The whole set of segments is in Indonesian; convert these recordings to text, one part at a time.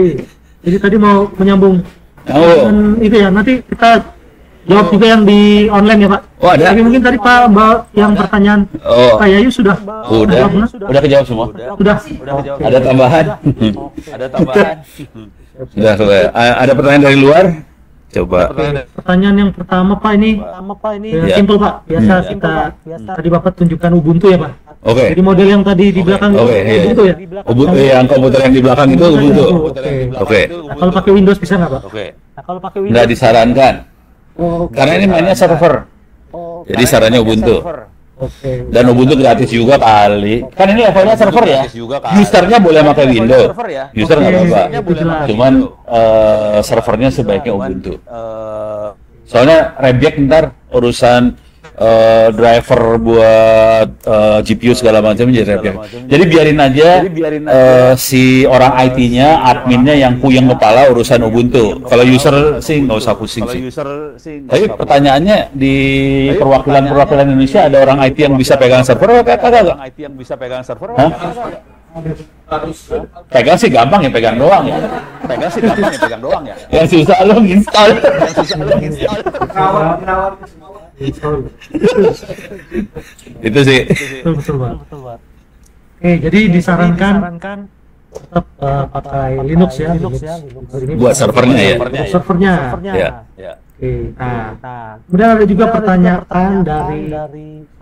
Oke. Jadi tadi mau menyambung Oh. dengan itu ya, nanti kita jawab juga yang di online ya Pak. Oh, ada? Tapi mungkin tadi Mbak yang pertanyaan Pak Yayu sudah Udah kejawab semua. Sudah. kejawab. Ada tambahan? Ada tambahan. Sudah. Ada pertanyaan dari luar? Coba. Pertanyaan yang pertama Pak ini Ya. simpel Pak. Biasa kita tadi Bapak tunjukkan Ubuntu ya Pak. Oke. Jadi model yang tadi di belakang Oke, iya. Ubuntu ya. Ubuntu yang komputer yang di belakang itu Ubuntu. Oke. Nah, kalau pakai Windows bisa nggak Pak? Oke. Nggak disarankan. Karena ini mainnya server. Jadi sarannya Ubuntu. Oke. Dan Ubuntu gratis juga kali. Kan ini levelnya server ya. Usernya boleh pakai Windows. User nggak apa-apa. Cuman servernya sebaiknya Ubuntu. Soalnya Rebek ntar urusan driver buat GPU segala macam jadi Rebek. Jadi biarin aja si orang IT-nya, adminnya yang puyeng kepala urusan Ubuntu. Kalau user sih nggak usah pusing sih. Tapi pertanyaannya di perwakilan Indonesia ada orang IT yang bisa pegang server? Kagak. Hah? Pegang sih gampang ya, pegang doang ya. Yang susah lo install. Itu sih. Betul Pak. Oke, jadi disarankan tetap pakai Linux ya. Ini Buat servernya ya. Buat servernya. Ya. Oke. Nah, kemudian ada juga pertanyaan dari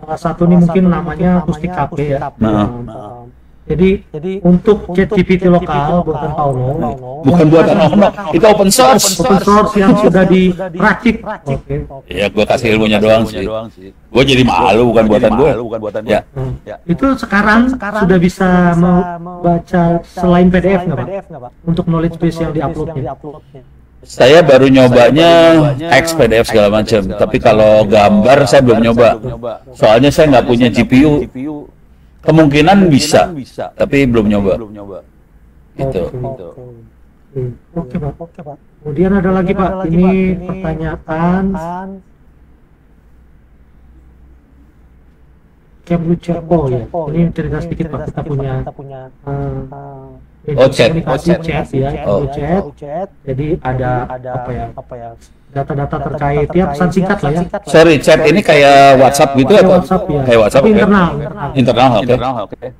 salah satu nih mungkin namanya Pustikape ya. Jadi untuk ChatGPT lokal buatan Paulo, Bukan buatan Ono, itu open source. yang sudah diracik. Oke. Ya, gua kasih ilmunya doang sih. Gua jadi malu bukan buatan gua. Ya. Itu sekarang sudah bisa membaca selain PDF nggak Pak? Untuk knowledge base yang diuploadnya. Saya baru nyobanya teks PDF segala macam, tapi kalau gambar saya belum nyoba. Soalnya saya nggak punya GPU. Kemungkinan bisa, tapi belum nyoba. Gitu. Oke Pak. Kemudian ada lagi Pak, ini pertanyaan Camlu Chat. Ya. Ini cerita sedikit Pak, kita punya komunikasi chat ya, chat. Jadi ada apa ya? Data-data terkait ya, pesan singkat lah ya. Sorry, chat ini kayak WhatsApp gitu atau? WhatsApp ya. Kayak WhatsApp. Tapi Okay. Internal, oke.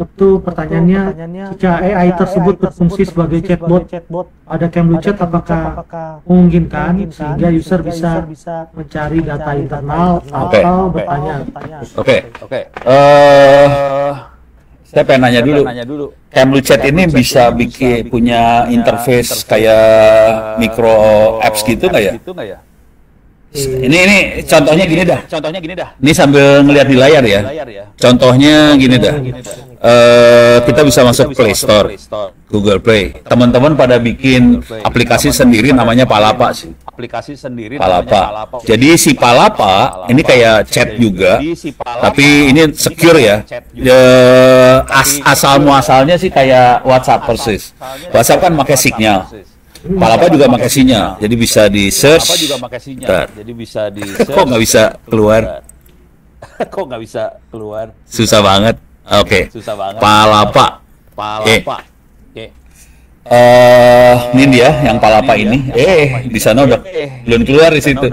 Itu pertanyaannya, jika AI tersebut berfungsi sebagai chatbot, ada Camlu Chat apakah memungkinkan sehingga user bisa mencari data internal atau bertanya? Oke. Saya pengen nanya dulu. Camlu Chat ini bisa bikin punya interface kayak micro apps gitu nggak ya? Ini contohnya gini dah. Ini sambil ngelihat di layar ya. Contohnya gini dah. Kita bisa masuk Play Store, Google Play. Teman-teman pada bikin aplikasi sendiri namanya Palapa sih. Palapa. Jadi si Palapa ini kayak chat juga, tapi ini secure ya. Asal muasalnya sih kayak WhatsApp persis. WhatsApp kan pakai signal. Palapa juga pakai sinyal, jadi bisa di search. Kok nggak bisa keluar? Susah banget. Oke. Palapa. Oke. Ini dia yang Palapa ini. Di sana udah belum keluar di situ.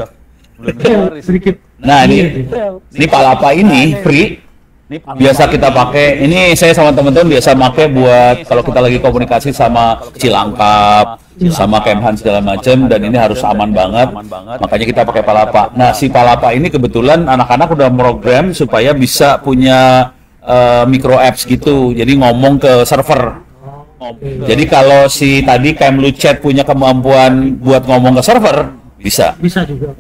Sedikit. Nah, ini Palapa ini free. Biasa kita pakai. Ini saya sama teman-teman biasa pakai buat kalau kita lagi komunikasi sama Cilangkap, sama Kemhan segala macam, dan ini harus aman banget. Makanya kita pakai Palapa. Nah, si Palapa ini kebetulan anak-anak udah program supaya bisa punya micro apps gitu. Jadi ngomong ke server. Jadi kalau si tadi Camlu Chat punya kemampuan buat ngomong ke server, bisa. Bisa juga.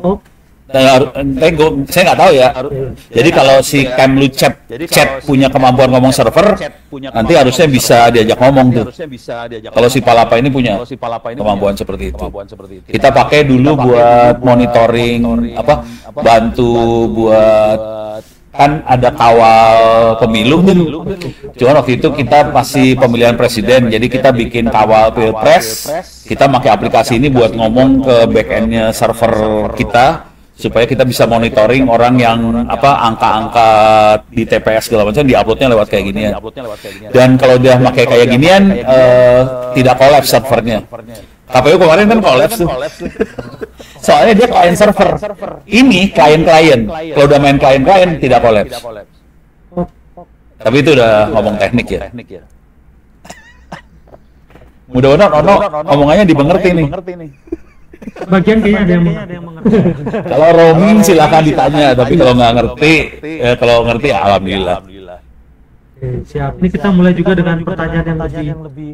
Saya nggak tahu ya. Jadi kalau si Camlu Chat punya kemampuan ngomong server, nanti harusnya bisa diajak ngomong tuh. Kalau si Palapa ini punya kemampuan seperti itu. Kita pakai dulu buat monitoring bantu buat kan ada kawal pemilu tuh. Cuma waktu itu kita masih pemilihan presiden, jadi kita bikin kawal pilpres. Kita pakai aplikasi ini buat ngomong ke backendnya server kita supaya kita bisa monitoring orang yang angka-angka di TPS segala macam diuploadnya lewat kayak ginian. Dan kalau dia pakai kayak ginian tidak collapse servernya. KPU kemarin kan collapse tuh. Soalnya dia client server. Ini klien-klien. Kalau udah main klien-klien tidak collapse. Tapi itu udah ngomong teknik ya. Mudah-mudahan Ono omongannya dimengerti nih. Bagian kayaknya ada yang mengerti. Kalau roaming silakan ditanya, tapi kalau nggak ngerti, kalau ngerti ya alhamdulillah. Oke, siap. Ini kita mulai juga dengan pertanyaan yang lebih.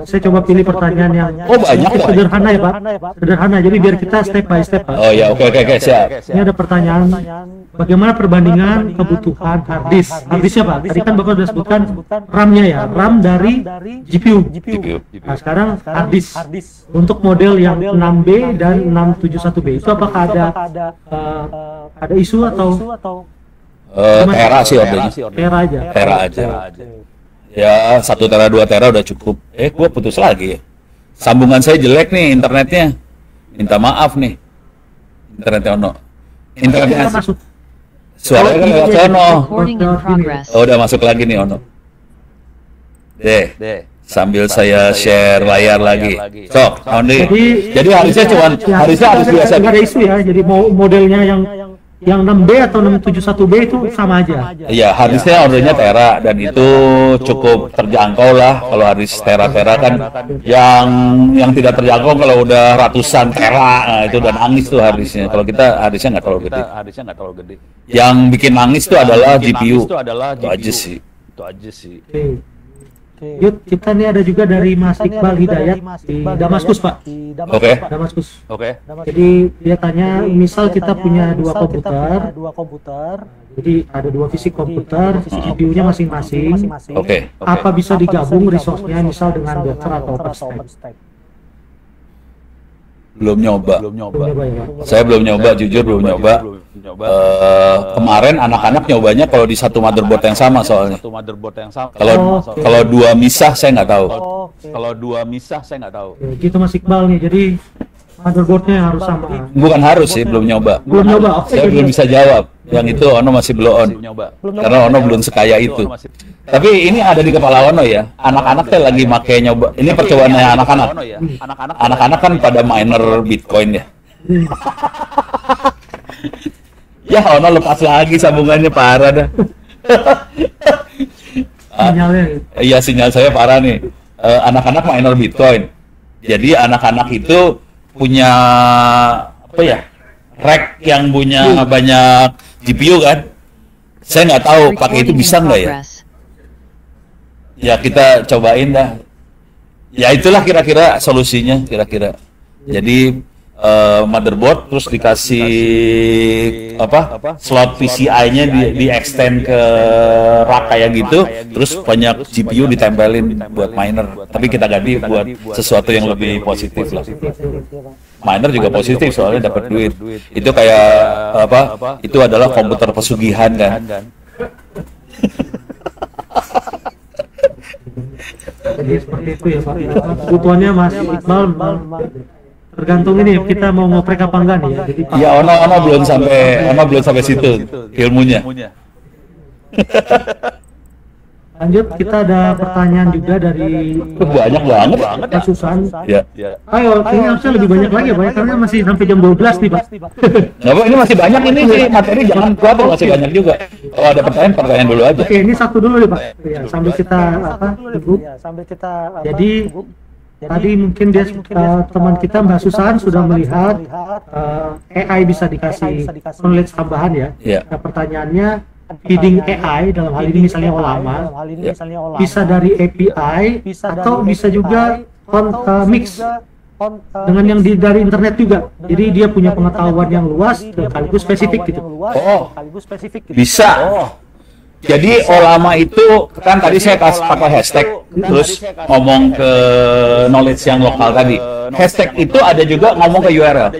Saya coba pilih pertanyaan yang banyak sederhana ya Pak. Sederhana, jadi biar kita step by step Pak. Oh ya, oke, siap. Ini ada pertanyaan, bagaimana perbandingan kebutuhan harddisk? Harddisknya Pak, tadi kan Bapak sudah sebutkan RAM-nya ya, RAM dari GPU. Nah sekarang harddisk untuk model yang 6B dan 671B itu apakah ada isu atau Tera sih ordernya. Tera aja. Ya 1 tera 2 tera udah cukup. Gua putus lagi ya. Sambungan saya jelek nih internetnya. Minta maaf nih. Internetnya Ono. Internetnya masuk. Suaranya kan lewat sono. Oh, udah masuk lagi nih Ono. Deh. Sambil saya share layar lagi. Sok, Ondi. Jadi harusnya harus biasa. Nggak ada isu ya. Jadi mau modelnya yang 6B atau 671B itu sama aja. Iya, harddisknya ordernya tera dan itu cukup terjangkau lah. Kalau harddisk tera kan yang tidak terjangkau kalau udah ratusan tera, nah itu udah nangis tuh harddisknya. Kalau kita harddisknya nggak terlalu gede. Yang bikin nangis itu adalah GPU. Itu aja sih. Yud, kita nih ada juga dari Mas Iqbal Hidayat di Damaskus Pak. Damaskus. Jadi dia tanya, misal kita punya dua komputer, jadi ada dua fisik komputer, GPU-nya masing-masing. Apa bisa digabung resource-nya misal dengan Docker atau OpenStack? Belum nyoba. Ya, Saya belum nyoba, jujur belum nyoba. Kemarin anak-anak nyobanya kalau di satu motherboard yang sama soalnya. Kalau dua misah saya nggak tahu. Gitu Mas Iqbal nih, jadi motherboardnya harus sama. Bukan harus sih, belum nyoba. Saya belum bisa jawab. Yang itu Ono masih belum on. Karena Ono belum sekaya itu. Tapi ini ada di kepala Ono ya. Anak-anak tuh lagi make nyoba. Ini percobaannya anak-anak. Anak-anak kan pada miner Bitcoin ya. Ya Ono lepas lagi sambungannya, parah dah. Sinyalnya. Iya, sinyal saya parah nih. Anak-anak miner Bitcoin. Jadi anak-anak itu punya rack yang punya banyak GPU kan. Saya nggak tahu pakai itu bisa nggak ya. Ya kita cobain dah. Ya itulah kira-kira solusinya kira-kira. Jadi motherboard terus dikasih slot PCI-nya di extend ke rak kayak gitu, terus banyak GPU ditempelin buat miner. Tapi kita ganti buat sesuatu yang lebih positif lah. Miner juga positif soalnya dapat duit. Itu kayak itu adalah komputer pesugihan kan. Jadi seperti itu ya Pak. Kebutuhannya Mas Iqbal tergantung ini kita mau ngoprek apa enggak nih ya. Jadi ya Ono belum sampai situ ilmunya. Lanjut, kita ada pertanyaan juga dari banyak banget Pak Susan. Ya. Ayo, ini harusnya lebih banyak lagi ya Pak, karena masih sampai jam 12 nih Pak. Ini masih banyak ini sih materi, jangan khawatir masih banyak juga. Kalau ada pertanyaan dulu aja. Oke, ini satu dulu nih Pak. Ya, sambil kita Jadi tadi mungkin teman kita Mbak Susan sudah melihat AI bisa dikasih knowledge tambahan ya. Nah, pertanyaannya, feeding AI dalam hal ini misalnya Ollama bisa dari API atau bisa juga mix dengan yang dari internet juga. Jadi dia punya pengetahuan yang luas dan sekaligus spesifik gitu. Bisa. Jadi Ollama itu kan tadi saya pakai hashtag terus ngomong ke knowledge yang lokal tadi. Hashtag itu ada juga ngomong ke URL.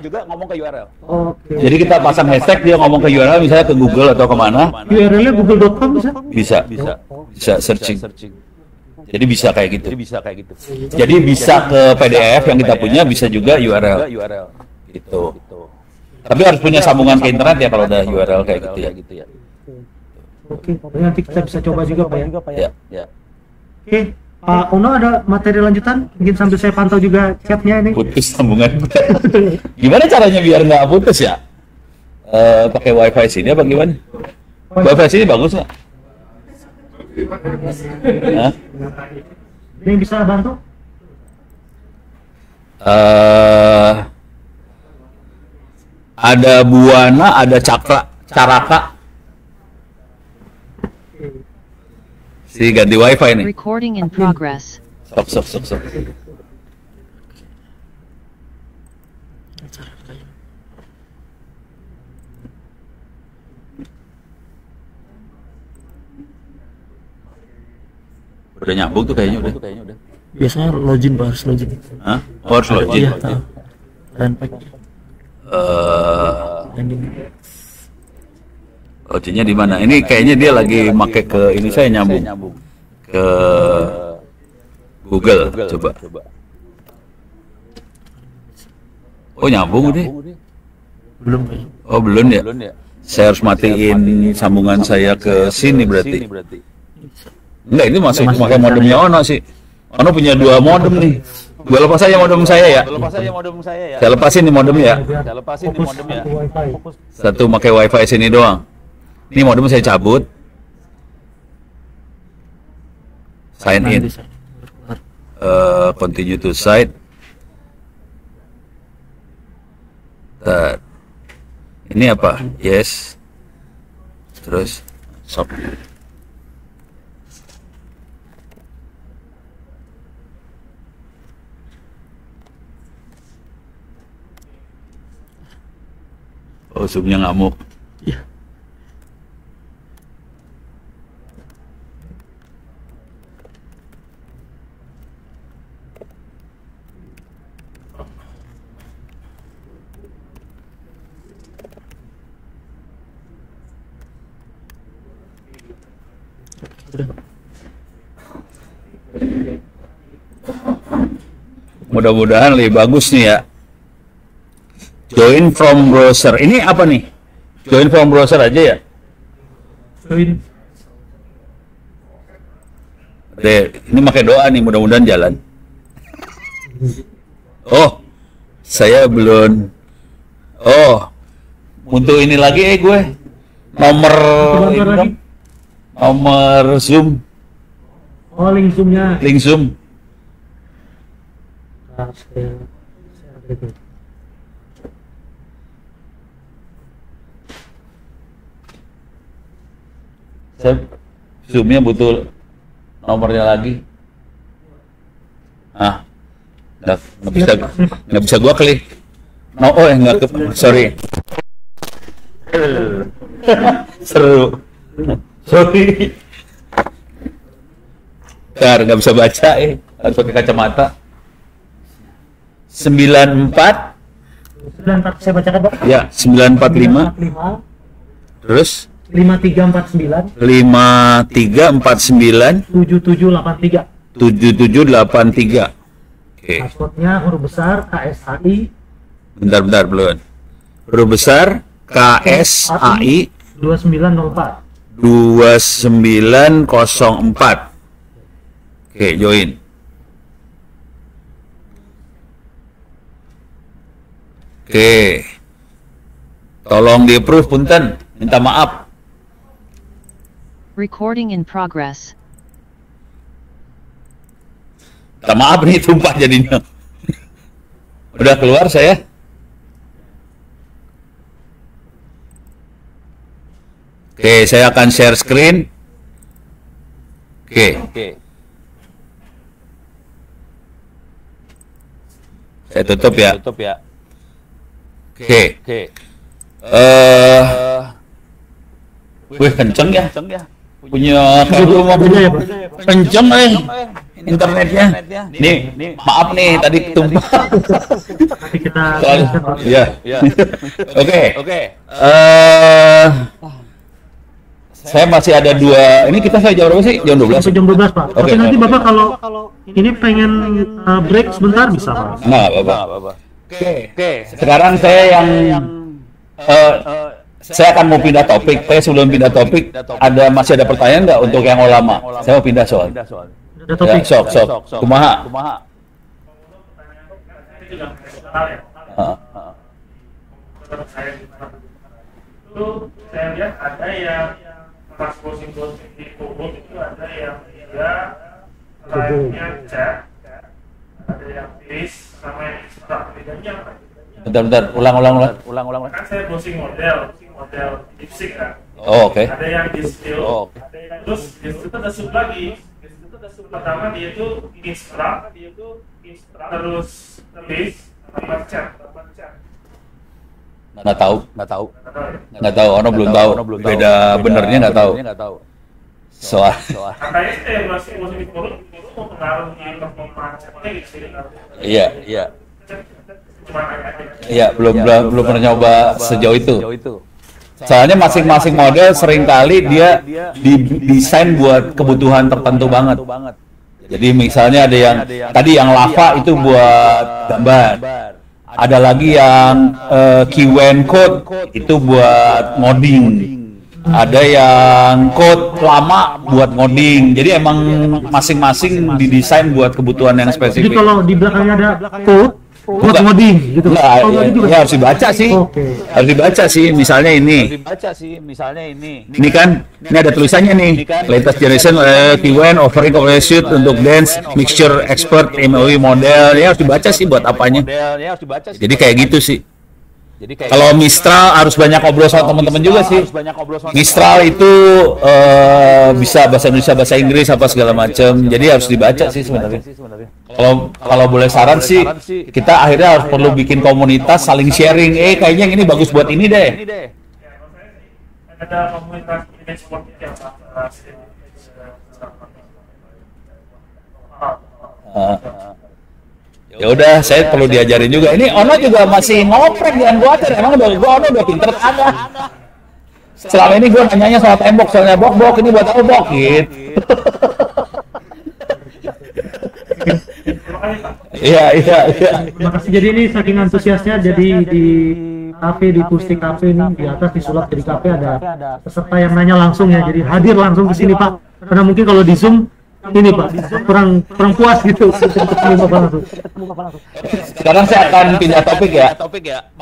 Jadi kita pasang hashtag, dia ngomong ke URL misalnya ke Google atau kemana. URL-nya google.com bisa? Bisa searching. Jadi bisa kayak gitu. Jadi bisa ke PDF yang kita punya, bisa juga URL. Gitu. Tapi harus punya sambungan ke internet ya kalau udah URL kayak gitu ya. Oke, nanti kita bisa coba juga Pak ya. Ya. Oke, Pak Uno ada materi lanjutan? Mungkin sambil saya pantau juga chatnya ini. Putus sambungan. Gimana caranya biar nggak putus ya? Pakai wifi sini apa gimana? Wifi sini bagus nggak? Hah? Ada yang bisa bantu? Ada Buana, ada Caraka. Si ganti wifi nih. Recording in progress. Sok. Udah nyambung tuh kayaknya udah. Biasanya login Pak, harus login. Hah? Oh, harus login. Iya, Renpack. Landing. Loginnya di mana? Ini kayaknya dia lagi make ke ini saya nyambung ke Google. Coba. Oh nyambung deh. Belum kayaknya. Oh belum ya? Saya harus matiin sambungan saya ke sini berarti. Enggak, ini masih pakai modemnya Ono sih. Ono punya 2 modem nih. Gua lepas aja modem saya ya. Saya lepasin nih modemnya ya. Satu pakai wifi sini doang. Ini modem saya cabut. Sign in. Continue to site. Ini apa? Yes. Terus stop. Oh, zoomnya ngamuk. Iya. Mudah-mudahan lebih bagus nih ya. Join from browser. Ini apa nih? Join from browser aja ya? Join. Ini pakai doa nih, mudah-mudahan jalan. Oh, saya belum. Oh, untuk ini lagi gue. Nomor Zoom. Oh, link Zoom-nya. Link Zoom. Nah, saya itu. Saya Zoom-nya butuh nomornya lagi. Nggak bisa gua klik. Sorry. Seru. Sorry. Nggak bisa baca harus pakai kacamata. 94 saya bacakan Pak. Ya, 945. Terus 5349 5349 7783. 7783. Oke. Passwordnya huruf besar KSAI. Bentar belum. Huruf besar KSAI 2904. 2904. Oke, join. Oke. Tolong di-approve punten, minta maaf. Recording in progress. Minta maaf nih tumpah jadinya. Udah keluar saya. Oke, saya akan share screen. Oke. Saya tutup ya. Oke. Wih, kenceng ya. Punya rumah punya kenceng internetnya. Nih, maaf nih tadi tumpah. Nanti kita Ya. Oke. Saya masih ada 2. Ini kita jam berapa sih? Jam 12. sampai jam 12 Pak. Oke, Tapi nanti oke. Bapak kalau ini pengen break sebentar bisa Pak. Nah, Bapak. Oke. Sekarang saya yang Saya akan mau pindah topik. Sebelum pindah topik, masih ada pertanyaan nggak untuk yang ulama? Saya mau pindah soal. Ada topik. Ya, sok. Kumaha? Itu saya lihat ada yang pas browsing di Google itu ada yang dia lainnya chat, ada yang list sama yang extract. Bedanya apa? Bentar, ulang. Kan saya browsing model DeepSeek kan. Oh, oke. Ada yang distill, terus distill itu ada sub lagi. Pertama dia itu extract, terus list sama chat. Nggak tahu. Ono belum tahu. Beda benernya nggak tahu. Soal. Katanya saya masih di forum itu mempengaruhi performa chatnya gitu. Iya. Iya, belum pernah nyoba sejauh itu. Soalnya masing-masing model seringkali dia didesain buat kebutuhan tertentu banget. Jadi misalnya ada yang tadi yang lava itu buat gambar. Ada lagi yang keyword code itu buat ngoding. Ada yang code lama buat ngoding. Jadi emang masing-masing didesain buat kebutuhan yang spesifik. Jadi kalau di belakangnya ada code buat ngoding gitu. Ya harus dibaca sih. Okay. Harus dibaca sih. Misalnya ini. Ini kan, ini ada tulisannya nih. Latest generation keyword offering overshoot untuk dance mixture expert MOE model. Ya harus dibaca sih buat apanya. Jadi kayak gitu sih. Kalau Mistral harus banyak ngobrol sama teman-teman juga sih. Mistral itu bisa bahasa Indonesia, bahasa Inggris apa segala macam. Jadi harus dibaca sih sebenarnya. Kalau boleh saran sih, kita akhirnya harus perlu bikin komunitas saling sharing. Kayaknya yang ini bagus buat ini deh. Ada komunitas image sport yang Ya udah, saya perlu diajarin juga. Ini Ono juga masih ngoprek dengan gua aja. Emang Ono udah pinter ada. Selama ini gua nanyanya soal tembok, soalnya bok ini buat apa bok gitu. Iya. Terima kasih. Jadi ini saking antusiasnya, jadi di kafe, di Pusti Cafe ini di atas disulap jadi kafe ada peserta yang nanya langsung ya. Jadi hadir langsung ke sini Pak. Karena mungkin kalau di Zoom ini Pak kurang puas gitu. Sekarang saya akan pindah topik ya.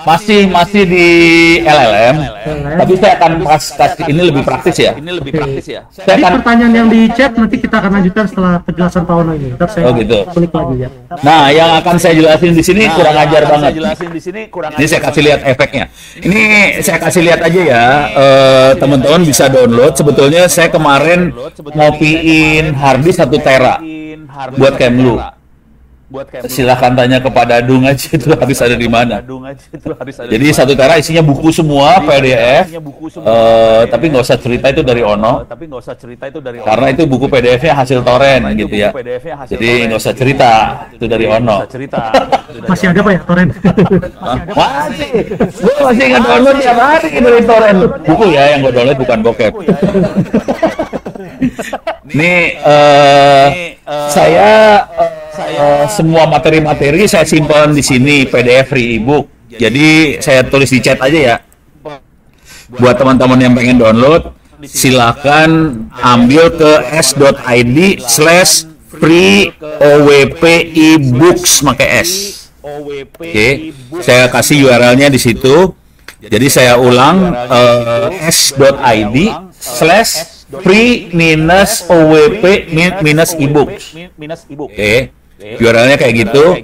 Masih di LLM, tapi saya akan kasih ini lebih praktis ya. Jadi pertanyaan yang di chat nanti kita akan lanjutkan setelah penjelasan Pak Ono ini. Ntar saya klik lagi ya. Nah, yang akan saya jelasin di sini kurang ajar banget. Ini saya kasih lihat efeknya. Ini saya kasih lihat aja ya. Teman-teman bisa download. Sebetulnya saya kemarin ngopiin harddisk 1 tera buat Kemlu. Silahkan tanya kepada Dung aja itu habis ada di mana. Jadi 1 tera isinya buku semua PDF. Tapi nggak usah cerita itu dari Ono. Karena itu buku PDF-nya hasil torrent gitu ya. Jadi nggak usah cerita itu dari Ono. Masih ada Pak ya torrent? Masih. Gue masih nge-download tiap hari dari torrent. Buku ya yang gue download bukan bokep. Nih saya semua materi-materi saya simpan di sini PDF free ebook. Jadi saya tulis di chat aja ya. Buat teman-teman yang pengen download, silakan ambil ke s.id/free OWP ebooks pakai S. Oke, saya kasih URL-nya di situ. Jadi saya ulang s.id/free-OWP-ebooks. Oke, URL-nya kayak gitu.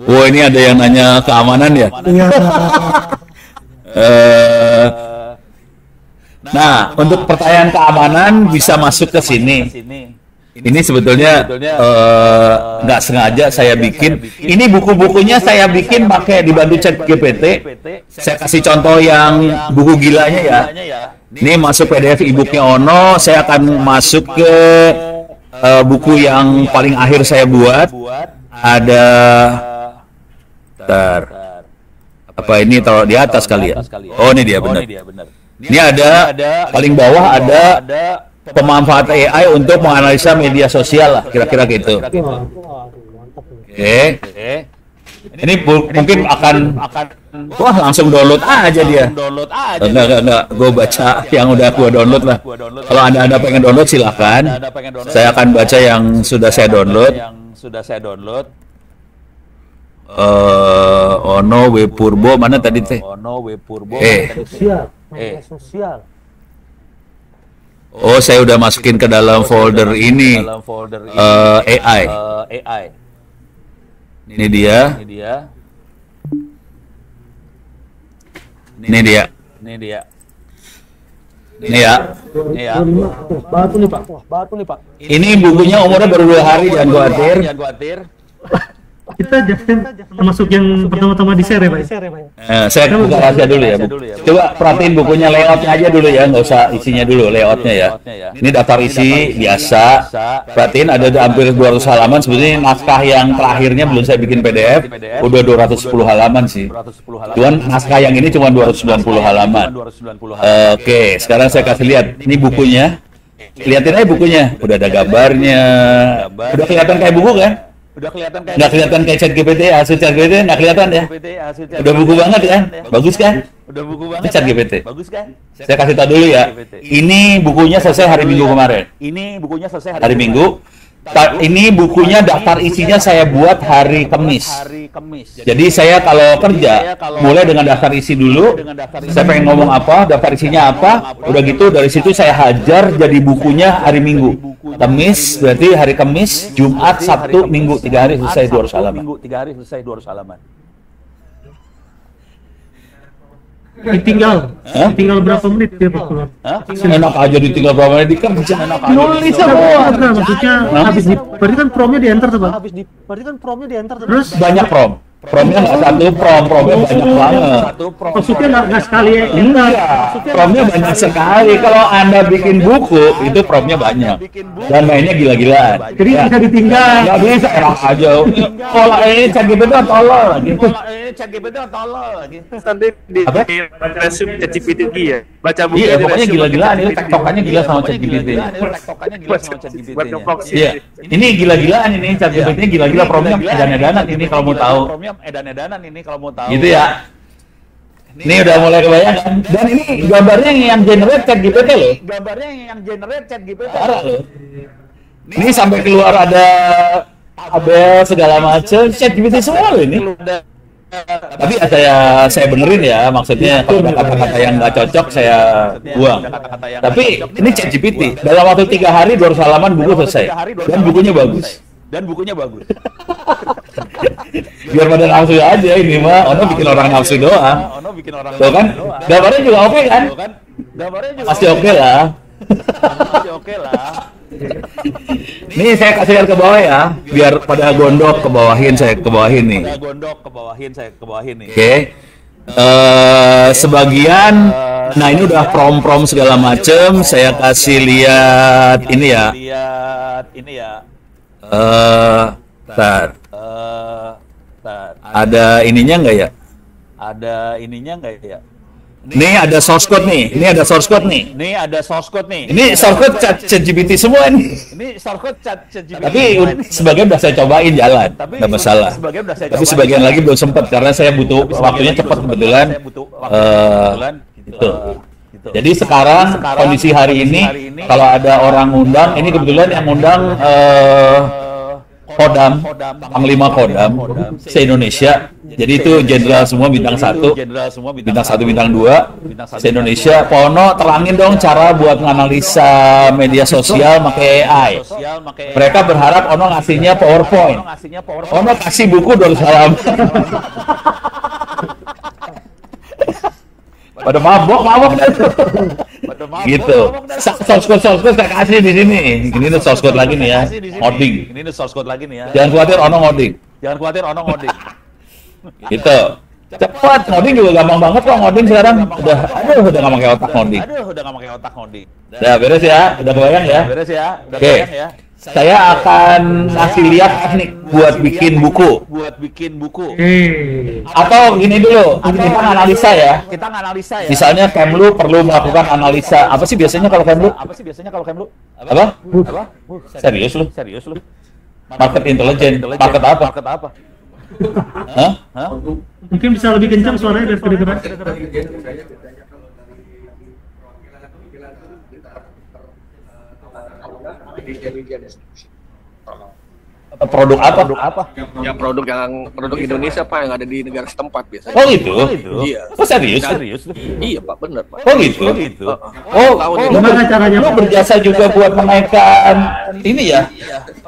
Wah, ini ada yang nanya keamanan ya. Nah, untuk pertanyaan keamanan bisa masuk ke sini. Ini sebetulnya nggak sengaja saya bikin. Ini buku-bukunya saya bikin pakai dibantu ChatGPT. Saya kasih contoh yang buku gilanya ya. Ini masuk PDF e-booknya Ono. Saya akan masuk ke buku yang paling akhir saya buat. Ada apa ini taruh di atas kali ya? Oh, ini dia benar. Ini ada paling bawah ada pemanfaat AI untuk menganalisa media sosial lah, kira-kira gitu. Oke. mungkin akan wah langsung download aja dia. Enggak, gue baca yang udah gue download lah. Kalau anda pengen download silakan. Saya akan baca yang sudah saya download. Ono Wepurbo mana tadi teh? Sosial. Oh, saya udah masukin ke dalam folder ini. AI. Ini dia. Ini ya. Batu nih Pak. Ini bukunya umurnya baru 2 hari, jangan khawatir. Kita Justin termasuk yang pertama-tama di share ya Pak? Saya buka rahasia dulu ya. Coba perhatiin bukunya, layoutnya aja dulu ya, nggak usah isinya dulu, layoutnya ya. Ini daftar isi biasa. Perhatiin ada hampir 200 halaman. Sebenarnya naskah yang terakhirnya belum saya bikin PDF, udah 210 halaman sih. Cuman naskah yang ini cuma 290 halaman. Oke, sekarang saya kasih lihat. Ini bukunya. Lihatin aja bukunya. Udah ada gambarnya. Udah kelihatan kayak buku kan? Nggak kelihatan kayak ChatGPT, hasil ChatGPT nggak kelihatan ya? Udah buku banget ya? Bagus kan? Ini ChatGPT. Saya kasih tahu dulu ya. Ini bukunya selesai hari Minggu kemarin. Hari Minggu. Ini bukunya daftar isinya saya buat hari Kamis. Jadi saya kalau kerja mulai dengan daftar isi dulu. Saya pengen ngomong apa, daftar isinya apa. Udah gitu dari situ saya hajar jadi bukunya hari Minggu. Kamis berarti hari Kamis, Jumat, Sabtu, Minggu 3 hari selesai 200 halaman. Tinggal berapa menit dia Pak keluar? Enak aja ditinggal berapa menit dikerja. Nulis semua. Maksudnya berarti kan promnya di enter tuh Pak? Terus Banyak prom. Promnya nggak satu promnya banyak banget. maksudnya nggak sekali ya? Enggak, promnya banyak sekali. Kalau Anda bikin buku, itu promnya banyak. Dan mainnya gila-gilaan. Jadi bisa ditinggal. Nggak bisa, enak aja. Kalau ini ChatGPT tolol gitu. Nanti di Apa? resume ChatGPT ya. Baca buku Iya, pokoknya gila-gilaan. Ini tektokannya gila sama ChatGPT. buat ngeplok sih. Iya, ini gila-gilaan ini ChatGPT-nya gila-gila, promnya edan-edanan ini kalau mau tahu. Gitu ya. Ini udah mulai kebayang. Dan ini gambarnya yang generate ChatGPT loh. Parah loh. Ini sampai keluar ada Abel segala macam, ChatGPT semua loh ini. Tapi saya benerin ya, maksudnya kalau ada kata-kata yang nggak cocok saya buang. Tapi ini ChatGPT dalam waktu 3 hari 200 halaman buku selesai dan bukunya bagus. Biar pada nafsu aja ini mah, ono bikin orang nafsu doang. Tuh kan, gambarnya juga oke kan? Pasti oke lah. Nih saya kasih lihat ke bawah ya, biar pada gondok ke bawahin, saya ke bawahin nih. Oke. Sebagian, nah ini udah prom segala macem, saya kasih lihat ini ya. Ada ininya nggak ya? Ini ada source code nih. Ini source code ChatGPT semua nih. Tapi sebagian udah saya cobain jalan, nggak masalah. Tapi sebagian lagi belum sempat karena saya butuh waktunya cepat kebetulan. Gitu. Jadi sekarang kondisi hari ini kalau ada orang undang, ini kebetulan yang undang Kodam, Panglima Kodam se-Indonesia. Jadi itu jenderal semua bintang 1, bintang 2 se-Indonesia. Pono terangin dong cara buat menganalisa media sosial pakai AI. Mereka berharap Ono ngasihnya PowerPoint. Ono kasih buku 200 halaman. Pada mabok gitu. Source code saya kasih di sini. Ini tuh source code lagi nih ya. Ngoding. Jangan khawatir ono ngoding. Gitu. Cepat, ngoding juga gampang banget kok ngoding sekarang. Udah nggak pakai otak ngoding. Udah beres ya, udah kebayang ya. Oke. Saya akan ngasih lihat teknik buat bikin buku. Atau gini dulu, kita analisa ya. Misalnya Kemlu perlu melakukan analisa. Apa sih biasanya kalau Kemlu? Apa? Serius lu? Market intelligence. Market apa? Hah? Mungkin bisa lebih kencang suaranya biar kedengeran. Produk apa? Ya produk Indonesia Pak yang ada di negara setempat biasanya. Oh gitu? Iya. Oh serius? Iya Pak, benar Pak. Oh gitu? Oh, Gimana caranya? lu berjasa juga buat menaikkan ini ya?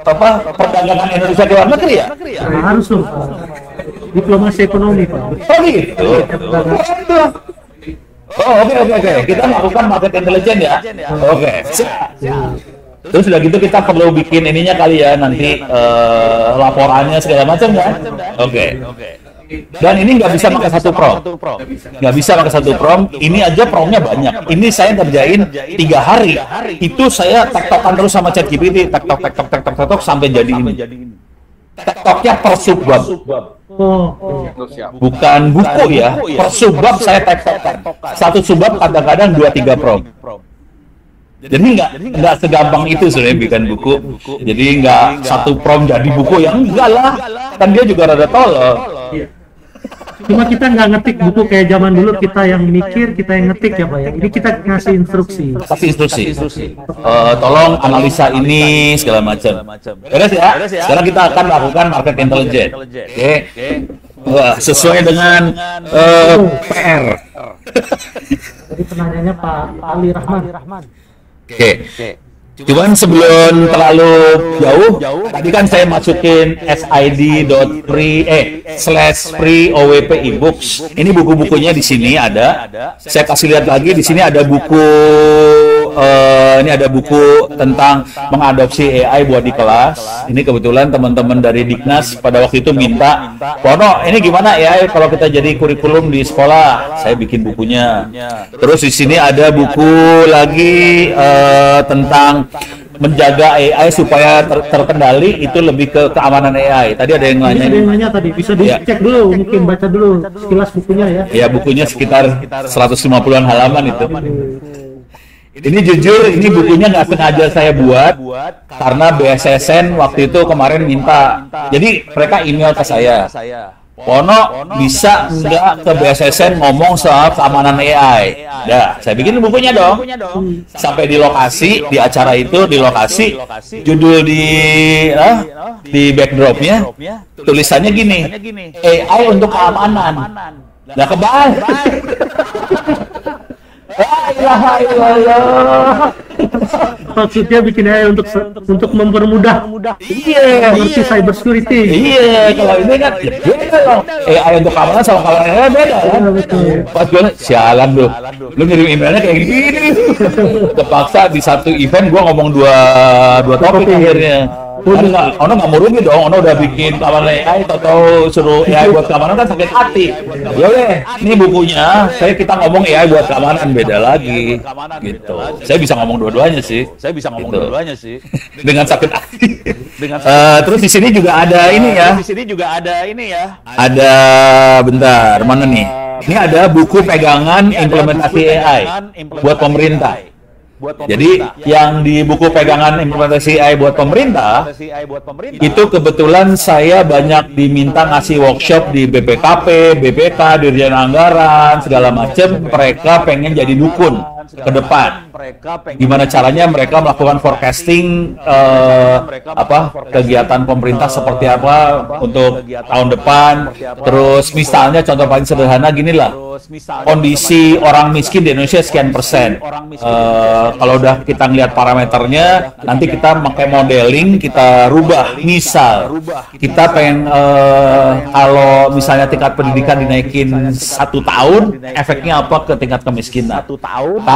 Apa perdagangan Indonesia ke luar negeri ya? Nah, harus dong. Diplomasi ekonomi, Pak. Oh gitu? Oh oke. Kita lakukan market intelligence ya? Oke. Terus udah gitu kita perlu bikin ininya kali ya nanti laporannya segala macam kan? Oke. Dan ini nggak bisa pakai satu prom. Nggak bisa pakai satu prom. Ini aja promnya banyak. Ini saya kerjain 3 hari. Itu saya tektokan terus sama ChatGPT, tektok sampai jadi ini. Tektoknya per subbab. Bukan buku ya. Per subbab saya tektokkan. Satu subbab kadang-kadang 2-3 prom. Jadi nggak segampang itu sebenarnya bikin buku. Jadi nggak satu prom jadi buku yang enggak lah. Kan dia juga rada tolol. Cuma kita nggak ngetik buku kayak zaman dulu, kita yang mikir, kita yang ngetik ya Pak ya. Ini kita ngasih instruksi. Kasih instruksi. Tolong analisa ini segala macam. Beres ya? Sekarang kita akan lakukan market intelligence. Oke. Wah, sesuai dengan PR. Jadi penanyanya Pak Ali Rahman. Oke. Cuman sebelum terlalu jauh, tadi kan saya masukin sid.free /free ebooks. Ini buku-bukunya di sini ada. Saya kasih lihat lagi di sini ada buku ini ada buku tentang mengadopsi AI buat di kelas. Ini kebetulan teman-teman dari Dignas pada waktu itu minta, "Pono, ini gimana AI kalau kita jadi kurikulum di sekolah?" Saya bikin bukunya. Terus di sini ada buku lagi tentang menjaga AI supaya terkendali, itu lebih ke keamanan AI. Tadi ada yang nanya. Ada yang nanya tadi, bisa dicek dulu, mungkin baca dulu sekilas bukunya ya. Ya, bukunya sekitar 150-an halaman itu. Ini jujur, ini bukunya nggak sengaja saya buat karena BSSN waktu itu kemarin minta. Jadi mereka email ke saya, "Pono, bisa nggak ke BSSN ngomong soal keamanan AI?" Dah, saya bikin bukunya dong. Sampai di lokasi, di acara itu, di lokasi, judul di backdropnya, tulisannya gini, AI untuk keamanan. Nah, kebal. La ilaha illallah. Maksudnya bikin AI untuk mempermudah. Iya, Mengerti cyber security. Iya, kalau ini kan beda dong. AI untuk keamanan sama keamanan AI beda kan? Pas gue sialan lu ngirim emailnya kayak gini. Terpaksa di satu event gue ngomong dua topik akhirnya. Ono nggak mau rugi dong, Ono udah bikin keamanan AI atau suruh AI buat keamanan kan sakit hati. Ya udah, ini bukunya, kita ngomong AI buat keamanan beda lagi, gitu. Saya bisa ngomong dua-duanya sih. Dengan sakit hati. Terus di sini juga ada ini ya. Ada bentar, mana nih? Ini ada buku pegangan implementasi AI buat pemerintah. Jadi yang di buku pegangan implementasi AI buat pemerintah itu kebetulan saya banyak diminta ngasih workshop di BPKP, BPK, Dirjen Anggaran, segala macam. Mereka pengen jadi dukun ke depan. Gimana caranya mereka melakukan forecasting kegiatan pemerintah seperti apa untuk tahun depan. Terus misalnya contoh paling sederhana gini lah, kondisi orang miskin di Indonesia sekian persen. Kalau udah kita ngeliat parameternya, nanti kita pakai modeling, kita rubah. Misal kita pengen kalau misalnya tingkat pendidikan dinaikin 1 tahun, efeknya apa ke tingkat kemiskinan?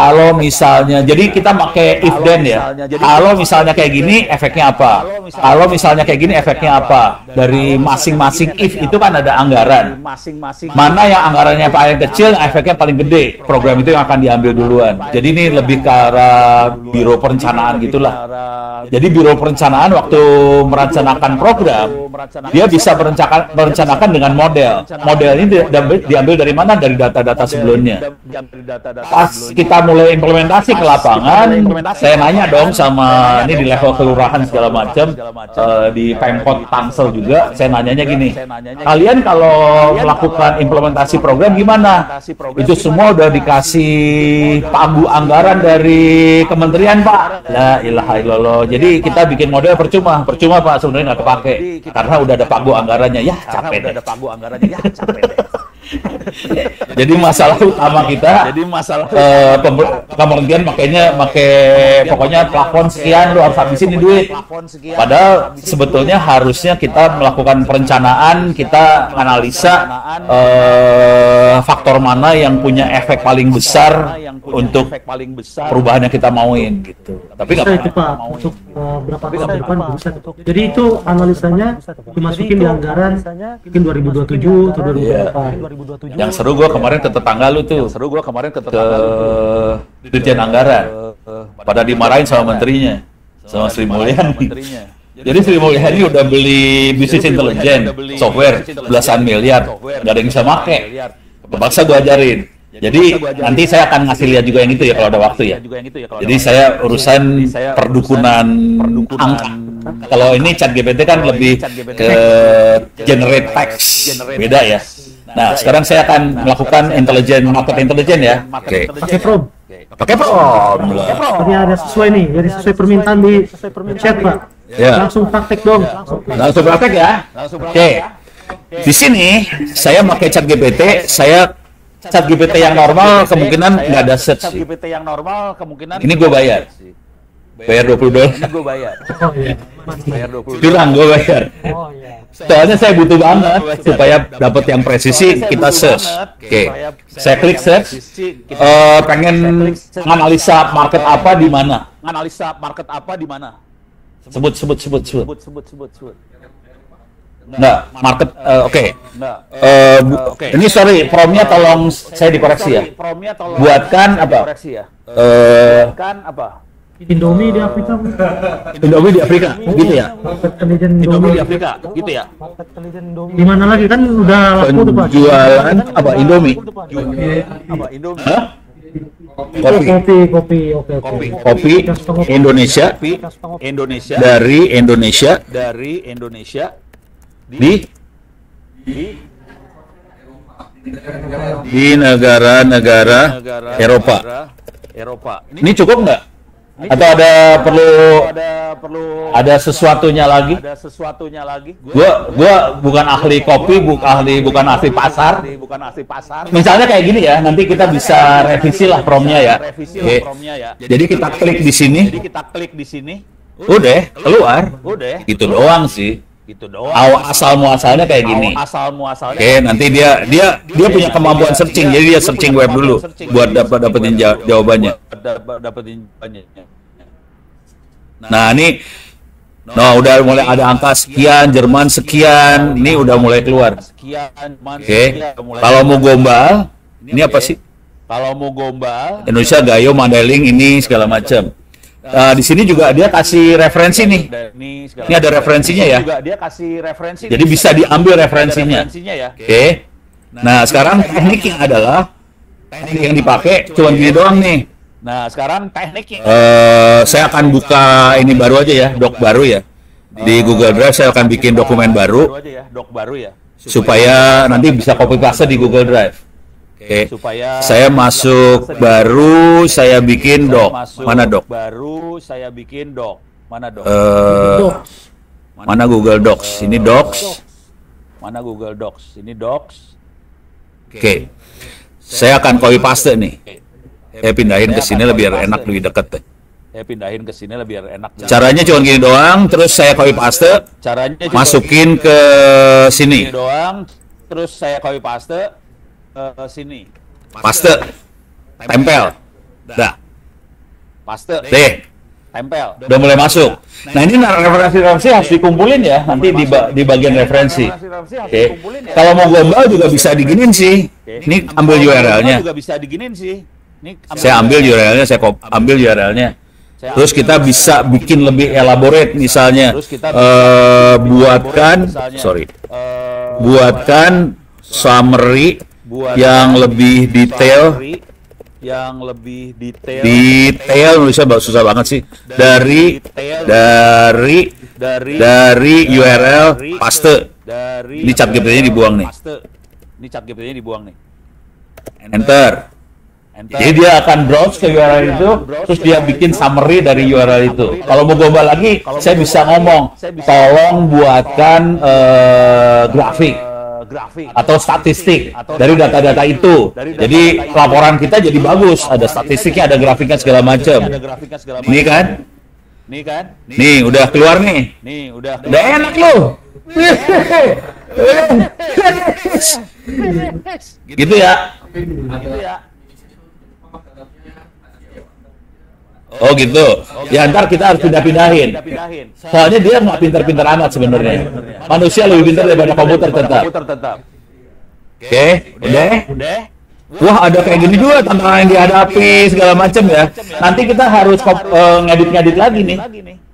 Kalau misalnya, jadi kita pakai if then ya. Kalau misalnya kayak gini, efeknya apa? Kalau misalnya kayak gini, efeknya apa? Dari masing-masing if itu kan ada anggaran. Mana yang anggarannya paling kecil, efeknya paling gede. Program itu yang akan diambil duluan. Jadi ini lebih ke arah biro perencanaan gitulah. Jadi biro perencanaan waktu merencanakan program, dia bisa merencanakan dengan model. Model ini diambil dari mana? Dari data-data sebelumnya. Pas kita mulai implementasi ke lapangan, saya nanya dong sama ini di level kelurahan segala macam, di Pemkot Tangsel juga, saya nanyanya gini, kalian kalau melakukan implementasi program gimana? Itu semua udah dikasih pagu anggaran dari kementerian, Pak. La ilaha illallah. Jadi kita bikin model percuma Pak, sebenarnya nggak kepake karena udah ada pagu anggarannya. Ya capek deh. Jadi masalah utama kita, kemudian pokoknya plafon sekian lu harus habisin duit. Padahal sebetulnya harusnya kita melakukan perencanaan, kita analisa faktor mana yang punya efek paling besar untuk perubahan yang kita mauin gitu. Tapi nggak itu Pak untuk berapa tahun ke depan bisa. Jadi itu analisanya dimasukin di anggaran mungkin 2027 atau 2028. Yang seru gue kemarin ke tetangga lu tuh. Ke Dirjen Anggaran. Pada dimarahin sama menterinya, sama Sri Mulyani. Jadi Sri Mulyani udah beli bisnis intelijen, software belasan miliar, nggak ada yang bisa make. Terpaksa gue ajarin. Jadi nanti saya akan ngasih lihat juga yang itu ya kalau ada waktu ya. Jadi saya urusan perdukunan angka. Kalau ini ChatGPT kan lebih ke generate text, beda ya. Nah, sekarang saya akan melakukan market intelligence ya. Oke. Pakai Prom. Tapi ada sesuai nih, jadi sesuai permintaan di chat, Pak. Ya. Langsung praktek dong. Langsung praktek ya. Oke. Di sini saya pakai ChatGPT, ChatGPT yang normal kemungkinan nggak ada search. Ini gue bayar. Bayar $20. Oh iya. Curang gue bayar. Soalnya saya butuh banget supaya dapat yang presisi, kita search. Oke. Saya klik search. Pengen analisa market apa di mana? Sebut. Nggak, market, oke. Ini sorry, promnya tolong saya dikoreksi ya. Buatkan apa? Indomie di Afrika. Gitu ya? Indomie di Afrika, gitu ya? Di mana lagi kan udah laku tuh Pak. Penjualan apa? Indomie? Hah? Kopi. Kopi Indonesia dari Indonesia di negara-negara Eropa. Ini cukup nggak? Atau ada sesuatunya lagi? Gua bukan ahli kopi, bukan ahli pasar. Misalnya kayak gini ya, nanti kita bisa revisi lah promnya ya. Oke. Jadi kita klik di sini. Udah keluar. Gitu doang sih. Asal muasalnya kayak gini. Oke, nanti dia punya kemampuan searching, jadi dia searching web dulu buat dapetin jawabannya. Nah ini, udah mulai ada angka sekian, Jerman sekian, ini udah mulai keluar. Oke, kalau mau gombal, ini apa sih? Indonesia, Gayo, Mandailing, ini segala macam. Di sini juga dia kasih referensi nih. Ini ada referensinya ya. Jadi bisa diambil referensinya. Oke. Nah, sekarang tekniknya adalah teknik yang dipakai cuma gini doang nih. Saya akan buka ini baru aja ya, doc baru ya. Di Google Drive saya akan bikin dokumen baru supaya nanti bisa copy paste di Google Drive. Oke, saya masuk baru, saya bikin doc. Mana doc? Mana Google Docs? Ini docs. Oke, saya akan copy paste nih. Saya pindahin ke sini lebih enak, lebih dekat deh. Caranya cuma gini doang, terus saya copy paste, masukin ke sini. Paste, tempel, dah, deh, udah mulai masuk. Nah ini referensi harus dikumpulin ya, nanti di bagian referensi. Oke, kalau mau gombal juga bisa diginin sih. Ini ambil URL-nya. Saya ambil URL-nya, Terus kita bisa bikin lebih elaborate, misalnya buatkan summary yang lebih detail Detail nulisnya susah banget sih. Dari URL paste. Ini ChatGPT-nya dibuang nih. Enter. Jadi dia akan browse ke URL itu, terus dia bikin summary dari URL itu. Kalau mau gombal lagi, saya bisa ngomong, tolong buatkan grafik atau statistik dari data-data itu. Jadi laporan kita jadi bagus, ada statistiknya, ada grafiknya segala macam. Ini kan? Nih udah keluar nih. Udah enak loh. Gitu ya. Oh gitu. Ya ntar kita harus pindah-pindahin. Soalnya dia nggak pintar-pintar amat sebenarnya. Manusia lebih pintar daripada komputer tetap. Oke, udah. Wah ada kayak gini juga tantangan yang dihadapi segala macam ya. Nanti kita harus ngedit lagi nih.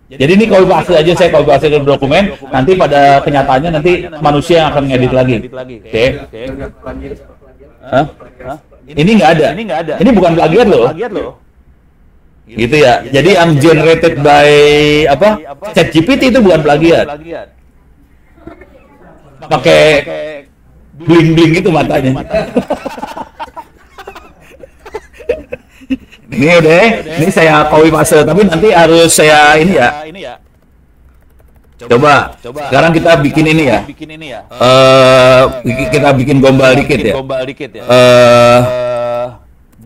Jadi ini copy paste aja, saya copy paste ke dokumen. Nanti pada kenyataannya nanti manusia yang akan ngedit lagi. Oke. Hah? Ini nggak ada. Ini bukan plagiat loh. Gitu ya. Jadi yang generated by ChatGPT itu bukan plagiat. Pakai bling-bling itu matanya. Ini udah, ini saya copy paste, tapi nanti harus saya ini ya. Coba. Sekarang kita bikin ini ya. Kita bikin gombal dikit ya.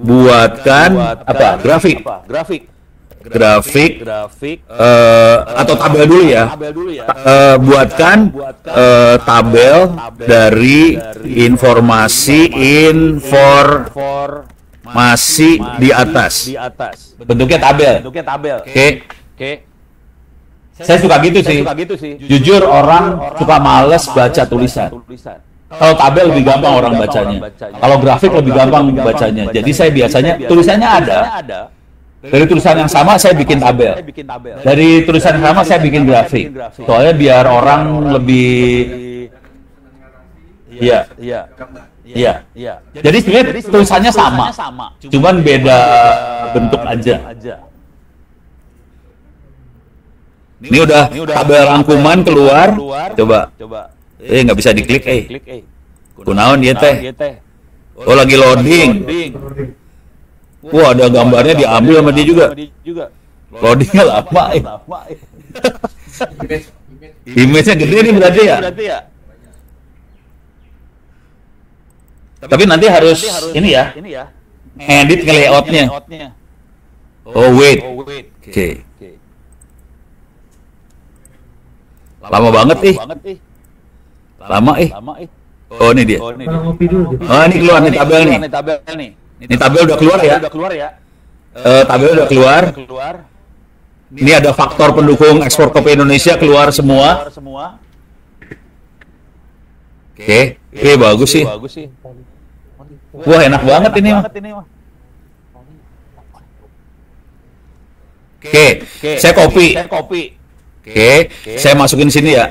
Buatkan apa? Grafik atau tabel dulu ya. Buatkan tabel dari informasi di atas. Bentuknya tabel. Oke. Saya suka gitu sih. Jujur orang suka males baca tulisan. Kalau tabel lebih gampang orang bacanya. Kalau grafik lebih gampang bacanya. Jadi saya biasanya tulisannya ada. Dari tulisan yang sama saya bikin tabel. Dari tulisan yang sama saya bikin grafik. Soalnya biar orang lebih Iya. Jadi sebenarnya tulisannya sama. Cuman beda bentuk aja. Ini udah tabel rangkuman keluar. Coba. Nggak bisa diklik, kunaon dia teh. Oh lagi loading. Wah ada gambarnya diambil sama dia juga. Loadingnya lama. Image-nya gede nih berarti ya. Tapi nanti harus ini ya. Edit ke layoutnya. Oh wait. Oke. Lama banget Lama Oh ini dia. Oh ini keluar nih tabel nih. Ini tabel udah keluar ya. Tabel udah keluar. Ini ada faktor pendukung ekspor kopi Indonesia keluar semua. Oke, bagus sih. Wah enak banget ini mah. Oke, saya copy. Oke, saya masukin sini ya.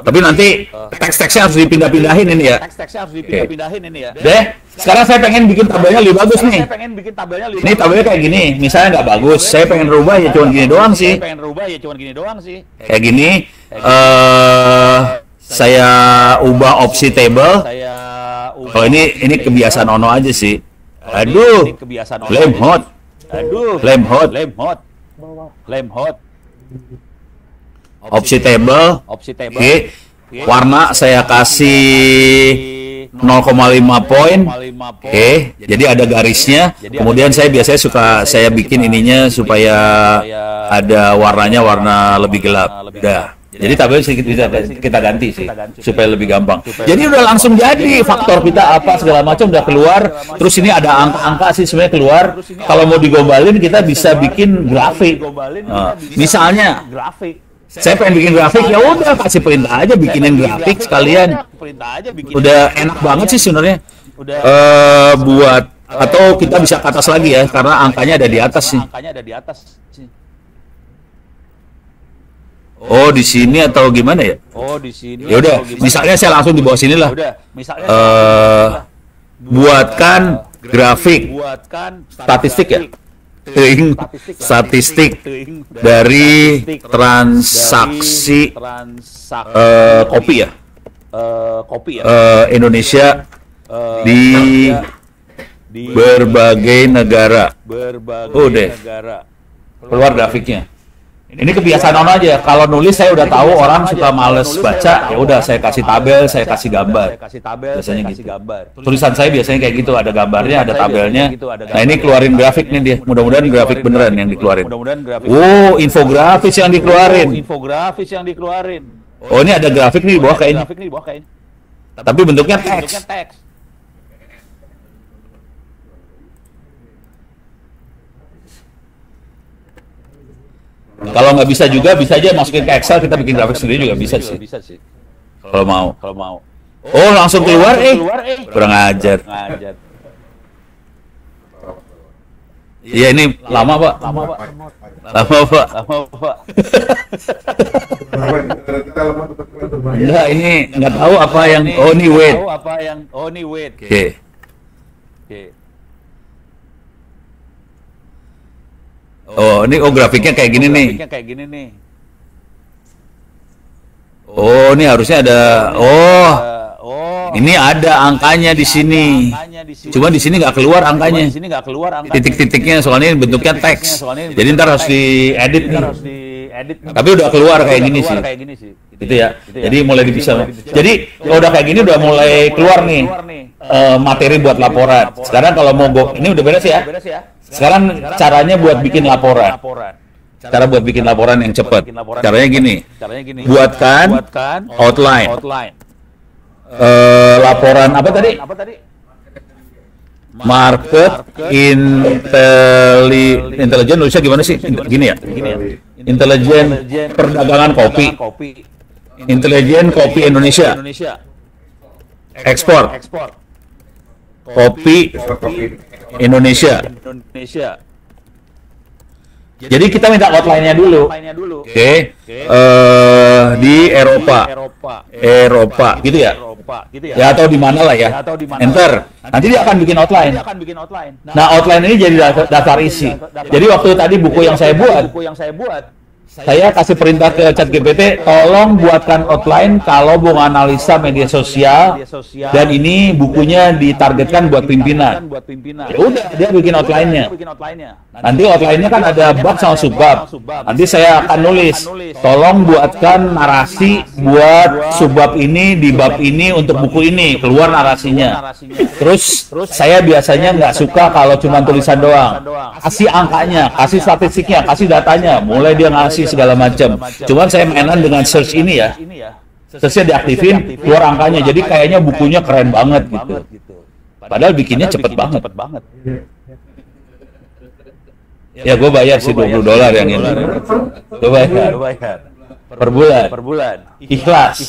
Tapi nanti teks-teksnya harus dipindah-pindahin ini ya. Deh, sekarang saya pengen bikin tabelnya lebih bagus nih. Ini tabelnya kayak gini, misalnya nggak bagus, saya pengen rubah ya cuma gini doang sih. Kayak gini, saya ubah opsi table. Oh ini kebiasaan Ono aja sih. Aduh, flame hot. Opsi table. Oke. Warna saya kasih 0,5 poin. Oke. Jadi ada garisnya. Kemudian saya biasanya saya bikin ininya supaya ada warnanya warna lebih gelap. Udah. Jadi tabel sedikit bisa kita ganti sih supaya lebih gampang. Jadi udah langsung jadi faktor kita apa segala macam udah keluar. Terus ini ada angka-angka sih sebenarnya keluar. Kalau mau digombalin kita bisa bikin grafik. Misalnya saya pengen bikin grafik ya udah kasih perintah aja bikinin grafik sekalian. Udah enak banget sih sebenarnya. Buat atau kita bisa ke atas lagi ya karena angkanya ada di atas sih. Oh di sini atau gimana ya? Ya udah, misalnya saya langsung di bawah sini lah. buatkan grafik statistik ya, statistik dari transaksi kopi ya, Indonesia di berbagai negara. Deh keluar grafiknya. Ini kebiasaan orang aja. Kalau nulis saya udah tahu orang suka males baca, ya udah saya kasih tabel, saya kasih gambar. Biasanya gitu. Tulisan saya biasanya kayak gitu, ada gambarnya, ada tabelnya. Nah ini keluarin grafik nih dia. Mudah-mudahan grafik beneran yang dikeluarin. Oh, infografis yang dikeluarin. Oh, ini ada grafik nih di bawah kayak ini. Tapi bentuknya teks. Kalau nggak bisa juga, bisa aja masukin ke Excel, kita bikin grafik sendiri juga bisa sih. Kalau mau. Oh, langsung keluar, kurang ajar. Iya, ini lama, Pak. Enggak, ini nggak tahu apa yang, ini wait. Oke. Oh, ini grafiknya kayak gini nih. Oh, ini harusnya ada. Ini ada angkanya di sini. Cuma di sini nggak keluar angkanya. Titik-titiknya soalnya ini bentuknya teks. Jadi ntar harus diedit nih. Tapi udah keluar kayak gini sih. Gitu ya. Jadi mulai bisa. Jadi kalau udah kayak gini udah mulai keluar nih materi buat laporan. Sekarang kalau mau ini udah beres ya. Sekarang caranya buat bikin laporan. Cara buat bikin laporan yang cepat. Caranya gini. Buatkan outline. Laporan apa tadi? Market intelligence nulisnya gimana sih? Gini ya. Intelijen perdagangan kopi. Intelijen kopi Indonesia. Ekspor. Kopi Indonesia. Jadi kita minta outline-nya dulu. Oke. Di Eropa, gitu ya. Ya atau di mana lah ya. Enter. Nanti dia akan bikin outline. Nah, outline ini jadi daftar isi. Jadi waktu tadi buku yang saya buat, saya kasih perintah ke ChatGPT, tolong buatkan outline kalau mau analisa media sosial dan ini bukunya ditargetkan buat pimpinan. Ya udah, dia bikin outline-nya. Nanti outline-nya kan ada bab sama subbab. Nanti saya akan nulis, tolong buatkan narasi buat subbab ini di bab ini untuk buku ini, keluar narasinya. Terus saya biasanya nggak suka kalau cuma tulisan doang. Kasih angkanya, kasih statistiknya, kasih datanya, mulai dia ngasih segala macam. Cuman saya mainan dengan search ini ya. Search-nya diaktifin, keluar angkanya. Jadi kayaknya bukunya keren banget gitu. Padahal bikinnya cepet banget. Ya gue bayar sih $20 yang ini. Gue bayar. Per bulan. Ikhlas.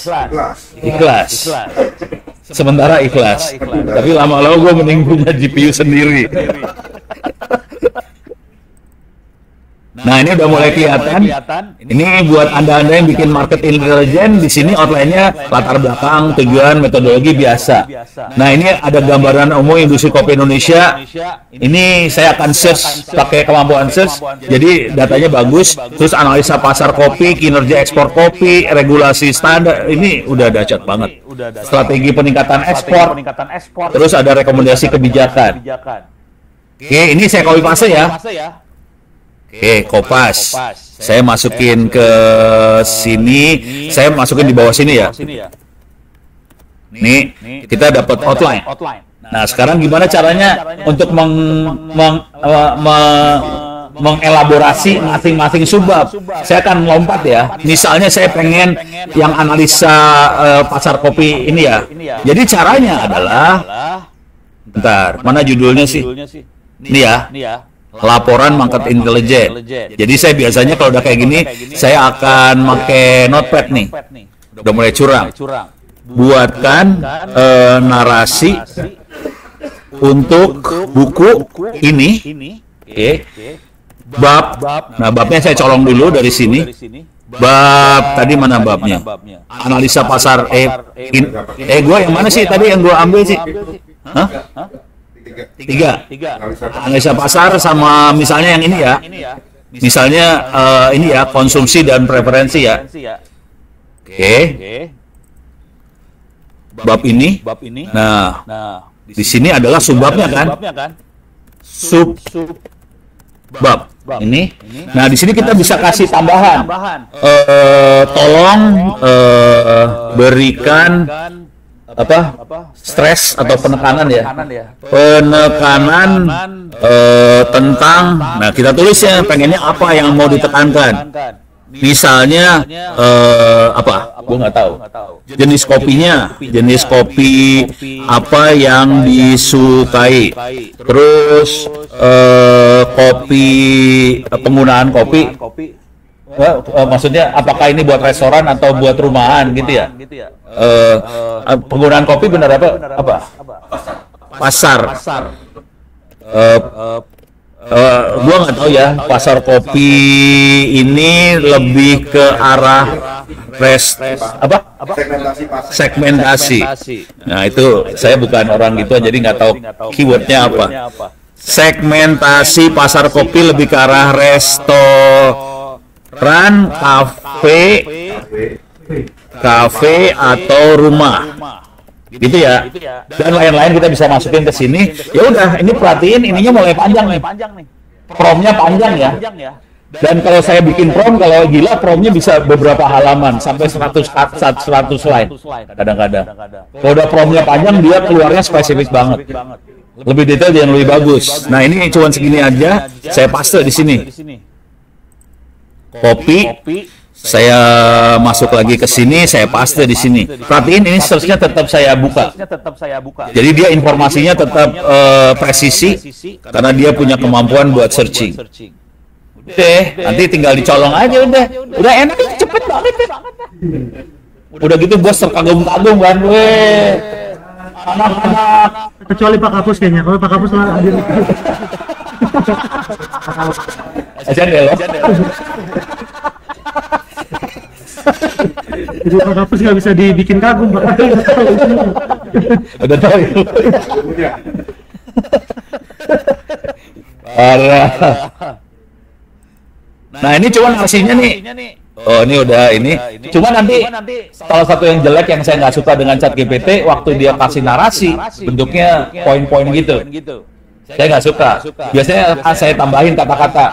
Sementara ikhlas. Tapi lama-lama gue mending punya GPU sendiri. Nah, ini udah mulai kelihatan. Ini buat Anda-anda yang bikin market intelligence, di sini outline-nya latar belakang, tujuan, metodologi biasa. Nah, ini ada gambaran umum industri kopi Indonesia. Ini saya akan search pakai kemampuan search. Jadi datanya bagus. Terus analisa pasar kopi, kinerja ekspor kopi, regulasi standar. Ini udah dahsyat banget. Strategi peningkatan ekspor. Terus ada rekomendasi kebijakan. Oke, ini saya copy paste ya. Oke, Kopas. Saya masukin ke sini. Saya masukin di bawah sini ya. Nih, kita dapat outline. Nah, sekarang gimana caranya untuk mengelaborasi masing-masing subbab? Saya akan lompat ya. Misalnya saya pengen yang analisa pasar kopi ini ya. Jadi caranya adalah, bentar, mana judulnya sih? Ini ya. Laporan market intelligence. Jadi saya biasanya kalau udah kayak gini, saya akan pakai notepad nih. Udah mulai curang. Buatkan narasi untuk buku ini. Oke. Bab. Nah, babnya saya colong dulu dari sini. Bab tadi mana babnya? Analisa pasar. Gua yang mana sih tadi yang gua ambil sih? Hah? Tiga. Analisa pasar sama misalnya yang ini ya. Misalnya ini ya, konsumsi dan preferensi ya. Oke. Bab ini. Nah, di sini adalah subbabnya kan? Sub bab ini. Nah, di sini kita bisa kasih tambahan. Tolong berikan apa? Stres atau penekanan ya. Penekanan tentang, nah kita tulisnya pengennya apa yang mau ditekankan. Misalnya apa? Gue nggak tahu. Jenis kopinya, jenis kopi apa yang disukai. Terus kopi, penggunaan kopi. Maksudnya apakah ini buat restoran atau buat rumahan gitu ya? Penggunaan kopi benar apa? Pasar. Gua nggak tahu ya, pasar kopi ini lebih ke arah segmentasi. Nah itu saya bukan orang gitu, jadi nggak tahu keywordnya apa. Segmentasi pasar kopi lebih ke arah restoran, kafe atau rumah. Gitu ya. Dan lain-lain kita bisa masukin ke sini. Ya udah, ini perhatiin ininya mulai panjang nih. Promnya panjang ya. Dan kalau saya bikin prom, kalau gila promnya bisa beberapa halaman sampai 100 slide kadang-kadang. Kalau udah promnya panjang, dia keluarnya spesifik banget. Lebih detail dan lebih bagus. Nah, ini cuma segini aja. Saya paste di sini. Kopi. Saya masuk lagi ke sini, saya paste di sini. Perhatiin ini search-nya tetap saya buka. Jadi dia informasinya tetap presisi karena dia punya kemampuan buat searching. Udah, nanti tinggal dicolong aja udah. Udah enak, cepet banget. Udah gitu bos terkagum-kagum kan, weh. Anak-anak. Kecuali Pak Kapus kayaknya. Kalau Pak Kapus lah hadir. Ajan deh loh. Jadi Pak Kapus nggak bisa dibikin kagum, Pak. Udah tahu itu. Parah. Nah ini cuma narasinya nih. Oh ini udah ini. Cuma nanti salah satu yang jelek yang saya nggak suka dengan ChatGPT waktu dia kasih narasi bentuknya poin-poin gitu. Saya nggak suka. Biasanya saya tambahin kata-kata.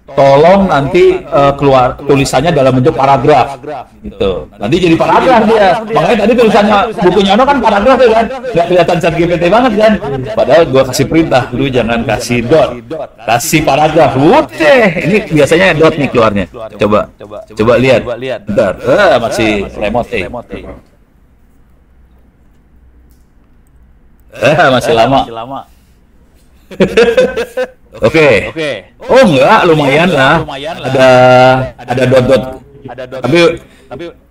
Tolong nanti keluar tulisannya dalam bentuk paragraf gitu. Nanti jadi paragraf dia. Makanya tadi tulisannya bukunya Ono kan paragraf ya kan. Nggak kelihatan ChatGPT banget kan. Padahal gua kasih perintah dulu jangan kasih dot. Kasih paragraf. Udah, ini biasanya dot nih keluarnya. Coba lihat. Bentar. Masih lemot masih lama. Oke. Oh enggak, lumayan lah. Ada dot-dot. Tapi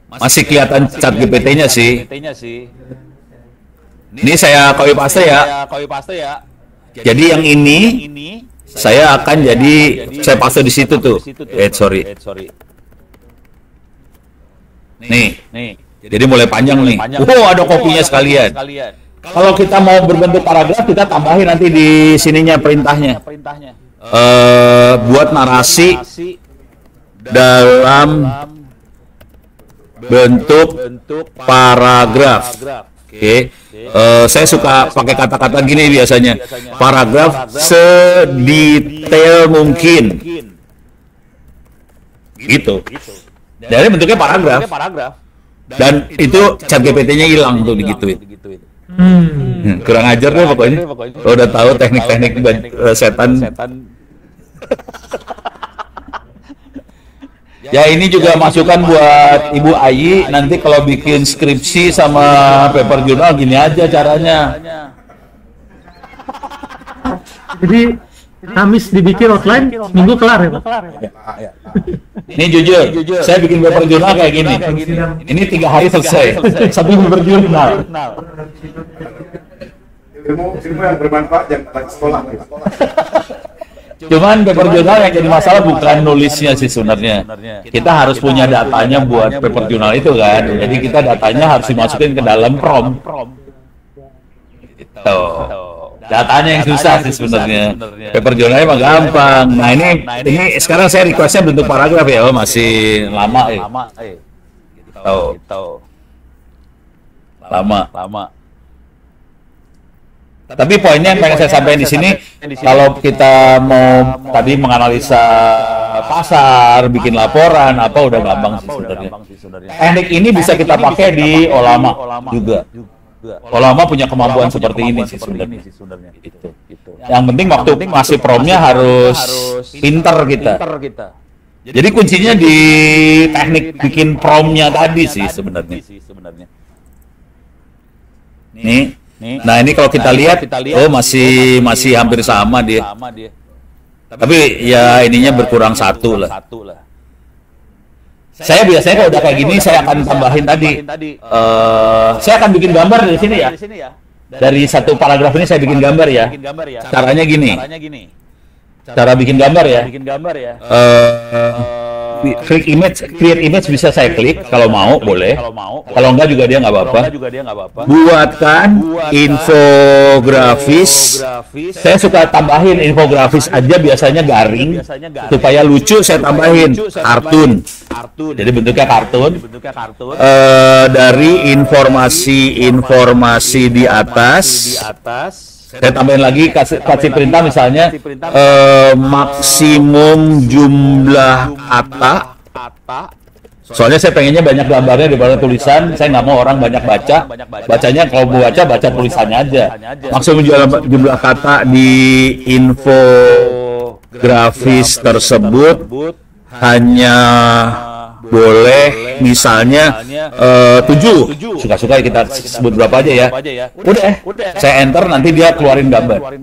masih kelihatan ChatGPT-nya sih. Ini saya copy paste ya. Jadi yang ini saya akan saya paste di situ tuh. Sorry. Nih. Jadi mulai panjang nih. Ada kopinya sekalian. Kalau kita mau berbentuk paragraf, kita tambahin nanti di sininya perintahnya. Buat narasi dalam bentuk paragraf. Oke. Saya suka pakai kata-kata gini biasanya. Paragraf sedetail mungkin. Gitu. Jadi bentuknya paragraf. Dan itu ChatGPT-nya hilang tuh digituin. Kurang ajar deh pokoknya. Kalau udah tahu teknik-teknik setan. Ya ini juga masukan buat Ibu Ayi. Nanti kalau bikin skripsi sama paper jurnal gini aja caranya. Jadi Kamis dibikin outline, Minggu kelar ya Pak? Ini jujur, saya bikin paper jurnal kayak gini. Ini 3 hari selesai. Satu paper jurnal. Ilmu yang bermanfaat yang lagi sekolah. Cuman paper jurnal yang jadi masalah bukan nulisnya sih sebenarnya. Kita harus punya datanya buat paper jurnal itu kan. Jadi kita datanya harus dimasukin ke dalam prompt. Datanya yang susah sih sebenarnya. Paper journalnya mah gampang. Nah ini sekarang saya requestnya bentuk paragraf ya. Oh masih lama lama. Tapi poinnya yang pengen saya sampaikan di sini, kalau kita mau tadi menganalisa pasar, bikin laporan apa udah gampang sih sebenarnya. Teknik ini bisa kita pakai di Olama juga. Olama punya kemampuan seperti ini sih sebenarnya. Gitu. Yang penting waktu ngasih promnya harus pinter kita. Jadi kuncinya di teknik bikin promnya tadi sih sebenarnya. Nah ini kalau kita lihat, oh masih hampir sama dia. Tapi ya ininya berkurang satu lah. Saya biasanya kalau udah kayak gini saya akan tambahin tadi. Saya akan bikin gambar dari sini ya. Dari satu paragraf ini saya bikin gambar ya. Caranya gini. Cara bikin gambar ya. Klik image, create image bisa saya klik kalau mau boleh. Kalau enggak juga dia nggak apa-apa. Buatkan infografis. Saya suka tambahin infografis aja biasanya garing supaya lucu. Saya tambahin kartun. Jadi bentuknya kartun. Dari informasi di atas. Saya tambahin lagi kasih perintah misalnya maksimum jumlah kata. Soalnya saya pengennya banyak gambarnya daripada tulisan. Saya nggak mau orang banyak baca. Bacanya kalau mau baca tulisannya aja. Maksimum jumlah kata di infografis tersebut hanya boleh misalnya 7. Suka-suka kita sebut berapa aja ya. Udah, saya enter nanti dia keluarin gambar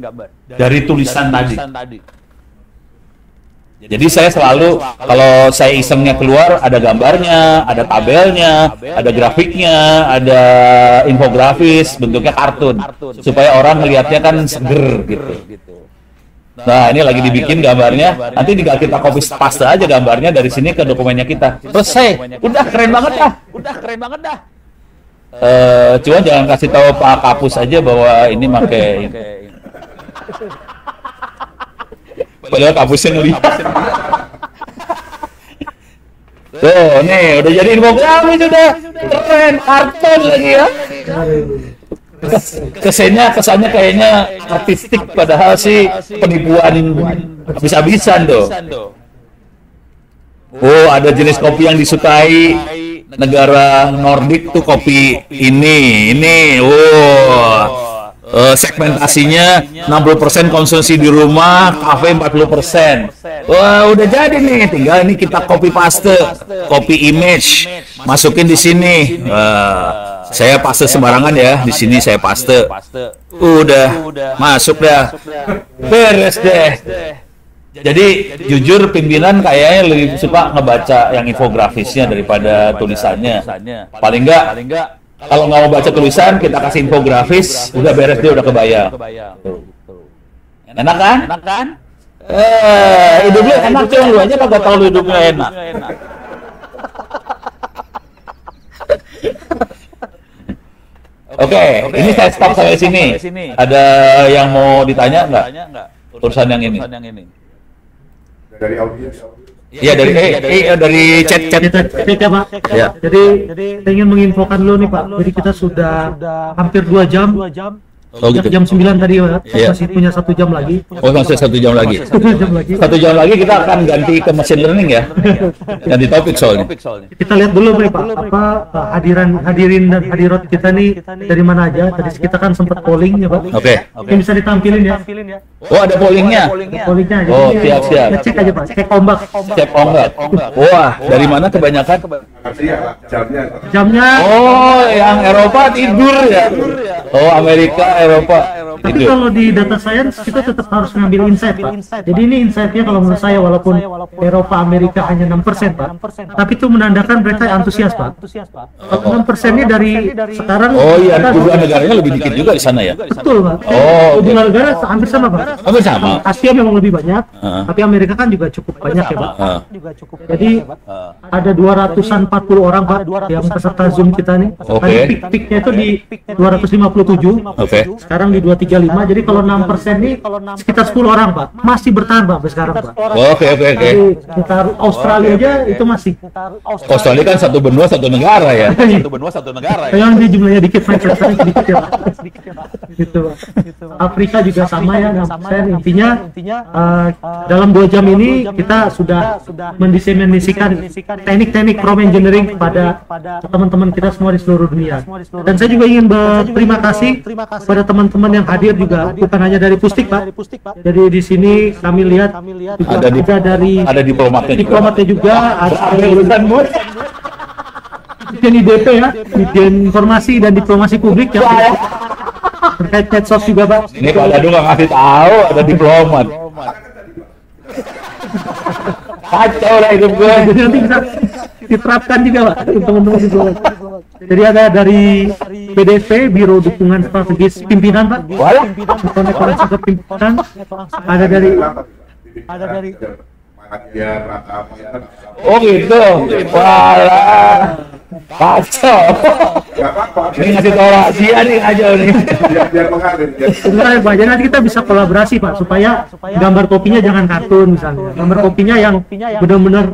dari tulisan tadi. Jadi saya selalu kalau saya isengnya keluar ada gambarnya, ada tabelnya, ada grafiknya, ada infografis bentuknya kartun supaya orang melihatnya kan seger gitu. Nah ini lagi dibikin gambarnya, nanti tinggal kita copy paste aja gambarnya dari sini ke dokumennya kita. Selesai, udah keren banget dah. Cuma jangan kasih tahu Pak Kapus aja bahwa ini pakai. Padahal Kapusnya ngelihat. Tuh, nih udah jadi infografis sudah keren, kartun lagi ya. Kesannya kayaknya artistik padahal sih penipuan habis-habisan tuh. Oh, ada jenis kopi yang disukai negara Nordik tuh kopi ini. Segmentasinya 60% konsumsi di rumah, kafe 40%. Wah, udah jadi nih. Tinggal ini kita copy paste, copy image, masukin di sini. Saya paste sembarangan ya, di sini saya paste. Udah masuk dah. Beres deh. Jadi jujur pimpinan kayaknya lebih suka ngebaca yang infografisnya daripada tulisannya. Paling enggak kalau nggak mau baca tulisan kita kasih infografis, udah beres dia udah kebayang. Enak kan? Hidupnya enak cuy, lu aja kagak tahu hidupnya enak. Oke, ini saya stop sampai sini. Ada yang mau ditanya nggak? Urusan yang ini. Dari audiens. Iya dari chat ya Pak. Ya. Jadi saya ingin menginfokan dulu nih Pak. Jadi kita sudah hampir 2 jam. Oh gitu. Jam 9 tadi Pak. Iya. Masih punya 1 jam lagi. Oh masih 1 jam lagi. 1 jam lagi kita akan ganti ke machine learning ya. Ganti topik soalnya. Kita lihat dulu nih Pak. Apa hadirin dan hadirat kita nih dari mana aja. Tadi kita kan sempat polling ya Pak. Oke. Ini bisa ditampilin ya. Oh ada pollingnya. Pollingnya. Oh siap. Kita cek aja Pak. Cek ombak. Cek ombak. Wah dari mana kebanyakan? Jamnya. Oh yang Eropa tidur ya. Oh Amerika Eropa. Tapi Itu. kalau di data science kita tetap harus ngambil insight, Pak. Jadi ini insight-nya kalau menurut saya walaupun Eropa Amerika hanya 6%, Pak. Tapi itu menandakan mereka antusias, Pak. 6%-nya dari sekarang. Oh iya, kita- jumlah negaranya lebih dikit juga di sana ya. Betul, Pak. Oh, oke. Jumlah negara hampir sama, Pak. Hampir sama. Asia memang lebih banyak, Heeh. tapi Amerika kan juga cukup banyak ya, Pak. Heeh. Jadi ada 240 orang, Pak, yang peserta Zoom kita nih. Oke. Tadi peak-peaknya itu di 257. Oke. Sekarang di 235. Jadi kalau 6% nih sekitar 10 orang, Pak. Masih bertahan, Pak, sampai sekarang, Pak. Oke. Jadi sekitar Australia aja itu masih. Australia kan satu benua satu negara ya. Satu benua satu negara ya. Yang di jumlahnya dikit, Manchester sedikit ya, Pak. Gitu, Pak. Afrika juga sama ya, 6%. Intinya dalam 2 jam ini kita sudah mendiseminasikan teknik-teknik prompt engineering kepada teman-teman kita semua di seluruh dunia. Dan saya juga ingin berterima kasih kepada teman-teman yang hadir juga, bukan hanya dari Pustik, Pak. Jadi di sini kami lihat juga Ada dari ada diplomatnya juga, ada urusanmu. Dirjen IDP ya, Dirjen Informasi dan Diplomasi Publik ya. Terkait medsos juga, Pak. Ini Pak Dadu nggak ngasih tahu ada diplomat. Kacau lah hidup gue. Jadi nanti bisa diterapkan juga, Pak, untuk teman-teman diplomat. Jadi ada dari BDP, Biro Dukungan Strategis Pimpinan, Pak. Walah. Koneksi ke pimpinan. Ada dari Mahathir, Pratama, Oh gitu. Walah. Kacau. nggak apa-apa. Ini ngasih tahu rahasia nih aja nih. Biar mengalir. Sebenarnya ya, Pak, jadi nanti kita bisa kolaborasi, Pak, supaya gambar kopinya jangan kartun misalnya. Gambar kopinya yang benar-benar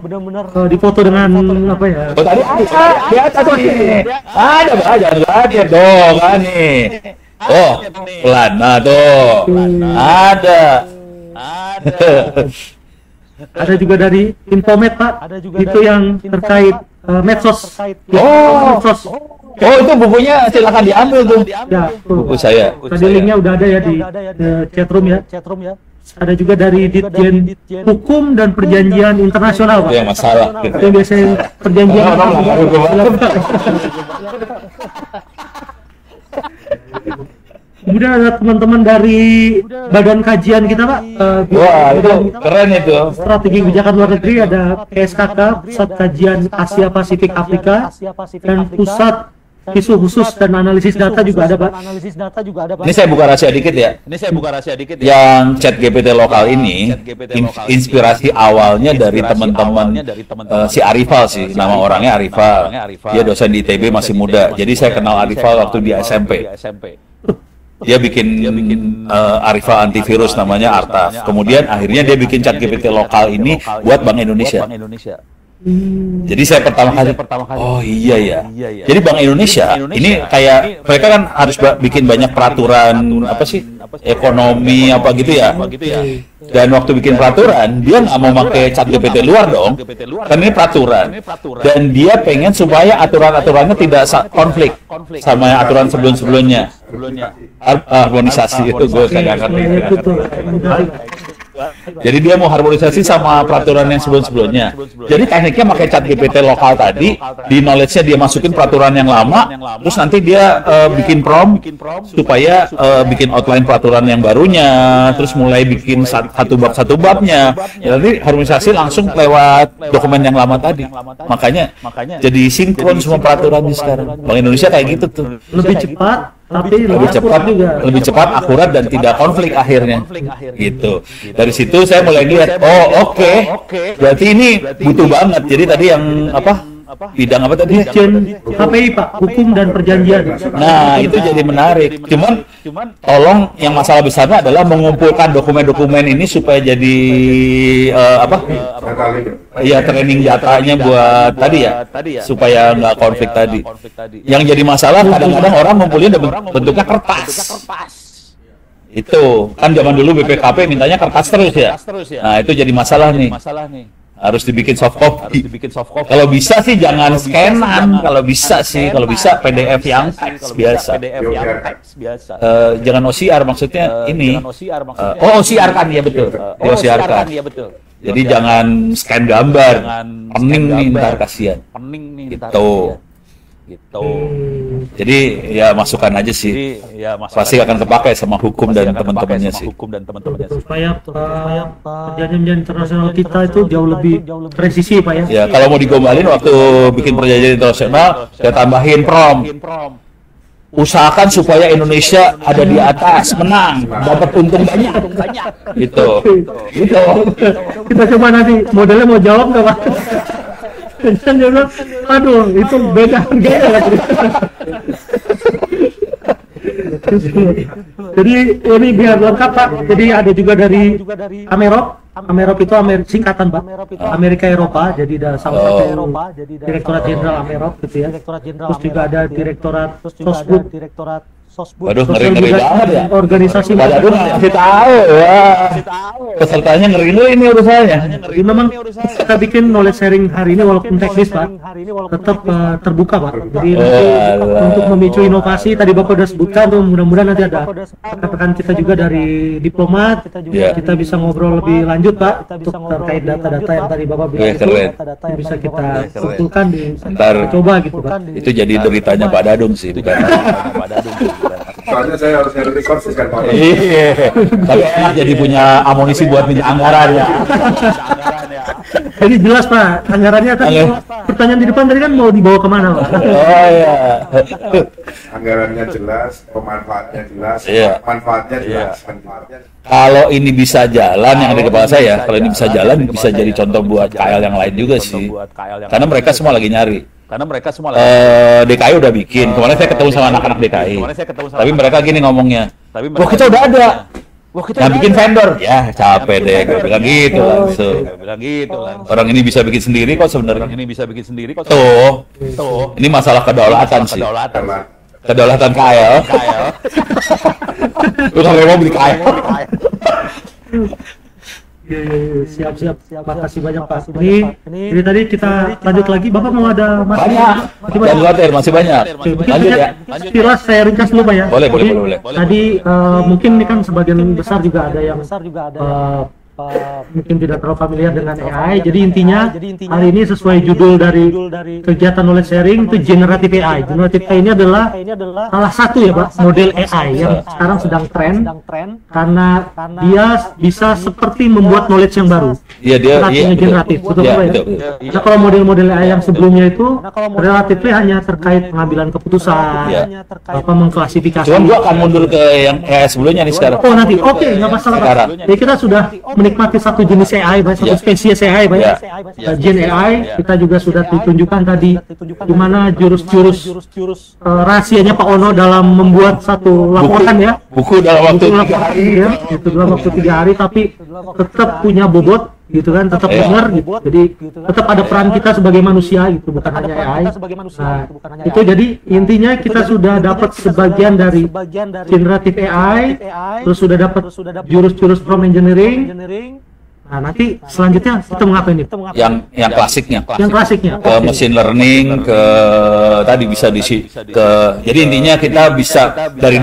difoto dengan apa ya? Oh tadi ada di atas nih. Ada Pak, jangan lihat dong kan nih. Oh pelan, nah tuh. Ada. Ada juga dari Infomed, Pak. Itu yang terkait medsos. Oh. Medsos. Oh itu bukunya silakan diambil tuh. Ya, tuh. Buku saya. Tadi linknya udah ada ya di chatroom ya. Ada juga dari Ditjen Hukum dan Perjanjian Internasional, Pak. Itu yang masalah. Itu yang biasanya perjanjian. Kemudian ada teman-teman dari Badan Kajian kita, Pak. Wah itu keren itu. Strategi Kebijakan Luar Negeri, ada PSKK, Pusat Kajian Asia Pasifik Afrika, dan Pusat Isu Khusus dan Analisis Data juga ada, Pak. Ini saya buka rahasia dikit ya. Yang chat GPT lokal ini inspirasi awalnya dari teman-teman si Arifal sih, nama orangnya Arifal. Dia dosen di ITB masih muda. Jadi saya kenal Arifal waktu di SMP. Dia bikin Arifal antivirus namanya Artaf. Kemudian akhirnya dia bikin chat GPT lokal ini buat Bank Indonesia. Jadi saya pertama kali, oh iya ya. Jadi Bank Indonesia ini kayak mereka kan harus bikin banyak peraturan apa sih, ekonomi apa gitu ya. Dan waktu bikin peraturan dia nggak mau pakai chat GPT luar dong, kan ini peraturan. Dan dia pengen supaya aturan-aturannya tidak konflik sama aturan sebelum-sebelumnya. Harmonisasi itu gue kagak ngerti. Jadi dia mau harmonisasi sama peraturan yang sebelum-sebelumnya. Jadi tekniknya pakai chat GPT lokal tadi, di knowledge-nya dia masukin peraturan yang lama, terus nanti dia bikin prompt supaya bikin outline peraturan yang barunya, terus mulai bikin satu babnya. Ya, nanti harmonisasi langsung lewat dokumen yang lama tadi. Makanya jadi sinkron semua peraturannya sekarang. Bank Indonesia kayak gitu tuh. Lebih cepat, tapi Lebih cepat juga. lebih cepat, akurat dan tidak konflik akhirnya. Gitu. Dari situ saya mulai lihat, oh oke. Berarti ini butuh banget. Jadi tadi yang apa? Bidang apa tadi? Dirjen KPI, Pak, Hukum dan Perjanjian. Nah, itu jadi menarik. Cuman tolong yang masalah besarnya adalah mengumpulkan dokumen-dokumen ini supaya jadi ya training datanya buat tadi ya, supaya nggak konflik tadi. Yang jadi masalah kadang-kadang orang ngumpulin bentuknya kertas. Itu kan zaman dulu BPKP mintanya kertas terus ya. Nah, itu jadi masalah nih. Harus dibikin soft copy. Kalau bisa sih jangan scanan, kalau bisa PDF yang teks biasa. Jangan OCR maksudnya ini. Oh, OCR kan ya betul. OCR kan. Jadi jangan scan gambar. Pening nih ntar kasihan. Gitu. gitu. Jadi ya masukan aja sih. Pasti akan kepakai sama hukum dan teman-temannya sih. Supaya perjanjian internasional kita itu jauh lebih presisi Pak ya. Ya kalau mau digombalin waktu bikin perjanjian internasional, saya tambahin prom. Usahakan supaya Indonesia ada di atas, menang, dapat untung banyak. Gitu. Kita coba nanti modelnya mau jawab nggak Pak? Kan dia bilang, aduh itu beda harganya. Jadi ini biar lengkap Pak. Jadi ada juga dari Amerop itu singkatan Pak. Amerika Eropa. Jadi ada salah satu Direktorat Jenderal Amerop gitu ya. Terus juga ada Direktorat Sosbud. Waduh, ngeri banget ya. Organisasi Waduh, ngasih tahu ya. Pesertanya ngeri ini urusannya. Jadi memang kita bikin knowledge sharing hari ini walaupun teknis Pak, tetap terbuka Pak. Jadi nanti untuk memicu inovasi tadi Bapak sudah sebutkan tuh, mudah-mudahan nanti ada rekan kita juga dari diplomat, kita bisa ngobrol lebih lanjut Pak untuk terkait data-data yang tadi Bapak bilang itu bisa kita kumpulkan di coba gitu Pak. Itu jadi deritanya Pak Dadung sih, bukan Pak Dadung. Soalnya saya harus nyari resources kan Pak. Iya. Tapi enak jadi punya amunisi buat minta anggaran ya. Jadi jelas Pak, anggarannya tadi pertanyaan di depan tadi kan mau dibawa kemana Pak? Oh iya. Anggarannya jelas, pemanfaatnya jelas, manfaatnya jelas. Kalau ini bisa jalan yang ada di kepala saya, kalau ini bisa jalan bisa jadi contoh buat KL yang lain juga sih. Karena mereka semua lagi nyari. DKI udah bikin. Kemarin saya ketemu sama anak-anak DKI. Tapi mereka gini ngomongnya. Wah kita udah ada. Yang bikin vendor. Ya capek deh. Gue bilang gitu langsung. Orang ini bisa bikin sendiri kok sebenarnya. Tuh. Ini masalah kedaulatan sih. Kedaulatan KL. Lu kalau mau beli KL. Siap. Makasih banyak Pak. Ini tadi kita lanjut lagi. Bapak mau ada banyak. Masih banyak. Lanjut ya. Sekilas saya ringkas dulu Pak ya. Boleh. Tadi mungkin ini kan sebagian besar juga ada yang mungkin tidak terlalu familiar dengan AI. Jadi intinya hari ini sesuai judul dari kegiatan knowledge sharing itu generative AI. Generative AI ini adalah salah satu ya Pak model AI yang sekarang sedang tren karena dia bisa seperti membuat knowledge yang baru. Iya dia generatif, betul ya. Nah kalau model-model AI yang sebelumnya itu relatif hanya terkait pengambilan keputusan, apa mengklasifikasi. Cuman gua akan mundur ke yang AI sebelumnya nih sekarang. Oh nanti, oke, nggak masalah Pak. Jadi kita sudah menikmati satu jenis AI, satu spesies AI, Gen AI. Kita juga sudah ditunjukkan tadi di mana jurus-jurus rahasianya Pak Ono dalam membuat satu laporan ya. Buku dalam waktu 3 hari ya. Itu dalam waktu 3 hari, tapi tetap punya bobot gitu kan, tetap benar gitu. Jadi tetap ada peran kita sebagai manusia gitu, bukan hanya AI. Nah, itu jadi intinya kita sudah dapat sebagian dari generative AI, terus sudah dapat jurus-jurus prompt engineering. Nah, nanti selanjutnya kita mau ngapain nih? Yang klasiknya. Yang klasiknya. Ke machine learning, ke tadi bisa jadi intinya kita bisa dari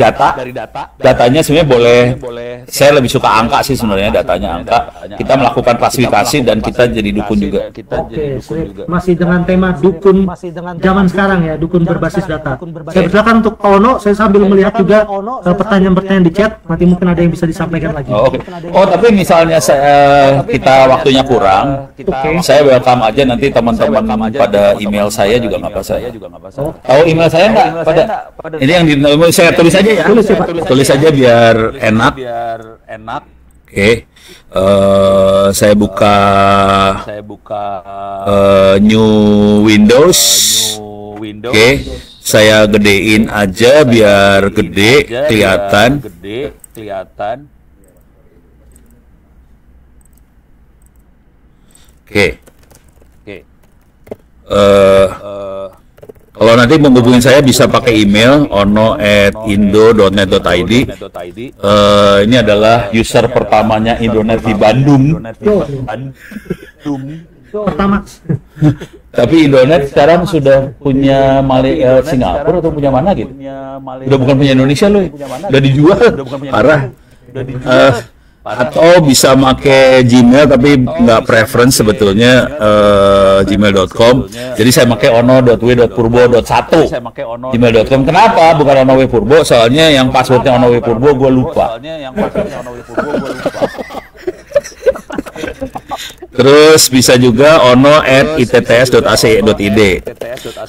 datanya sebenarnya boleh. Saya lebih suka angka sih sebenarnya, datanya angka. Kita melakukan klasifikasi dan kita jadi dukun juga. Oke, masih dengan tema dukun zaman sekarang ya, dukun berbasis data. Saya persilakan untuk Pak Ono, saya sambil melihat juga pertanyaan-pertanyaan di chat, nanti mungkin ada yang bisa disampaikan lagi. Oh, tapi misalnya kita waktunya kurang, saya welcome aja nanti teman-teman pada email saya juga nggak apa saya. Tahu email saya nggak? Ini yang saya tulis aja ya. Tulis aja biar enak. Oke. Saya buka new Windows. Oke. Saya gedein aja biar gede kelihatan. Oke. Kalau nanti menghubungin saya bisa pakai email ono@indo.net.id. Ini adalah user pertamanya Indonet di Bandung. Pertama. Tapi Indonet sekarang sudah punya Singapura atau punya mana gitu? Udah bukan punya Indonesia loh. Udah dijual. Parah. Atau bisa pakai Gmail tapi nggak preference sebetulnya gmail.com. Jadi saya pakai ono.w.purbo.1 gmail.com. Kenapa bukan ono.w.purbo? Soalnya yang passwordnya ono.w.purbo gue lupa. Terus bisa juga ono@itts.ac.id.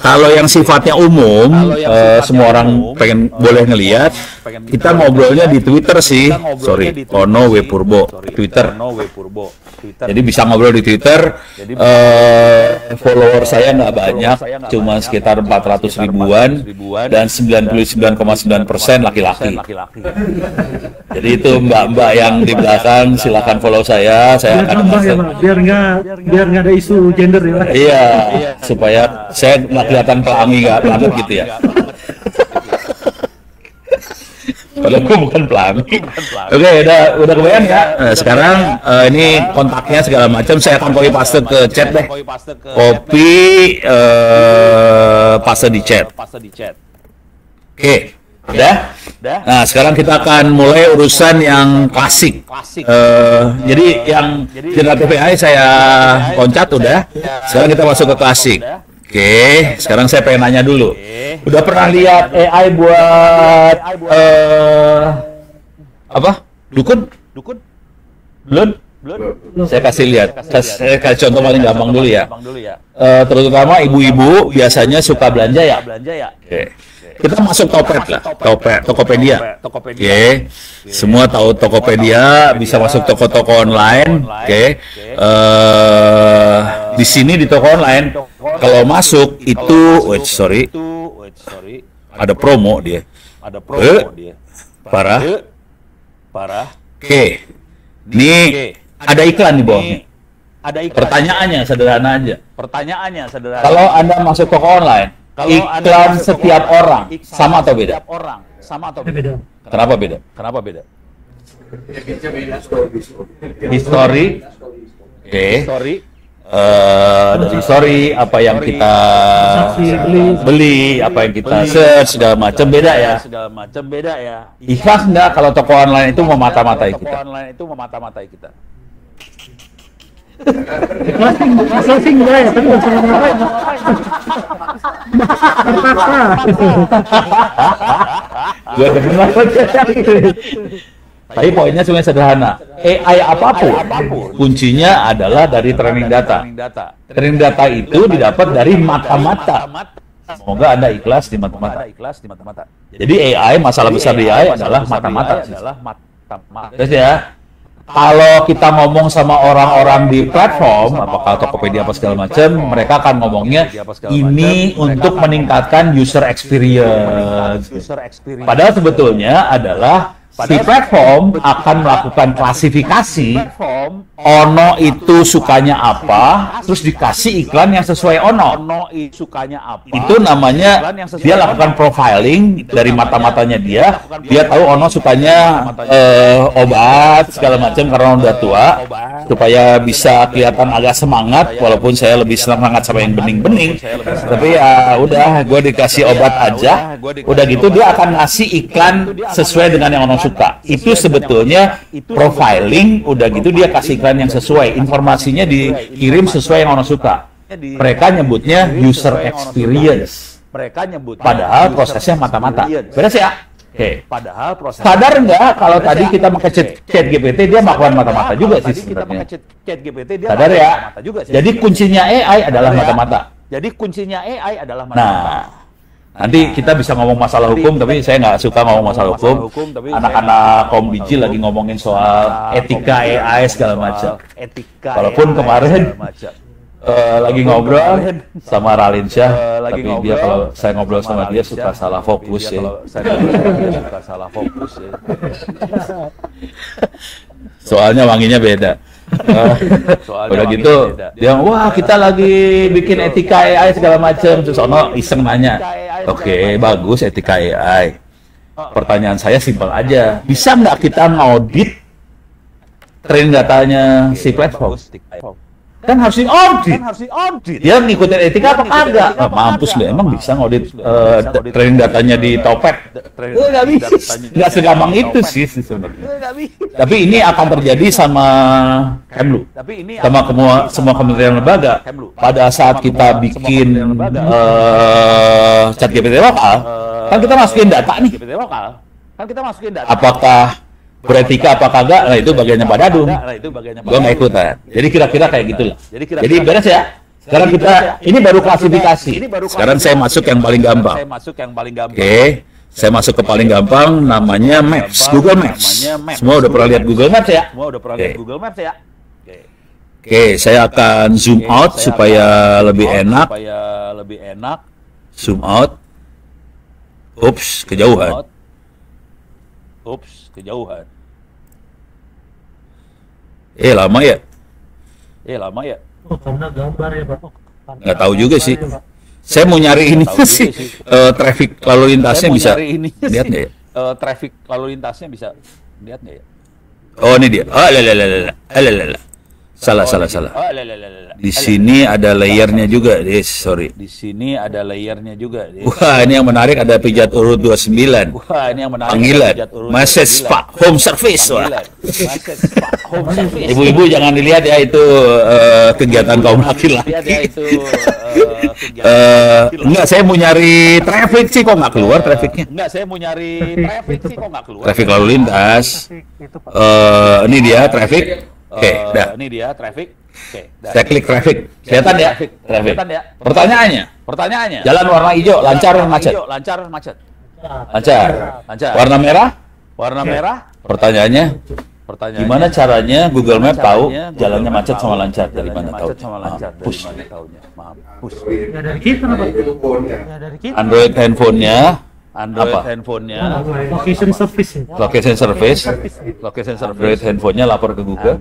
Kalau yang sifatnya umum, semua orang boleh ngelihat. Kita ngobrolnya di Twitter sih. Sorry, ono.w.purbo Twitter. Jadi bisa ngobrol di Twitter. Follower saya nggak banyak, cuma sekitar 400 ribuan dan 99,9% laki-laki. Jadi itu mbak-mbak yang di belakang silakan follow saya akan biar nggak ada isu gender ya. Iya, supaya saya nggak kelihatan pelangi nggak banget gitu ya. Padahal gue bukan pelangi. Oke, udah kebayang ya. Nah, sekarang ini kontaknya segala macam saya akan copy paste ke chat deh. Paste di chat. Oke. Udah? Nah, sekarang kita akan mulai urusan yang klasik. Jadi yang generatif AI saya loncat udah. Sekarang kita masuk ke klasik. Oke, sekarang saya pengen nanya dulu. Udah pernah lihat AI buat apa? Dukun? Belum? Saya kasih lihat. Saya kasih contoh paling gampang dulu ya. Terutama ibu-ibu biasanya suka belanja ya. Oke. Kita masuk Topet lah, Tokopedia. Oke. Semua tahu Tokopedia, bisa masuk toko-toko online. Oke. Di sini di toko online, kalau masuk itu, ada promo dia. Parah. Oke. Ini ada iklan di bawahnya. Pertanyaannya sederhana aja. Kalau Anda masuk toko online, iklan setiap orang sama atau beda? Beda. Kenapa beda? History. Oke. Dari story apa yang kita beli, apa yang kita search segala macam beda ya. Ikhlas nggak kalau toko online itu memata-matai kita? Closing enggak ya, tapi Gua benar. Tapi poinnya cuma sederhana. AI apapun, kuncinya adalah dari training data. Training data itu didapat dari mata-mata. Semoga Anda ikhlas di mata-mata. Jadi AI, masalah besar di AI adalah mata-mata. Terus ya, kalau kita ngomong sama orang-orang di platform, apakah Tokopedia apa segala macam, mereka akan ngomongnya ini untuk meningkatkan user experience. Padahal sebetulnya adalah si platform akan melakukan klasifikasi Ono itu sukanya apa, terus dikasih iklan yang sesuai Ono. Itu namanya dia lakukan profiling dari mata-matanya dia tahu Ono sukanya obat segala macam karena udah tua, supaya bisa kelihatan agak semangat, walaupun saya lebih semangat sama yang bening-bening. Tapi ya udah, gue dikasih obat aja, udah gitu dia akan ngasih iklan sesuai dengan yang Ono suka. Itu sebetulnya profiling, udah gitu dia kasih iklan yang sesuai, informasinya dikirim sesuai yang Ono suka. Mereka nyebutnya user experience. Padahal prosesnya mata-mata. Beres ya? Oke. Sadar nggak kalau tadi kita pakai chat GPT dia melakukan mata-mata juga sih sebenarnya. Sadar ya? Jadi kuncinya AI adalah mata-mata. Nah, nanti kita bisa ngomong masalah hukum, tapi saya nggak suka ngomong masalah hukum. Anak-anak kaum biji lagi ngomongin soal etika AI segala macam. Walaupun kemarin lagi ngobrol sama Ralin Syah, tapi dia kalau saya ngobrol sama dia suka salah fokus ya. Soalnya wanginya beda. Udah gitu dia, wah kita lagi bikin etika AI segala macam. Terus Ono iseng nanya, oke, bagus etika AI. Pertanyaan saya simpel aja, bisa nggak kita ngaudit training datanya si platform? Kan harus diaudit. Dia ngikutin etika apa kagak? Mampus lu, emang bisa ngaudit training datanya di Topet? Nggak bisa. Nggak segampang itu sih sebenarnya. Tapi ini akan terjadi sama Kemlu, sama semua kementerian lembaga. Pada saat kita bikin ChatGPT lokal, kan kita masukin data nih. Apakah beretika apa kagak? Nah itu bagiannya Pak Dadung. Gua nggak ikutan. Jadi kira-kira kayak gitulah. Jadi beres ya. Sekarang kita ini baru klasifikasi. Sekarang saya masuk yang paling gampang. Oke, saya masuk ke paling gampang, namanya Maps, Google Maps. Semua udah pernah lihat Google Maps ya? Oke, saya akan zoom out supaya lebih enak. Zoom out. Ups, kejauhan. Lama ya? Oh, karena gambar ya, Pak. Nggak tahu juga sih. Saya mau nyari ini sih. Traffic lalu lintasnya bisa lihat nggak ya? Traffic lalu lintasnya bisa lihat nggak ya? Oh, ini dia. Oh, salah. Di sini ada layernya juga, sorry. Wah, ini yang menarik, ada pijat urut 29. Panggilan, message Pak Home Service. Wah. Ibu-ibu jangan dilihat ya, itu kegiatan kaum laki-laki. Enggak, saya mau nyari traffic sih, kok nggak keluar trafficnya. Traffic lalu lintas. Ini dia traffic. Oke, dah. Saya klik traffic. Kelihatan ya? Traffic. Pertanyaannya. Jalan warna hijau, lancar macet. Lancar. Warna merah? Pertanyaannya, gimana caranya Google Maps tahu jalannya macet sama lancar? Dari mana tahu? Mampus. Ya dari kita, Pak. Android handphonenya. Location service. Android handphonenya lapor ke Google.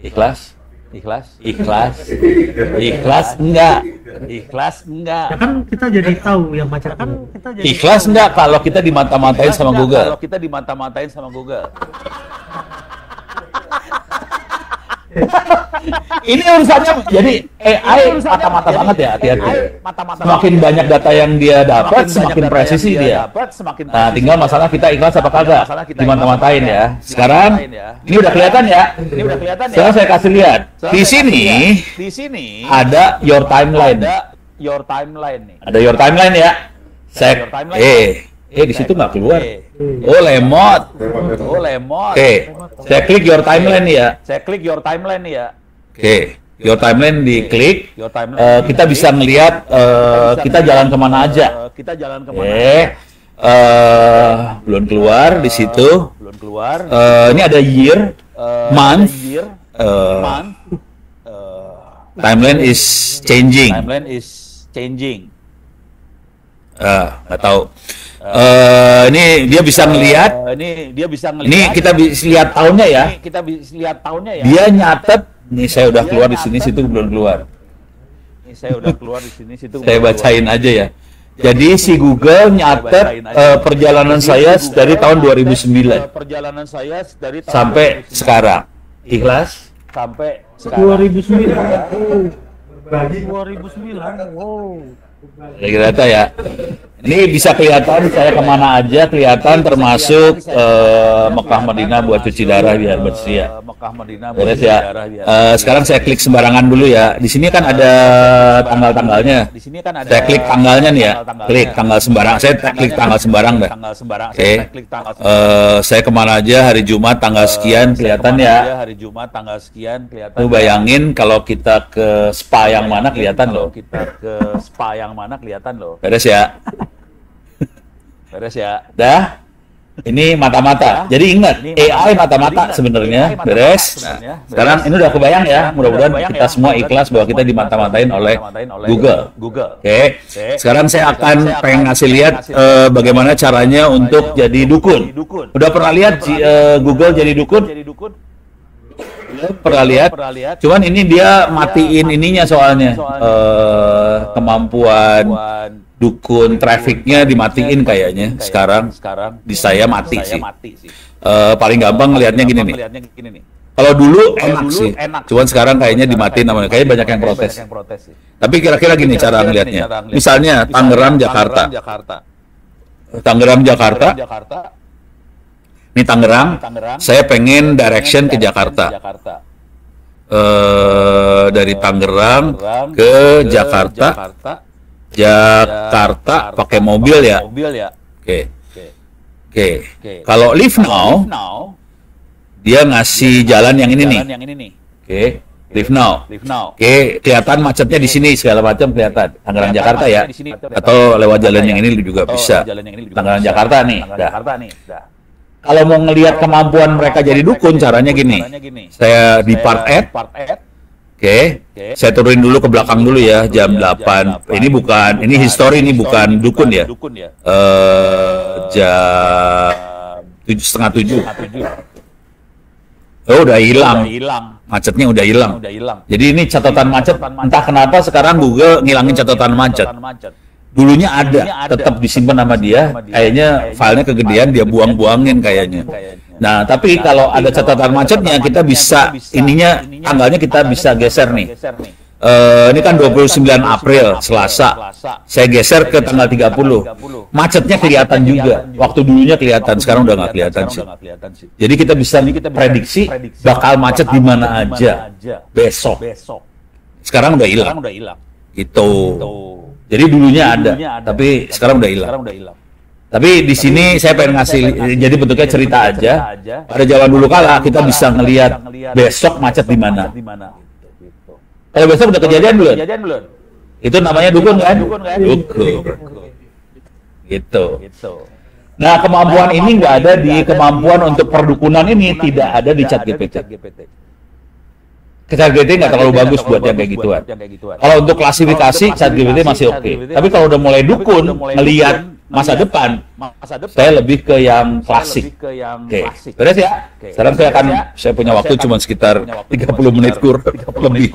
Ikhlas enggak? Ya kan kita jadi tahu yang macet kan. Ikhlas enggak kalau kita dimata-matain sama Google? Ini urusannya jadi AI mata-mata banget ya, hati-hati. Semakin banyak data yang dia dapat, semakin presisi dia. Nah, tinggal masalah kita ikhlas apa kagak dimata-matain ya. Sekarang ini udah kelihatan ya. Sekarang saya kasih lihat. Di sini ada your timeline. Ada your timeline ya. Saya di situ nggak keluar. Oh, lemot. Oke, saya klik your timeline ya. Oke, your timeline diklik. Kita bisa melihat kita jalan kemana aja. Belum keluar di situ. Ini ada year, month. Timeline is changing. Nggak tahu. Ini dia bisa ngelihat. Ini kita bisa lihat tahunnya ya. Dia nyatet. Nih saya udah keluar di sini, situ belum keluar. Saya bacain aja ya. Jadi si Google nyatet perjalanan saya dari tahun 2009 sampai sekarang. Ikhlas? 2009. Wow. Data ya. Ini bisa kelihatan saya kemana aja, kelihatan termasuk Mekah Madinah buat cuci darah biar bersih ya. Beres ya. Sekarang saya klik sembarangan dulu ya. Di sini kan ada tanggal-tanggalnya. Saya klik tanggalnya nih ya. Klik tanggal sembarang. Saya klik tanggal sembarang dah. Oke. Saya kemana aja hari Jumat tanggal sekian kelihatan ya. Lu bayangin kalau kita ke spa yang mana kelihatan loh. Beres ya. Dah. Ini mata-mata. Jadi ingat, AI mata-mata sebenarnya. Beres. Nah, sekarang ini udah kebayang ya. Mudah-mudahan kita semua ikhlas bahwa kita dimata-matain oleh Google. Oke. Sekarang saya akan pengen ngasih lihat bagaimana caranya untuk jadi dukun. Udah pernah lihat Google jadi dukun? Pernah lihat? Cuman ini dia matiin ininya soalnya. Kemampuan dukun trafficnya dimatiin kayaknya sekarang di saya mati sih. Paling gampang ngelihatnya gini nih. Kalau dulu enak sih, cuman sekarang kayaknya dimatiin namanya. Kayaknya banyak yang protes. Tapi kira-kira gini cara ngelihatnya. Misalnya Tangerang, Jakarta. Tangerang, Jakarta. Ini Tangerang. Saya pengen direction ke Jakarta. Dari Tangerang ke Jakarta. Jakarta pakai mobil ya. Oke. Kalau Live Now, dia ngasih jalan yang ini nih. Oke. Live Now. Oke, kelihatan macetnya di sini segala macam kelihatan. Tangerang Jakarta ya. Atau lewat jalan yang ini juga bisa. Tangerang Jakarta nih. Kalau mau ngelihat kemampuan mereka jadi dukun, caranya gini. Saya di part Add. Oke, saya turunin dulu ke belakang dulu ya, jam 8. Ini history, ini bukan dukun ya. Jam 6:30. Oh, udah hilang. Macetnya udah hilang. Jadi ini catatan macet. Entah kenapa sekarang Google ngilangin catatan macet. Dulunya ada, tetap disimpan sama dia. Kayaknya filenya kegedean, dia buang-buangin kayaknya. Nah, tapi kalau ada catatan macetnya, kita bisa, tanggalnya kita bisa geser nih. Ini kan 29 April, Selasa. Saya geser ke tanggal 30. Macetnya kelihatan juga. Waktu dulunya kelihatan, sekarang udah nggak kelihatan sih. Jadi kita bisa prediksi bakal macet di mana aja besok. Sekarang udah hilang. Gitu. Jadi dulunya ada, tapi sekarang udah hilang. Tapi di sini saya pengen ngasih, jadi bentuknya cerita aja. Pada zaman dulu kala kita bisa ngelihat besok macet di mana. Kalau besok udah kejadian belum? Itu namanya dukun kan? Dukun. Gitu. Nah, kemampuan ini nggak ada di kemampuan untuk perdukunan ini, tidak ada di ChatGPT. ChatGPT nggak terlalu bagus buat yang kayak gituan. Kalau untuk klasifikasi, ChatGPT masih oke. Tapi kalau udah mulai dukun, ngelihat masa depan, saya lebih ke yang klasik. Oke, beres ya? Sekarang saya punya waktu cuma sekitar 30 menit lebih.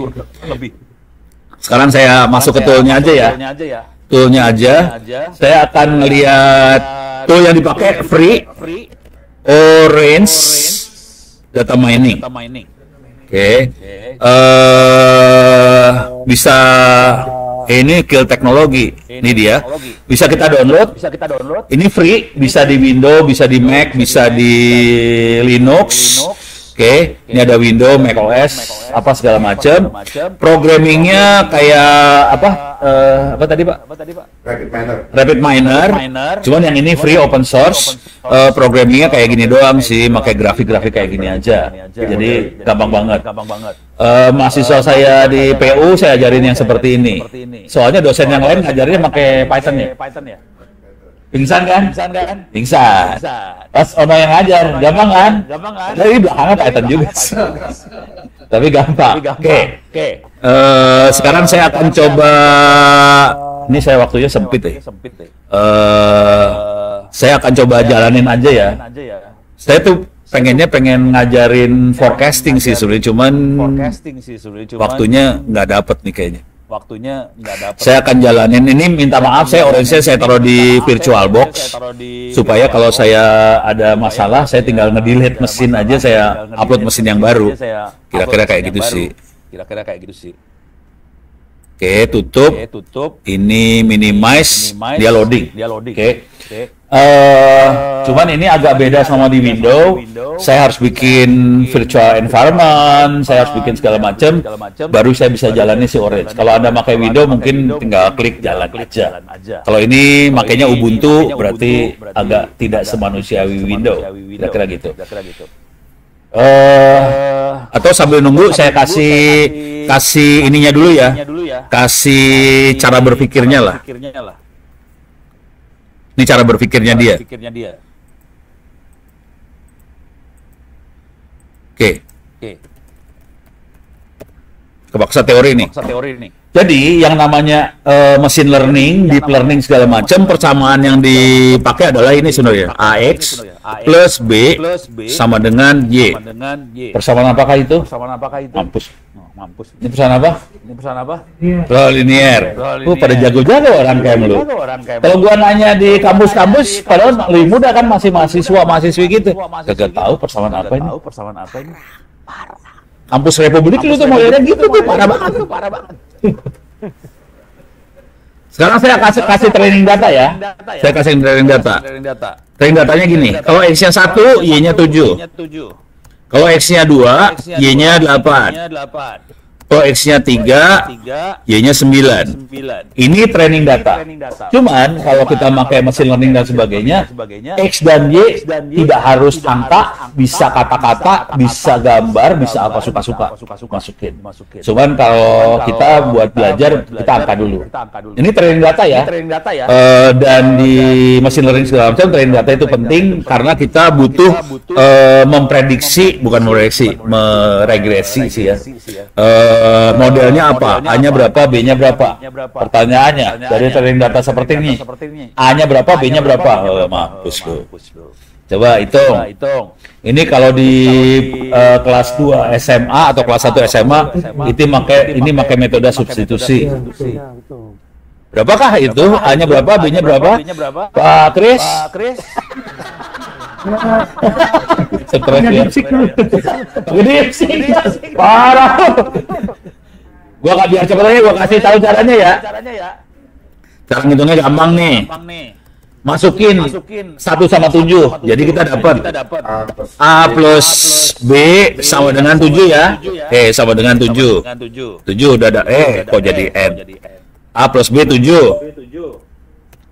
Sekarang saya masuk ke toolnya aja ya. Toolnya aja. Saya akan ngelihat tool yang dipakai free, Orange Data Mining. Oke. Bisa ini Kill Teknologi. Ini dia. Bisa kita download. Ini free, bisa di Windows, bisa di Mac, bisa di Linux. Oke, ini ada Windows, Mac OS, apa segala macam. Programmingnya kayak apa tadi Pak? Rapid Miner. Cuman yang ini free open source. Programmingnya kayak gini doang sih, pakai grafik-grafik kayak gini aja. Jadi gampang banget. Mahasiswa saya di PU saya ajarin yang seperti ini. Soalnya dosen yang lain ngajarinnya pakai Python ya. Pingsan kan? Pingsan. Pas ono yang ngajar, gampang kan? Jadi belakangnya Python juga. Tapi gampang. Oke. Sekarang saya akan coba. Ini saya waktunya sempit ya. Saya akan coba jalanin aja ya. Saya tuh pengen ngajarin forecasting sih sebenarnya, cuman waktunya nggak dapet nih kayaknya. Saya akan jalanin ini, minta maaf saya orange saya taruh di VirtualBox supaya kalau saya ada masalah saya tinggal nge-delete mesin aja, saya upload mesin yang baru. Kira-kira kayak gitu sih. Oke, tutup. Ini minimize, dia loading. Oke. Cuman ini agak beda sama di Windows. Saya harus bikin virtual environment, saya harus bikin segala macam, baru saya bisa jalani si Orange. Kalau Anda pakai Windows mungkin tinggal klik jalan aja. Kalau ini makanya Ubuntu berarti agak tidak semanusiawi Windows. Kira-kira gitu. Atau sambil nunggu saya kasih ininya dulu ya. Kasih cara berpikirnya lah. Ini cara berpikirnya dia. Oke. Kebaksa teori nih. Jadi yang namanya machine learning, deep learning segala macam, persamaan yang dipakai adalah ini sebenarnya AX plus B sama dengan Y. Persamaan apakah itu? Mampus. Ini persamaan apa? Linear. Pada jago-jago orang kayak lu. Kalau gua nanya di kampus-kampus, padahal lebih muda kan, masih mahasiswa-mahasiswi gitu. Kagak tahu persamaan apa ini. Kampus Republik lu tuh modelnya gitu tuh, parah banget. Sekarang saya kasih training data ya. Saya kasih training data. Training datanya gini, kalau X-nya 1, Y-nya 7. Kalau X-nya 2, Y-nya 8. Kalau X-nya 3, Y-nya 9. Ini training data. Cuman kalau kita pakai machine learning dan sebagainya, X dan Y tidak harus angka, bisa kata-kata, bisa gambar, bisa apa suka-suka masukin. Cuman kalau kita buat belajar, kita angka dulu. Ini training data ya. Dan di machine learning segala macam, training data itu penting karena kita butuh meregresi sih ya. Modelnya apa? A-nya berapa, B-nya berapa? Pertanyaannya dari training data seperti ini. A-nya berapa, B-nya berapa? Mampus lu. Coba hitung. Ini kalau di kelas 2 SMA atau kelas 1 SMA ini pakai metode substitusi. Berapakah itu? A-nya berapa, B-nya berapa? Pak Kris? Stres ya. Dipsik. Parah. Gua nggak biar cepet aja, gua kasih tahu caranya ya. Cara ngitungnya gampang nih. Masukin 1 sama 7. Jadi kita dapat A plus B sama dengan 7 ya. Sama dengan 7. 7 udah ada. Kok jadi N? A plus B 7.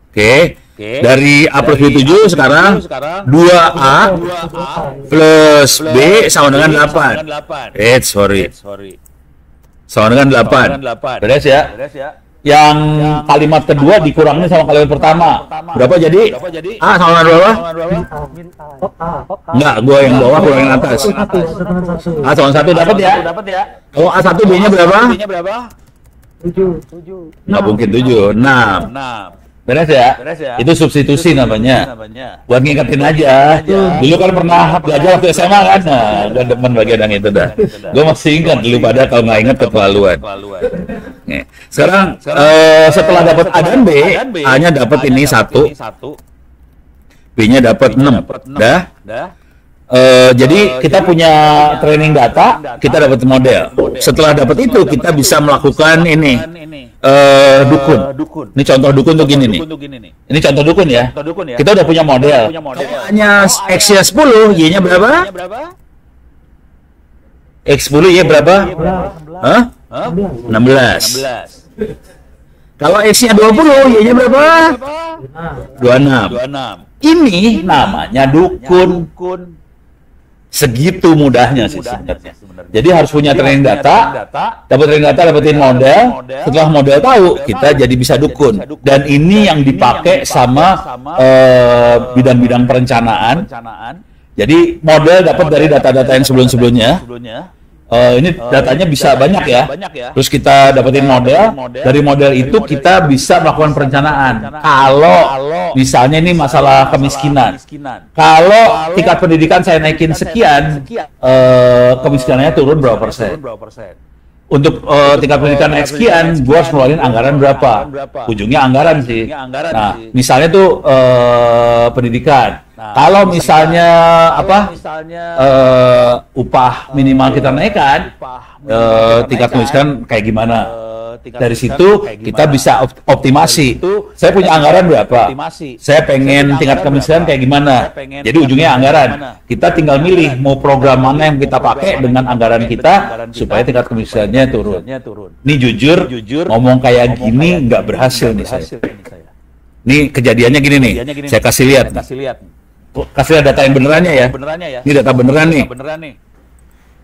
Oke. Dari A plus B 7 sekarang 2A plus B sama dengan 8. Sorry. Sama dengan 8. Beres ya? Yang kalimat kedua dikurangi sama kalimat pertama. Berapa jadi? A sama dengan berapa? Enggak, gua yang bawah kurangin atas. A sama 1 dapat ya? Kalau A1 B-nya berapa? 7. Nggak mungkin 7. 6. Beres ya? Itu substitusi namanya. Buat ngingetin aja. Dulu kan pernah belajar waktu SMA kan? Nah, udah demen bagian yang itu dah. Gue masih ingat dulu, pada kalau nggak ingat keterlaluan. Sekarang setelah dapat A dan B, A-nya dapat ini 1, B-nya dapat 6. Dah? Jadi kita punya training data, kita dapat model. Setelah dapat itu, kita bisa melakukan ini. Dukun. Ini contoh dukun tuh gini nih. Ini contoh dukun ya. Kita udah punya model. Hanya X-nya 10, Y-nya berapa? X10, Y berapa? 16. Kalau X-nya 20, Y-nya berapa? 26. Ini namanya dukun. Segitu mudahnya sih sebenarnya. Jadi harus punya training data, dapat training data, dapetin model. Setelah model tahu, kita jadi bisa dukun. Dan ini yang dipakai sama bidang-bidang perencanaan. Jadi model dapat dari data-data yang sebelum-sebelumnya. Ini datanya bisa banyak ya. Terus kita dapetin model. Dari model itu kita bisa melakukan perencanaan. Kalau misalnya ini masalah kemiskinan. Kalau tingkat pendidikan saya naikin sekian, kemiskinannya turun berapa persen? Untuk tingkat pendidikan naik sekian, gue harus ngeluarin anggaran berapa? Ujungnya anggaran sih. Nah, misalnya tuh pendidikan. Kalau misalnya upah minimal kita naikkan, tingkat kemiskinan kayak gimana? Dari situ kita bisa optimasi. Saya punya anggaran berapa? Saya pengen tingkat kemiskinan kayak gimana? Jadi ujungnya anggaran. Kita tinggal milih mau program mana yang kita pakai dengan anggaran kita supaya tingkat kemiskinannya turun. Ini jujur ngomong kayak gini nggak berhasil nih saya. Ini kejadiannya gini nih. Saya kasih lihat. Kasih lihat data yang benerannya ya. Ini data beneran nih.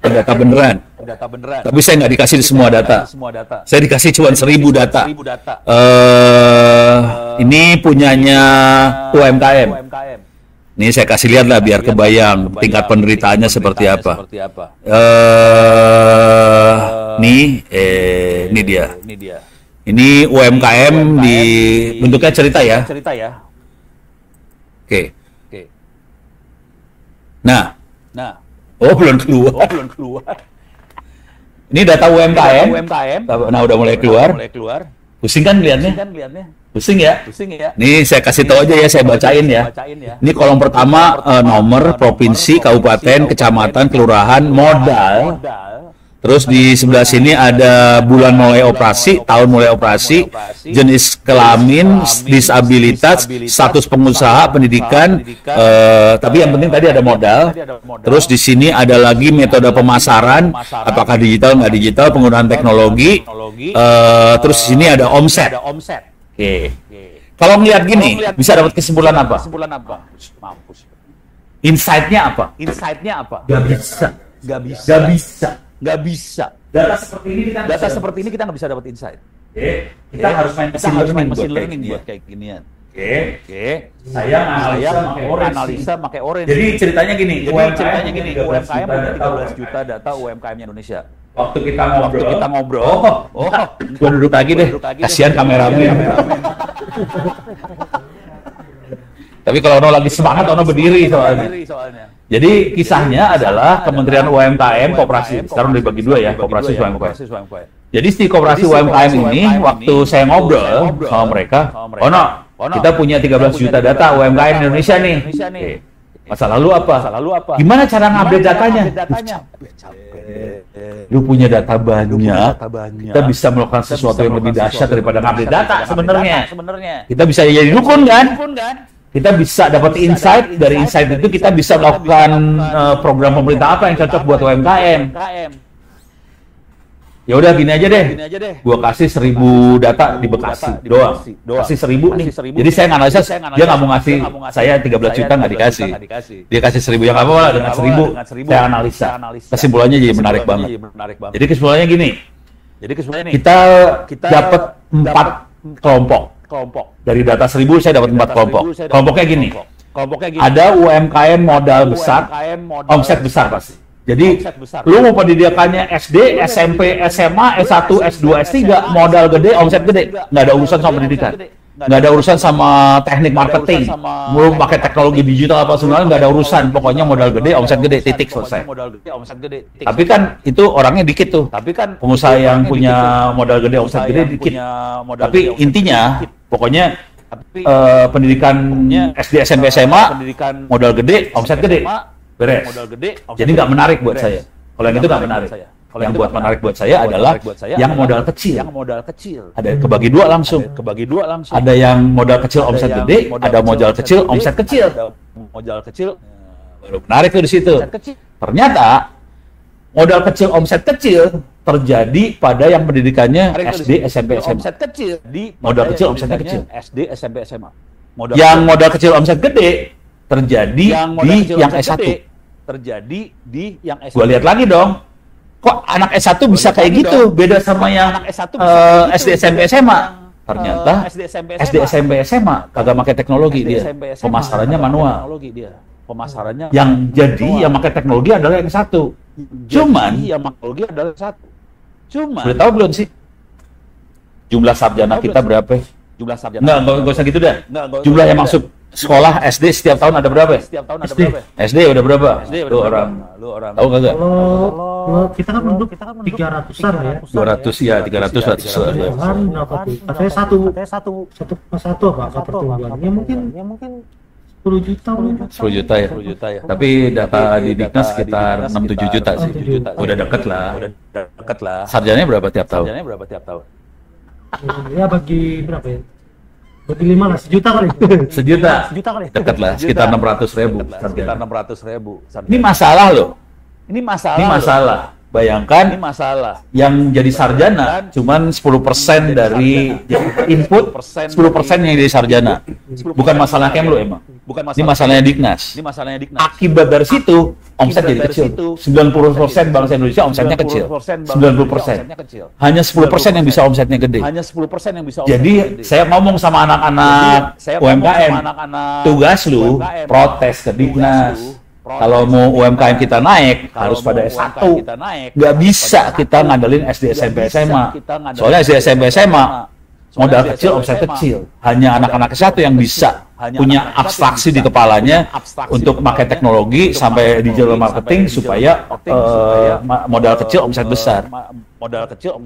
Data beneran. Tapi saya nggak dikasih semua data. Saya dikasih cuma 1000 data. Ini punyanya UMKM. Ini saya kasih lihat lah biar kebayang tingkat penderitaannya seperti apa. Ini dia. Ini UMKM di bentuknya cerita ya. Oke. Nah. Belum keluar. Ini data UMKM. Nah, udah mulai keluar. Pusing kan lihatnya? Pusing ya? Pusing ya. Nih saya kasih tahu aja ya, saya bacain ya. Ini kolom pertama nomor, provinsi, kabupaten, kecamatan, kelurahan, modal. Terus di sebelah sini ada bulan mulai operasi, tahun mulai operasi, jenis kelamin, disabilitas, status pengusaha, pendidikan, tapi yang penting tadi ada modal. Terus di sini ada lagi metode pemasaran, apakah digital nggak digital, penggunaan teknologi. Terus di sini ada omset. Oke. Kalau ngeliat gini, bisa dapat kesimpulan apa? Mampus. Insight-nya apa? Gak bisa. Nggak bisa. Data seperti ini kita nggak bisa dapat insight. Kita harus main mesin learning buat kayak ginian. Oke. Saya analisa pakai Orange. Jadi ceritanya gini. UMKM punya 13 juta data UMKM Indonesia. Waktu kita ngobrol. Gua duduk lagi deh. Kasihan kameramen. Tapi kalau Ono lagi semangat, Ono berdiri soalnya. Jadi kisahnya adalah Kementerian UMKM Koperasi. Sekarang dibagi dua ya, Koperasi UMKM. Jadi di Koperasi UMKM ini, waktu saya ngobrol sama mereka, Ono, kita punya 13 juta data UMKM Indonesia nih. Oke. Masa lalu apa? Gimana cara ngupdate datanya? Lu punya data banyak, kita bisa melakukan sesuatu yang lebih dahsyat daripada ngupdate data sebenarnya. Kita bisa jadi dukun kan? Kita bisa dapat insight, dari insight itu kita bisa melakukan program pemerintah apa yang cocok buat UMKM. Ya udah gini aja deh, gua kasih 1000 data di Bekasi doang, kasih 1000 nih. Jadi saya nganalisa, dia nggak mau ngasih saya 13 juta nggak dikasih, dia kasih 1000 yang apa lah dengan 1000 saya analisa, kesimpulannya jadi menarik banget. Jadi kesimpulannya gini, kita dapat 4 kelompok. Dari data 1000 saya dapat 4 kelompok. Kelompoknya gini. Ada UMKM modal besar, omset besar pasti. Jadi lu mau pendidikannya SD, SMP, SMA, S1, S2, S3, modal gede, omset gede. Nggak ada urusan sama pendidikan. Nggak ada urusan sama teknik marketing. Mau pakai teknologi digital apa sebenarnya nggak ada urusan. Pokoknya modal gede, omset gede, titik selesai. Tapi kan itu orangnya dikit tuh. Pengusaha yang punya modal gede, omset gede dikit. Tapi intinya, pokoknya pendidikannya SD, SMP, SMA, modal gede, omset gede, beres. Jadi nggak menarik buat saya. Kalau yang itu nggak menarik. Yang buat menarik buat saya adalah yang modal kecil. Ada kebagi dua langsung. Ada yang modal kecil omset gede, ada modal kecil omset kecil. Baru menarik tuh di situ. Ternyata modal kecil omset kecil terjadi pada yang pendidikannya SD, SMP, SMA. Modal kecil omsetnya kecil. Yang modal kecil omset gede terjadi di yang S1. Gua lihat lagi dong. Kok anak S1 bisa kayak gitu? Beda sama yang SD, SMP, SMA. Ternyata SD, SMP, SMA kagak pakai teknologi dia. Pemasarannya manual. Yang jadi yang pakai teknologi adalah yang satu. Cuman udah tahu belum sih? Jumlah sarjana kita berapa? Nggak usah gitu dah. Jumlah yang masuk sekolah SD setiap tahun ada berapa? SD udah berapa? Lu orang tahu kagak? Kalau kita kan penduduk 300-an ya. 200 ya, 300 Kan berapa tuh? Katanya satu apa pertumbuhan? Ya mungkin 10 juta. 10 juta ya. Tapi data di Diknas sekitar 6-7 juta sih. Udah deket lah. Sarjananya berapa tiap tahun? Ya bagi berapa ya? Bagi 5 lah, sejuta kali. Sejuta kali. Dekat lah, sekitar 600.000. Ini masalah loh. Ini masalah. Bayangkan yang jadi sarjana cuman 10% dari input, 10% yang jadi sarjana. Bukan masalah Kemlu emang. Ini masalahnya Diknas. Akibat dari situ omset jadi kecil. 90% bangsa Indonesia omsetnya kecil. 90%. Hanya 10% yang bisa omsetnya gede. Jadi saya ngomong sama anak-anak UMKM, tugas lu protes ke Diknas. Kalau mau UMKM kita naik, harus pada S1. Nggak bisa kita ngandelin SD, SMP, SMA. Soalnya SD, SMP, SMA, modal kecil, omset kecil. Hanya anak-anak S1 yang bisa punya abstraksi di kepalanya untuk pakai teknologi sampai digital marketing supaya modal kecil omset besar.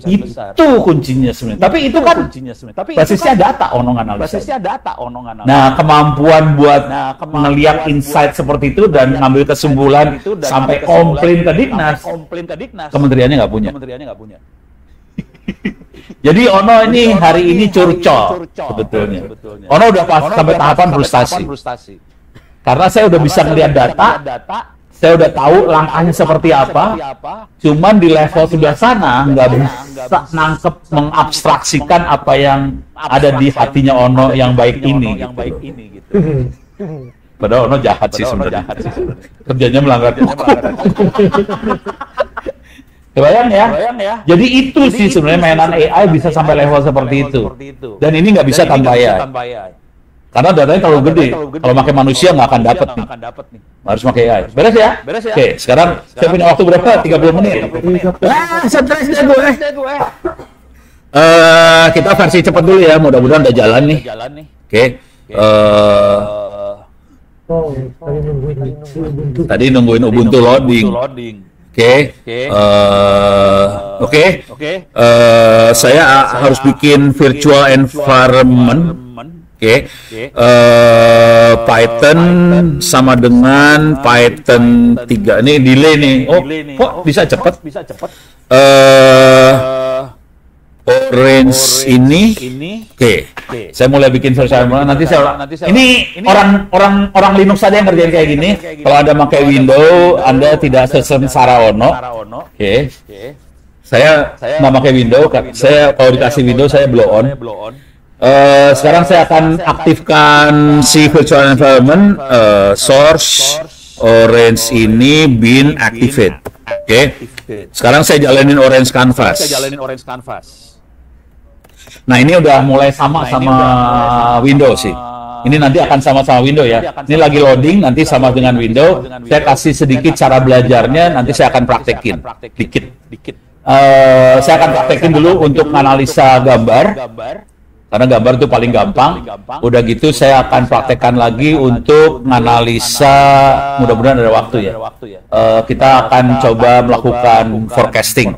Itu kuncinya sebenarnya. Tapi itu kan basisnya data onong analisa. Nah, kemampuan buat ngelihat insight seperti itu dan ngambil kesimpulan sampai komplain ke Dignas, kementeriannya nggak punya. Jadi Ono ini hari ini curcol sebetulnya. Ono udah sampai tahapan frustasi. Karena saya udah bisa ngelihat data, saya udah tahu langkahnya seperti apa. Cuman di level sudah sana nggak bisa nangkep mengabstraksikan apa yang ada di hatinya Ono yang baik ini. Gitu. Padahal Ono jahat sih sebenarnya. Kerjanya melanggar hukum. Kebayang ya? Jadi itu sih sebenarnya mainan AI bisa sampai level seperti itu. Dan ini nggak bisa tanpa AI. Karena datanya terlalu gede. Kalau pakai manusia nggak akan dapat nih. Harus pakai AI. Beres ya? Oke, sekarang saya punya waktu berapa? 30 menit. Stres deh gue. Kita versi cepat dulu ya. Mudah-mudahan udah jalan nih. Oke. Tadi nungguin Ubuntu loading. Saya harus bikin virtual environment. Python sama dengan Python 3. Ini delay nih. Oh, kok bisa cepat? Orange ini. Saya mulai bikin virtual environment. Nanti saya ini orang Linux saja yang ngerjain kayak gini. Kalau Anda pakai Windows, Anda tidak sesengsara Ono. Saya nggak pakai Windows. Saya kalau dikasih Windows saya blow on. Sekarang saya akan aktifkan si virtual environment source orange ini bin activate. Sekarang saya jalanin orange canvas. Nah, ini udah mulai sama Windows sih. Ini nanti akan sama-sama Windows ya. Ini lagi loading, nanti sama dengan Windows. Saya kasih sedikit cara belajarnya, nanti saya akan praktekin dikit. Saya akan praktekin dulu untuk analisa gambar. Karena gambar itu paling gampang. Udah gitu saya akan praktekkan lagi untuk menganalisa, mudah-mudahan ada waktu ya. Kita akan coba melakukan forecasting.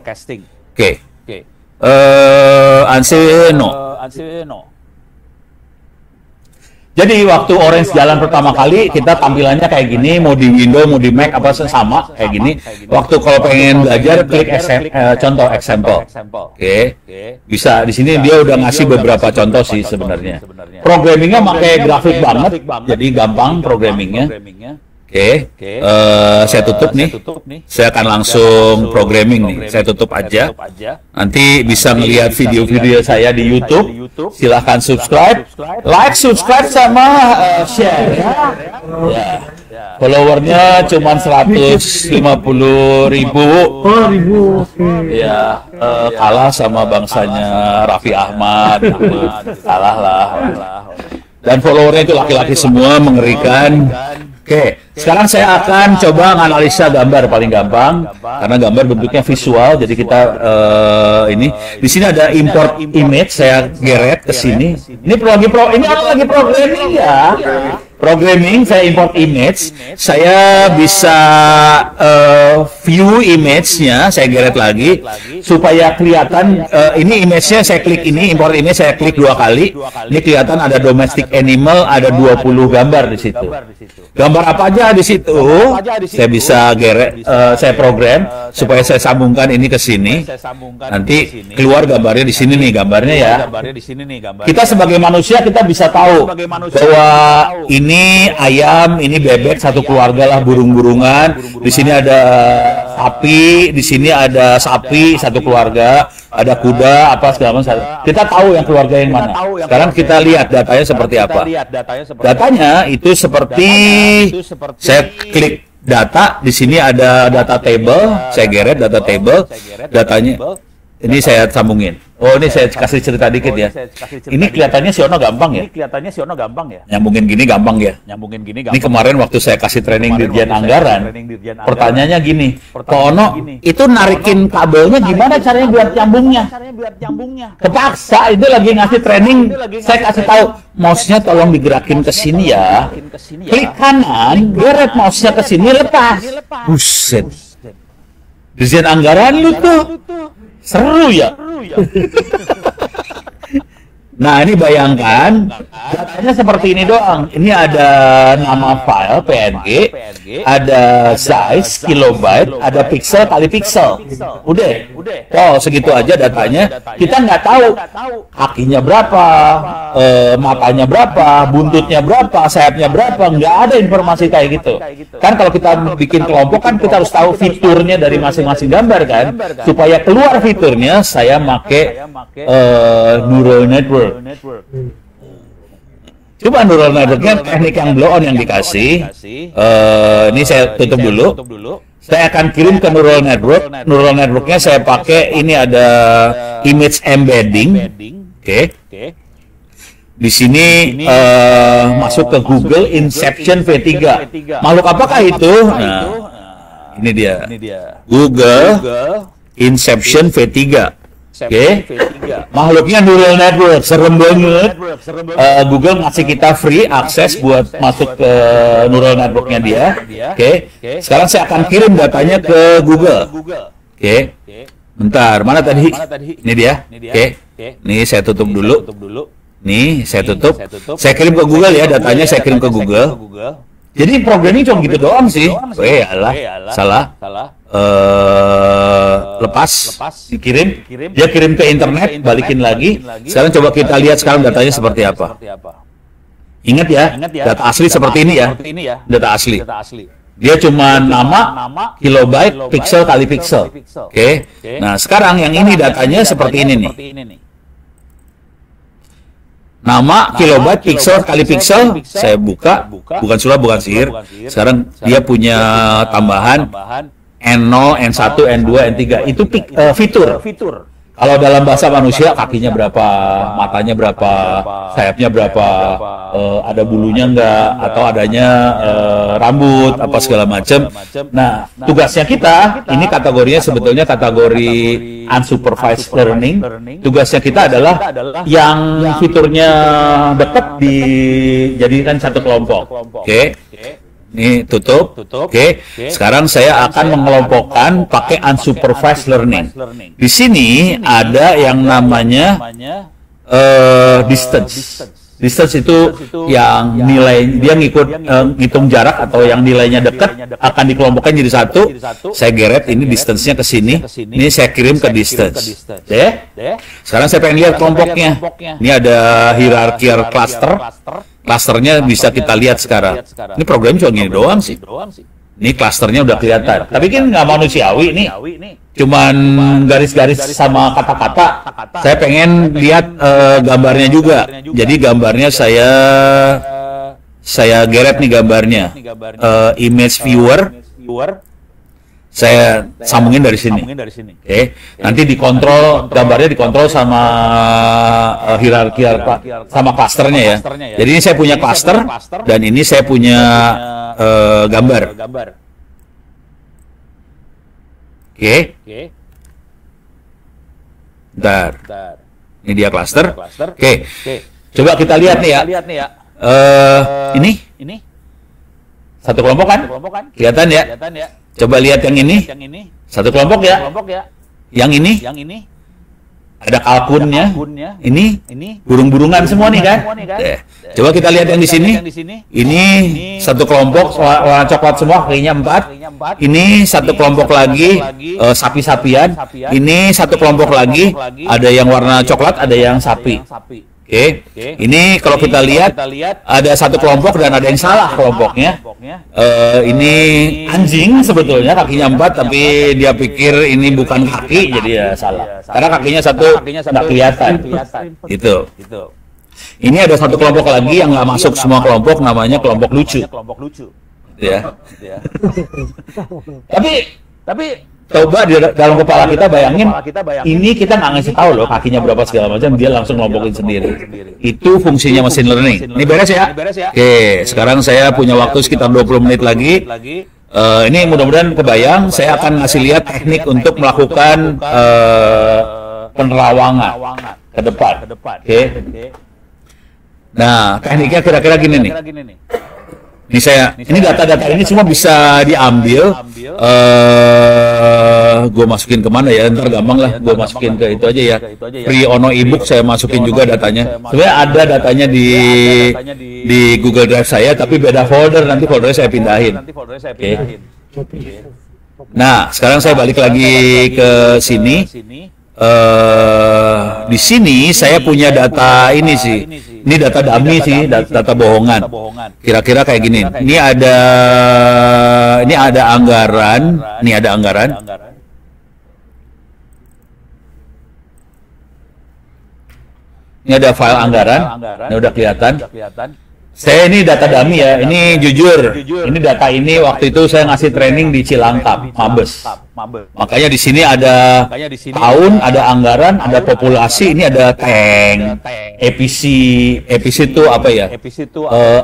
Anseno. Jadi waktu Orange jalan pertama kali kita tampilannya kayak gini, mau di Windows, mau di Mac apa sama kayak gini. Waktu kalau pengen belajar klik contoh example. Bisa di sini dia udah ngasih beberapa contoh sih sebenarnya. Programmingnya pakai grafik banget, jadi gampang programmingnya. Saya tutup nih. Saya akan langsung programming nih. Saya tutup aja. Nanti bisa melihat video-video saya di YouTube. Silahkan subscribe, like, subscribe sama share. Ya. Followernya cuma 150.000. Ya, kalah sama bangsanya Raffi Ahmad. Kalah lah. Dan followernya itu laki-laki semua, mengerikan. Sekarang saya akan coba menganalisa gambar paling gampang karena gambar bentuknya visual, jadi kita ini di sini ada import image, saya geret ke sini. Ini lagi programming ya. Programming, saya import image, saya bisa view image-nya, saya geret lagi supaya kelihatan ini image-nya, saya klik ini, import image, saya klik 2 kali. Ini kelihatan ada domestic animal, ada 20 gambar di situ. Gambar apa aja di situ? Saya bisa geret, saya program supaya saya sambungkan ini ke sini. Nanti keluar gambarnya di sini nih, gambarnya ya. Kita sebagai manusia kita bisa tahu bahwa ini ayam, ini bebek, satu keluarga lah, burung-burungan. Di sini ada sapi, di sini ada sapi, satu keluarga, ada kuda, apa segala macam. Kita tahu yang keluarga yang mana. Sekarang kita lihat datanya seperti apa. Datanya itu seperti saya klik data, di sini ada data table, saya geret data table, datanya Ini saya sambungin. Oh, ini saya kasih cerita dikit ya. Ini kelihatannya Siono gampang ya. Nyambungin gini gampang ya. Ini kemarin waktu saya kasih training Dirjen Anggaran, pertanyaannya gini, Pak Ono, itu narikin kabelnya gimana caranya buat nyambungnya? Kepaksa, itu lagi ngasih training, saya kasih tahu, mouse-nya tolong digerakin ke sini ya. Klik kanan, geret mouse-nya ke sini, lepas. Buset. Dirjen Anggaran lu tuh. Seru ya. Nah, ini bayangkan datanya seperti ini doang. Ini ada nama file PNG, ada size kilobyte, ada pixel kali pixel. Udah. Oh, segitu aja datanya. Kita nggak tahu kakinya berapa, matanya berapa, buntutnya berapa, sayapnya berapa. Nggak ada informasi kayak gitu. Kan kalau kita bikin kelompok kan kita harus tahu fiturnya dari masing-masing gambar kan. Supaya keluar fiturnya, saya pakai neural network. Coba neural networknya teknik yang blow on yang dikasih. Ini saya tutup dulu. Saya akan kirim ke neural network. Neural networknya saya pakai ini ada image embedding. Oke. Di sini masuk ke Google Inception V3. Makhluk apakah itu? Nah, ini dia. Google Inception V3. Oke, makhluknya neural network, serem banget. Google ngasih kita free akses buat masuk ke neural networknya dia. Oke, sekarang saya akan kirim datanya ke Google. Oke, bentar, mana tadi? Ini dia. Oke, nih saya tutup dulu. Nih saya tutup. Saya kirim ke Google ya, datanya saya kirim ke Google. Jadi programming cuma gitu doang sih. Alah, salah. Lepas, dikirim, dia kirim ke internet, balikin lagi. Sekarang coba kita lihat sekarang datanya seperti apa. Ingat ya, data asli seperti ini ya, data asli. Dia cuma nama, kilobyte, pixel kali pixel. Oke. Nah sekarang yang ini datanya seperti ini nih. Nama, kilobyte, pixel kali pixel, saya buka, bukan sulap, bukan sihir. Sekarang dia punya tambahan N0, N1, N2, N3, itu fitur. Kalau dalam bahasa manusia, kakinya berapa, matanya berapa, sayapnya berapa, ada bulunya enggak, atau adanya rambut, apa segala macam. Nah, tugasnya kita, ini kategorinya sebetulnya kategori unsupervised learning. Tugasnya kita adalah yang fiturnya dekat dijadikan satu kelompok. Oke. Ini tutup. Oke. Sekarang saya akan mengelompokkan pakai unsupervised learning. Di sini ada yang namanya distance. Distance itu yang nilai dia ngitung jarak atau yang nilainya dekat akan dikelompokkan jadi satu. Saya geret ini distance-nya ke sini. Ini saya kirim ke distance. Sekarang saya pengen lihat kelompoknya. Ini ada hierarchical cluster. Clusternya bisa kita lihat sekarang. Ini program cuma gini doang sih. Ini clusternya udah kelihatan. Tapi kan nggak manusiawi nih. Cuman garis-garis sama kata-kata. Saya pengen lihat gambarnya juga. Jadi gambarnya saya geret nih gambarnya. Image viewer. Saya sambungin dari sini. Oke. Nanti dikontrol, gambarnya dikontrol sama hierarki sama klasternya ya. Jadi ini saya punya klaster dan ini saya punya gambar. Oke. Bentar. Ini dia klaster. Oke. Coba kita lihat nih ya. Ini satu kelompok kan? Kelihatan ya? Coba lihat yang ini. Satu kelompok ya? Yang ini? Ada kalkunnya. Ini burung-burungan semua nih kan? Coba kita lihat yang di sini. Ini satu kelompok warna coklat semua, kakinya 4. Ini satu kelompok lagi sapi-sapian. Ini satu kelompok lagi ada yang warna coklat, ada yang sapi. Oke, ini kalau kita lihat ada satu kelompok dan ada yang salah kelompoknya. Ini anjing sebetulnya kakinya 4 tapi dia pikir ini bukan kaki jadi ya salah. Karena kakinya satu nggak kelihatan. Gitu. Ini ada satu kelompok lagi yang nggak masuk semua kelompok, namanya kelompok lucu. Ya. Tapi coba di dalam kepala kita bayangin, ini kita nggak ngasih tahu loh kakinya berapa segala macam, dia langsung ngelompokin sendiri. Itu fungsinya machine learning. Ini beres ya? Oke, sekarang saya punya waktu sekitar 20 menit lagi. Ini mudah-mudahan kebayang, saya akan ngasih lihat teknik untuk melakukan penerawangan ke depan. Oke. Nah, tekniknya kira-kira gini nih. Ini data-data ini semua bisa diambil. Gue masukin kemana ya? Ntar gampang lah. Gue masukin ke itu aja ya. Free Ono ebook saya masukin juga datanya. Sebenarnya ada datanya di Google Drive saya, tapi beda folder. Nanti foldernya saya pindahin. Oke. Nah, sekarang saya balik lagi ke sini. Di sini saya punya data ini sih. Ini data dummy sih, data bohongan. Kira-kira kayak gini. Ini ada anggaran. Ini ada file anggaran. Ini udah kelihatan. Saya ini data dummy ya. Ini jujur. Ini data ini waktu itu saya ngasih training di Cilangkap, Mabes. Makanya di sini ada tahun, ada anggaran, ada populasi, ini ada tank, EPC itu apa ya?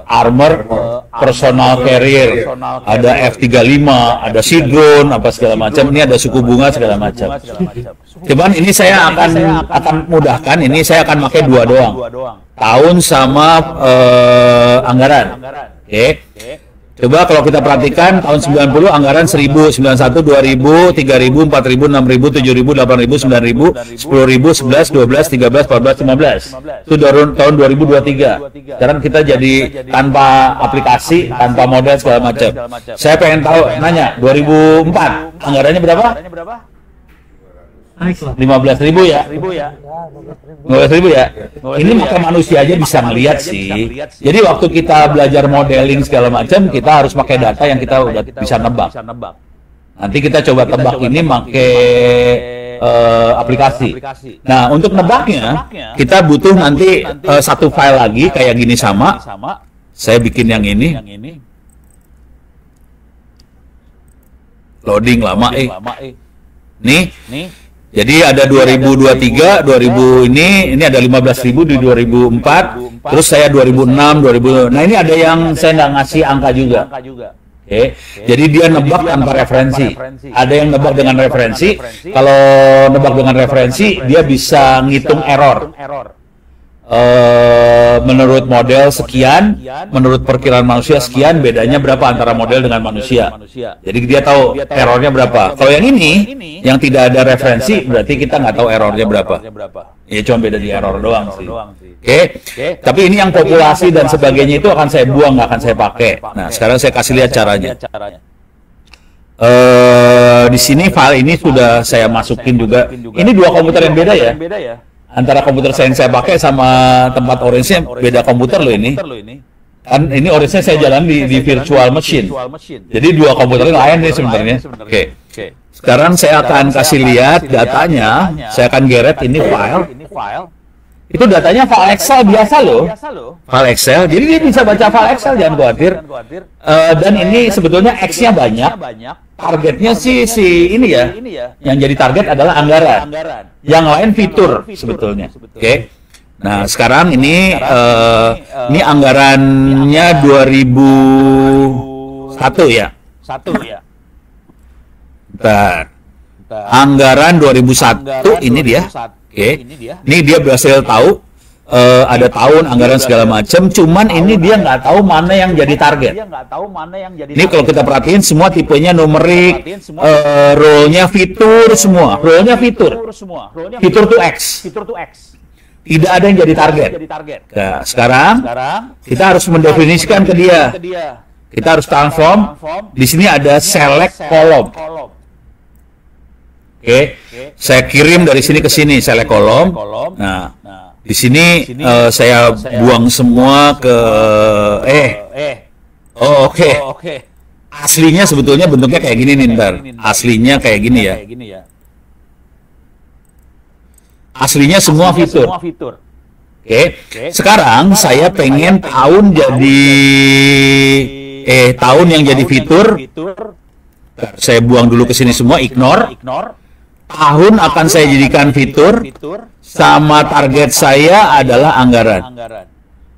Armor, personal carrier, ada F-35, ada Sidron, apa segala macam. Ini ada suku bunga segala macam. Cuman ini saya akan mudahkan. Ini saya akan pakai dua doang. Tahun sama anggaran. Oke. Coba kalau kita perhatikan tahun 90 anggaran 1000, 91, 2000, 3000, 4000, 6000, 7000, 8000, 9000, 10000, 11, 12, 13, 14, 15. Itu tahun 2023. Sekarang kita jadi tanpa aplikasi, tanpa model segala macam. Saya pengen tahu, nanya 2004 anggarannya berapa? 15.000 ya? 15.000 ya? Ini maka manusia aja bisa ngelihat sih. Jadi waktu kita belajar modeling segala macam, kita harus pakai data yang kita udah bisa nebak. Nanti kita coba tebak ini pakai aplikasi. Nah, untuk nebaknya, kita butuh nanti satu file lagi kayak gini sama. Saya bikin yang ini. Loading lama Nih. Jadi ada 2023, 2000 ini ada 15.000 di 2004, terus saya 2006, 2000. Nah ini ada yang saya nggak ngasih angka juga. Oke. Jadi dia nebak tanpa referensi. Ada yang nebak dengan referensi. Kalau nebak dengan referensi, dia bisa ngitung error. Menurut model sekian, menurut perkiraan manusia sekian, bedanya berapa antara model dengan manusia. Jadi dia tahu errornya berapa. Kalau yang ini, yang tidak ada referensi, berarti kita nggak tahu errornya berapa. Ya cuma beda di error doang sih. Oke. Tapi ini yang populasi dan sebagainya itu akan saya buang, nggak akan saya pakai. Nah, sekarang saya kasih lihat caranya. Di sini file ini sudah saya masukin juga. Ini dua komputer yang beda ya. Antara komputer saya yang saya pakai sama tempat orange-nya beda komputer loh ini. Kan ini orange-nya saya jalan di virtual machine. Jadi dua komputer lain nih sebenarnya. Oke. Sekarang saya akan kasih lihat datanya. Saya akan geret ini file. Itu datanya file Excel biasa loh. File Excel. Jadi dia bisa baca file Excel, jangan khawatir. Dan ini sebetulnya X-nya banyak. Targetnya sih ini ya. Yang jadi target adalah anggaran. Yang lain fitur sebetulnya. Oke. Nah, sekarang ini anggarannya 2001 ya. Bentar. Anggaran 2001 ini dia. Oke. Ini dia berhasil tahu ada tahun, anggaran segala macam, cuman ini dia nggak tahu mana yang jadi target. Ini kalau kita perhatiin semua tipenya numerik, role-nya fitur semua, role-nya fitur to X. Tidak ada yang jadi target. Nah, sekarang kita harus mendefinisikan ke dia. Kita harus transform. Di sini ada select column. Oke, saya kirim dari sini ke sini select column. Nah, di sini saya buang semua ke oke. Aslinya sebetulnya bentuknya kayak gini nih, ntar. Aslinya kayak gini ya. Aslinya semua fitur. Oke. Sekarang saya pengen tahun jadi tahun yang jadi fitur Saya buang dulu ke sini semua, ignore. Tahun akan saya jadikan fitur, sama target saya adalah anggaran.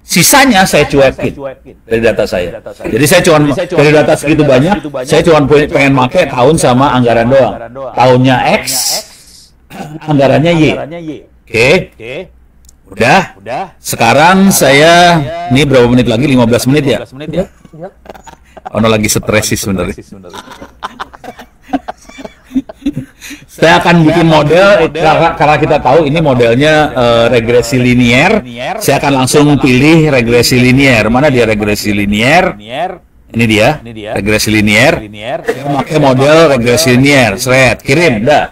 Sisanya saya cuekin dari data saya. Jadi saya cuma dari data segitu banyak, saya cuma pengen pakai tahun sama anggaran doang. Tahunnya X, anggarannya Y. Oke. Udah. Sekarang saya, ini berapa menit lagi? 15 menit ya? Ono lagi stres sih sebenarnya. Saya akan bikin model karena kita tahu ini modelnya regresi linier. Saya akan langsung pilih regresi linier. Mana dia regresi linier? Ini dia, regresi linier. Saya pakai model regresi linier. Seret, kirim, dah.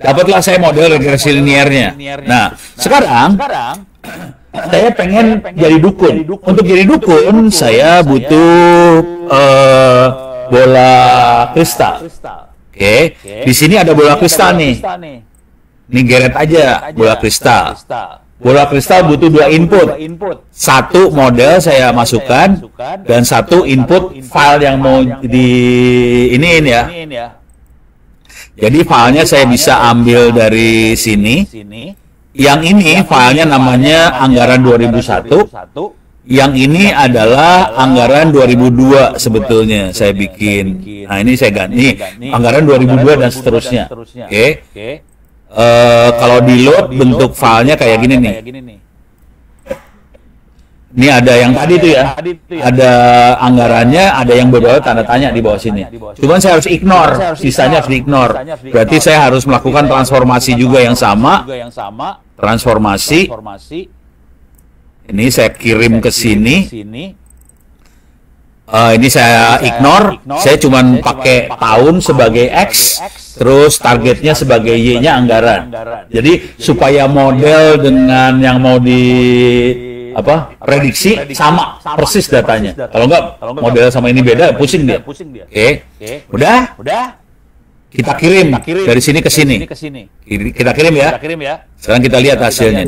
Dapatlah saya model regresi liniernya. Nah, sekarang saya pengen jadi dukun. Untuk jadi dukun, saya butuh bola kristal. Oke, di sini ada bola kristal nih. Ini geret aja bola kristal. Bola kristal butuh 2 input. Satu model saya masukkan dan satu input file yang mau di iniin ya. Jadi filenya saya bisa ambil dari sini. Yang ini filenya namanya anggaran 2001. Yang ini adalah anggaran 2002 sebetulnya saya bikin. Nah, ini saya ganti anggaran 2002 dan seterusnya. Oke. Kalau di load bentuk filenya kayak gini nih. Ini ada yang tadi tuh ya. Ada anggarannya, ada yang berbawah tanda tanya di bawah sini. Cuman saya harus ignore, sisanya harus di-ignore. Berarti saya harus melakukan transformasi juga yang sama. Transformasi. Ini saya kirim ke sini. Ini saya ignore. Saya cuma pakai tahun sebagai X, terus targetnya sebagai Y-nya anggaran. Jadi supaya model dengan yang mau prediksi sama persis datanya. Kalau enggak model sama ini beda, pusing dia. Oke. Udah? Kita kirim dari sini ke sini. Kita kirim ya. Sekarang kita lihat hasilnya.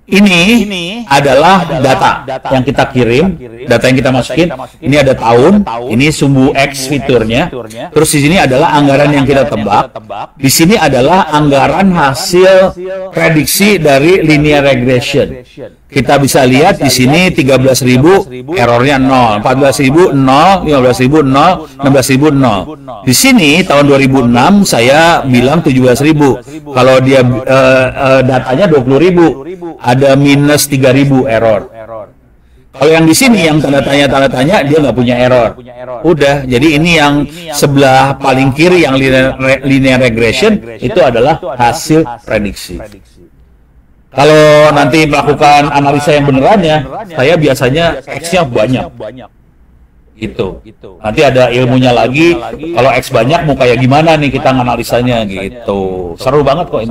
Ini adalah data yang kita kirim, data yang kita masukin. Ini ada tahun, ini sumbu X fiturnya. Terus di sini adalah anggaran yang kita tebak. Di sini adalah anggaran hasil prediksi dari linear regression. Kita bisa lihat di sini 13.000 errornya 0, 14.000 0, 15.000 0, 16.000 0. Di sini tahun 2006 saya bilang 17.000. Kalau dia datanya 20.000, ada minus 3.000 error. Kalau yang di sini yang tanda tanya dia nggak punya error. Udah, jadi ini yang sebelah paling kiri yang linear regression itu adalah hasil prediksi. Kalau nanti melakukan analisa yang benerannya, saya biasanya X-nya banyak. Gitu. Nanti ada ilmunya lagi. Kalau X banyak mau kayak gimana nih kita analisanya gitu. Seru banget kok ini.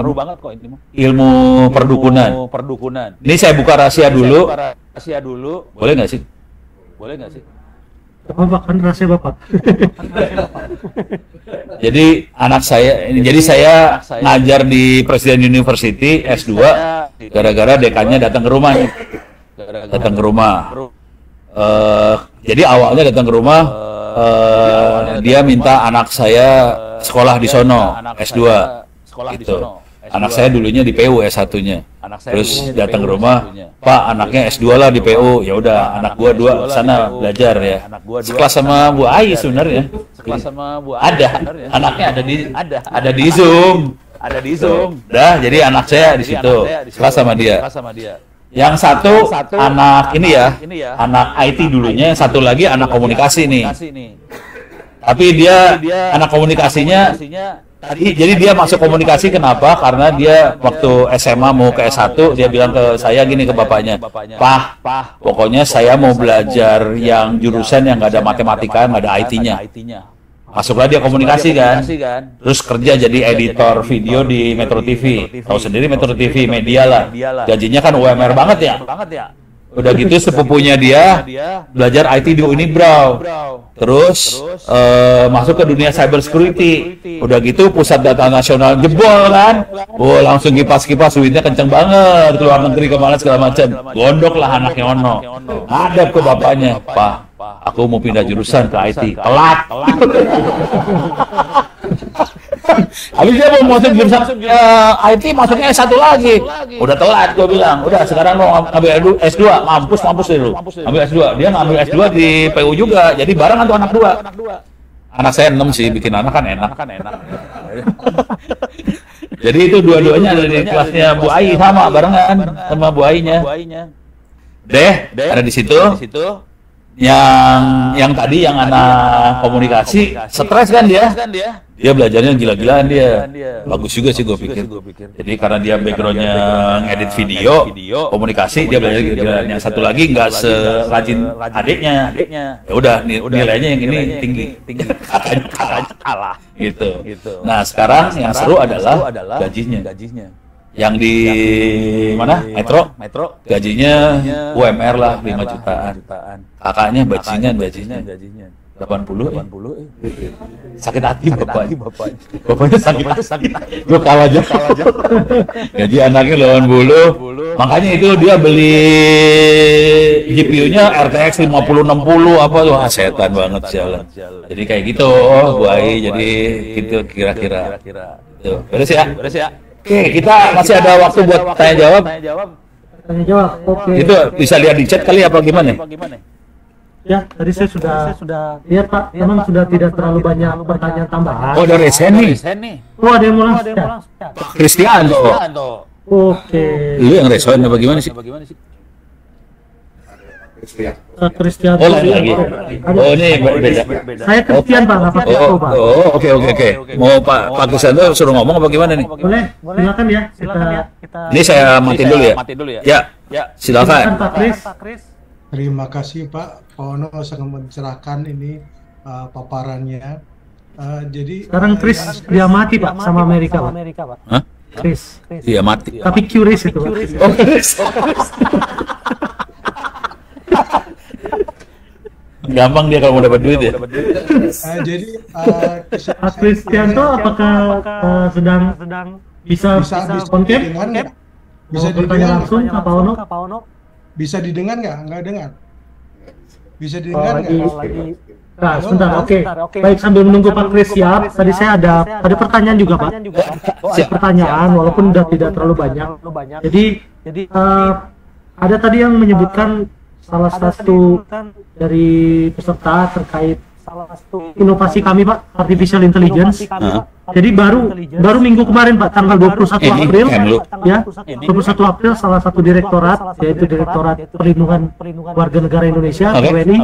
Ilmu perdukunan. Ini saya buka rahasia dulu. Boleh nggak sih? Apa kan rahasia Bapak? Jadi saya ngajar di Presiden University S2 gara-gara dekannya datang ke rumah nih. Jadi awalnya datang ke rumah, dia minta anak saya sekolah di sono S2 gitu. Anak saya dulunya di PU S1-nya. Terus datang ke rumah, Pak, anaknya S2 lah di PU. Ya udah, anak gua 2 sana belajar ya. Sekelas sama Bu Ai sebenarnya. Ada, anaknya ada di Zoom. Dah, jadi anak saya di situ. Sekelas sama dia. Yang satu anak ini ya, anak IT dulunya. Yang satu lagi anak komunikasi nih. Tapi dia anak komunikasinya jadi dia masuk komunikasi kenapa? Karena dia waktu SMA mau ke S1, dia bilang ke saya gini, ke bapaknya, Pak, pokoknya saya mau belajar yang jurusan yang nggak ada matematika, nggak ada IT-nya. Masuklah dia komunikasi kan, terus kerja jadi editor video di Metro TV. Tahu sendiri Metro TV media lah, gajinya kan UMR banget ya. Udah gitu sepupunya dia belajar IT di Unibrow. Terus masuk ke dunia cyber security. Udah gitu pusat data nasional jebol kan. Oh, langsung kipas-kipas duitnya kenceng banget. Keluar negeri kemana segala macam. Gondok lah anaknya Ono. Hadap ke bapaknya, Pak, Aku mau pindah jurusan ke IT. Telat. Habis dia mau masuk jurusan IT, masuknya S1 lagi. Udah telat, gue bilang. Udah, sekarang mau ambil S2, mampus dulu. Ambil S2. Dia ngambil S2 di PU juga. Jadi barengan tuh anak dua. Anak saya 6 sih, bikin anak kan enak. Jadi itu dua-duanya ada di kelasnya Bu Ai, sama barengan sama Bu Ainya. Ada di situ. Yang tadi yang anak komunikasi, stres kan dia. Dia belajarnya gila-gilaan dia. Bagus juga sih gue pikir. Jadi karena dia backgroundnya ngedit video, komunikasi, dia belajar gila-gilaan. Yang satu lagi nggak serajin adiknya. Ya udah nilainya yang ini tinggi. Katanya kalah. Gitu. Nah sekarang yang seru adalah gajinya. Yang di mana? Metro. Gajinya UMR lah 5 jutaan. Kakaknya bajingan. 80. Sakit hati bapaknya sakit hati. Gue kalah aja. Gaji anaknya 80. Makanya itu dia beli GPU-nya RTX 5060 apa tuh, setan banget jalan. Jadi kayak gitu, Bu Ai. Jadi gitu kira-kira. Tuh, beres ya. Oke, kita masih ada waktu buat tanya jawab. Oke. Itu bisa lihat di chat kali apa gimana? Ya, tadi saya sudah lihat Pak, memang sudah tidak terlalu banyak pertanyaan tambahan. Oh, ada resen nih. Oh, ada yang mau langsung. Kristianto. Oke. Lu yang resen apa gimana sih? Kristianto. Oh, lain lagi. Oh, ini beda. Saya Kristian Pak, nggak pakai itu Pak. Oh, oke. Mau Pak Kristianto suruh ngomong apa gimana nih? Boleh, silakan ya. Ini saya matiin dulu ya. Ya, silakan. Pak Kris. Terima kasih Pak Ono sangat mencerahkan ini paparannya. Jadi sekarang Chris dia mati Pak sama Amerika Pak. Hah? Chris. Iya mati. Tapi Chris itu Pak. Oh, Chris. Gampang dia kalau mau dapat duit ya. Jadi Pak Kristianto apakah sedang bisa konten? Bisa bertanya langsung ke Pak Ono? Bisa didengar nggak? Nggak dengar. Bisa didengar nggak? Nah, sebentar, oke. Baik, sambil menunggu Pak Kris siap, tadi saya ada pertanyaan juga Pak. Pertanyaan, walaupun sudah tidak terlalu banyak. Jadi ada tadi yang menyebutkan salah satu dari peserta terkait inovasi kami Pak, artificial intelligence. Jadi baru minggu kemarin Pak, tanggal 21 April ya, 21 April salah satu direktorat, yaitu Direktorat Perlindungan Warga Negara Indonesia (WNI)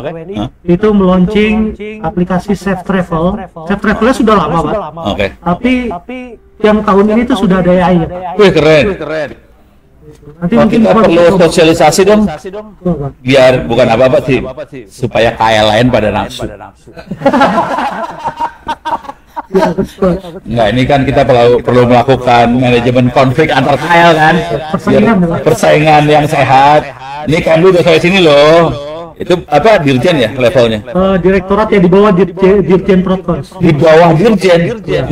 itu meluncing aplikasi Safe Travel. Safe Travelnya sudah lama Pak, tapi yang tahun ini tuh sudah ada AI-nya. Wih keren. Nanti mungkin kita perlu sosialisasi dong, biar bukan apa-apa sih, supaya kaya lain pada nafsu. Enggak, ini kan kita perlu melakukan manajemen konflik antar kaya kan, persaingan yang sehat. Ini kan lu udah sampai sini loh. Itu apa, dirjen ya levelnya? Direktorat ya, di bawah Dirjen Protokol. Di bawah dirjen? Ya,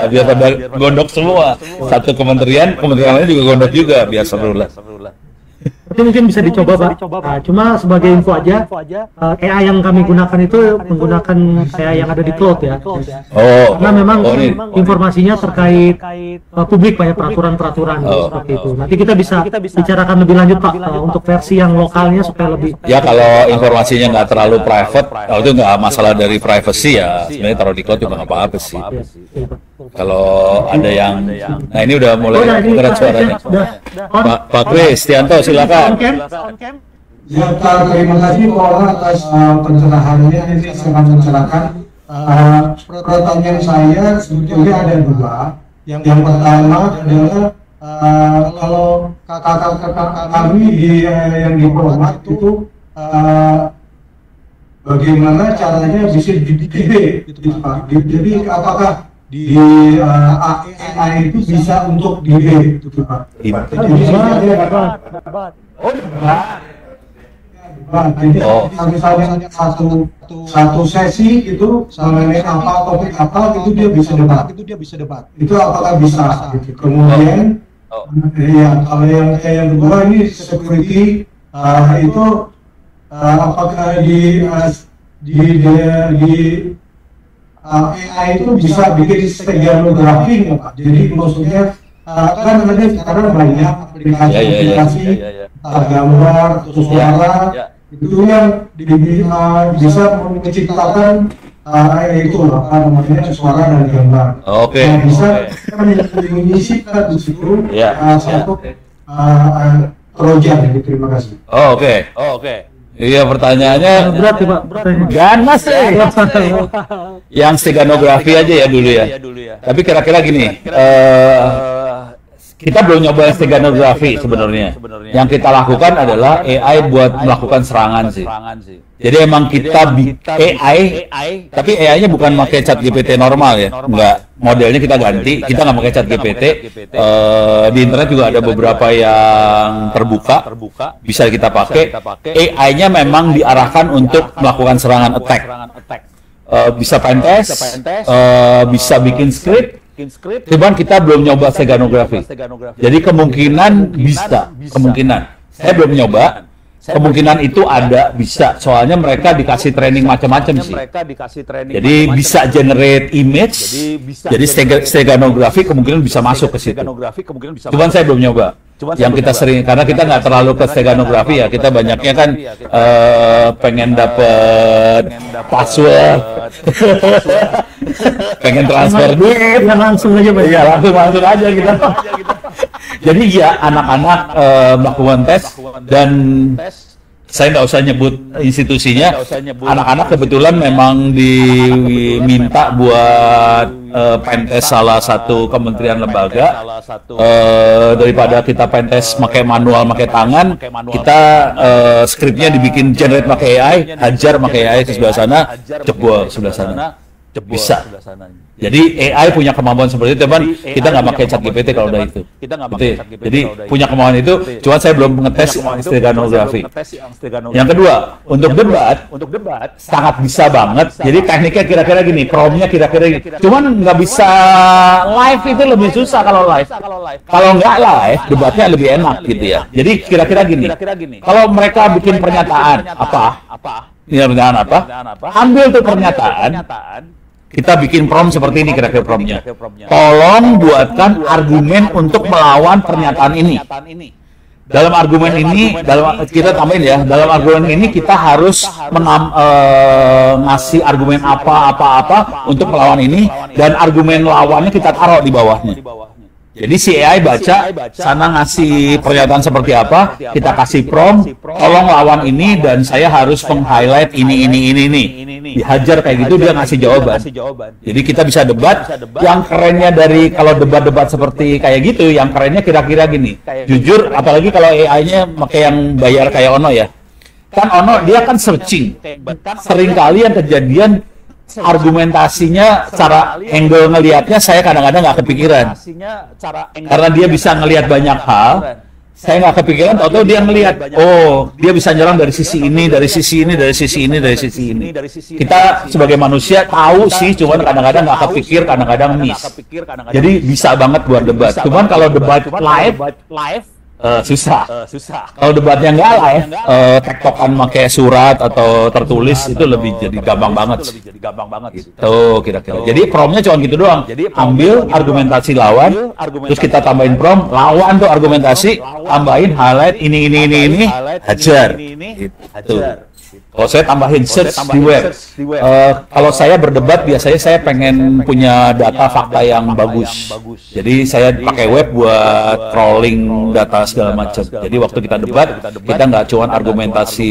biar pada gondok semua. Satu kementerian lain juga gondok juga, biar seru lah. Itu mungkin bisa dicoba Pak. Nah, cuma sebagai info aja, AI yang kami gunakan itu menggunakan AI yang ada di cloud ya. Karena memang informasinya terkait publik Pak ya, peraturan-peraturan seperti itu. Nanti kita bisa bicarakan lebih lanjut Pak untuk versi yang lokalnya supaya lebih. Ya kalau informasinya nggak terlalu private, kalau itu nggak masalah dari privacy ya, sebenarnya taruh di cloud juga nggak apa-apa sih. Kalau ada yang, nah ini udah mulai berat suaranya. Pak Kristianto silakan. Ya, terima kasih Pak Ono atas pencerahannya, ini sangat mencerahkan. Pertanyaan saya sebetulnya ada dua. Yang pertama adalah kalau kakak-kakak kami yang diplomat itu bagaimana caranya bisa dididik gitu Pak. Jadi apakah di AI itu bisa untuk didik gitu Pak. Jadi misalnya satu sesi itu mengenai apa, topik apa, itu dia bisa debat. Itu apakah bisa? Gitu. Kemudian ya, kalau yang kedua ini security itu apakah di AI itu bisa bikin steganografi nggak Pak? Jadi maksudnya kan ada sekarang banyak aplikasi gambar atau suara itu yang bisa menciptakan itu apa namanya suara dan gambar. Oke. Nah, bisa menyisipkan di situ satu trojan. Terima kasih. Oke. Iya, pertanyaannya berat ya Pak. ganas sih. Yang steganografi aja ya dulu ya. Tapi kira-kira gini, kita belum nyoba yang steganografi sebenarnya. Yang kita lakukan adalah AI buat melakukan serangan sih. Jadi emang kita AI, tapi AI-nya bukan pakai ChatGPT normal ya, enggak. Modelnya kita ganti, kita nggak pakai ChatGPT. Di internet juga ada beberapa yang terbuka, bisa kita pakai. AI-nya memang diarahkan untuk melakukan serangan attack. Bisa pentest, bisa bikin script. Cuman kita belum nyoba steganografi. Jadi kemungkinan bisa, saya belum nyoba. Kemungkinan itu ada, bisa. Soalnya mereka dikasih training macam-macam sih. Jadi bisa generate image. Jadi steganografi kemungkinan bisa masuk ke situ. Cuman saya belum nyoba. Yang kita sering, karena kita nggak terlalu ke steganografi ya. Kita banyaknya kan pengen dapet password, pengen transfer duit. Langsung aja Pak. Iya, langsung aja kita. Jadi ya anak-anak melakukan tes dan saya nggak usah nyebut institusinya. Anak-anak kebetulan memang diminta buat pentest salah satu kementerian lembaga. Daripada kita pentest pakai manual, pakai tangan, kita skripnya dibikin generate pakai AI, hajar pakai AI ke sebelah sana, jebol sebelah sana. Bisa. Jadi AI punya kemampuan seperti itu, teman. Kita nggak pakai ChatGPT kalau udah itu. Jadi punya kemampuan itu. Cuma saya belum ngetes steganografi. Yang kedua, untuk debat sangat bisa banget. Jadi tekniknya kira-kira gini, promnya kira-kira gini. Cuman nggak bisa live, itu lebih susah kalau live. Kalau nggak live, debatnya lebih enak gitu ya. Jadi kira-kira gini. Kalau mereka bikin pernyataan apa? Ambil tuh pernyataan. Kita bikin prompt seperti ini kira-kira promptnya. Tolong buatkan argumen untuk melawan pernyataan ini. Dalam argumen ini, kita tambahin ya. Dalam argumen ini kita harus ngasih argumen apa untuk melawan ini, dan argumen lawannya kita taruh di bawahnya. Jadi si AI baca, sana ngasih pernyataan seperti apa, kita kasih prompt, tolong lawan ini, dan saya harus meng-highlight ini. Dihajar kayak gitu, dia ngasih jawaban. Jadi kita bisa debat. Yang kerennya dari kalau debat-debat seperti kayak gitu, yang kerennya kira-kira gini. Jujur, apalagi kalau AI-nya pakai yang bayar kayak Ono ya. Kan Ono, dia kan searching. Seringkali yang kejadian, argumentasinya, cara angle ngelihatnya saya kadang-kadang nggak kepikiran. Karena dia bisa ngelihat banyak hal, saya nggak kepikiran, atau dia ngelihat, oh dia bisa nyerang dari sisi ini, dari sisi ini, dari sisi ini, dari sisi ini. Kita sebagai manusia tahu sih, cuman kadang-kadang nggak kepikir, kadang-kadang miss. Jadi bisa banget buat debat. Cuman kalau debat live, susah. Kalau debatnya nggak live, tektokan pakai surat atau tertulis itu lebih jadi gampang banget. Gitu kira-kira. Jadi promnya cuma gitu doang. Ambil argumentasi lawan, terus kita tambahin prom, lawan tuh argumentasi, tambahin highlight ini, hajar. Gitu. Kalau saya tambahin search di web. Kalau saya berdebat biasanya saya pengen punya data fakta yang bagus. Jadi saya pakai web buat crawling data segala macam. Jadi waktu kita debat, kita nggak cuma argumentasi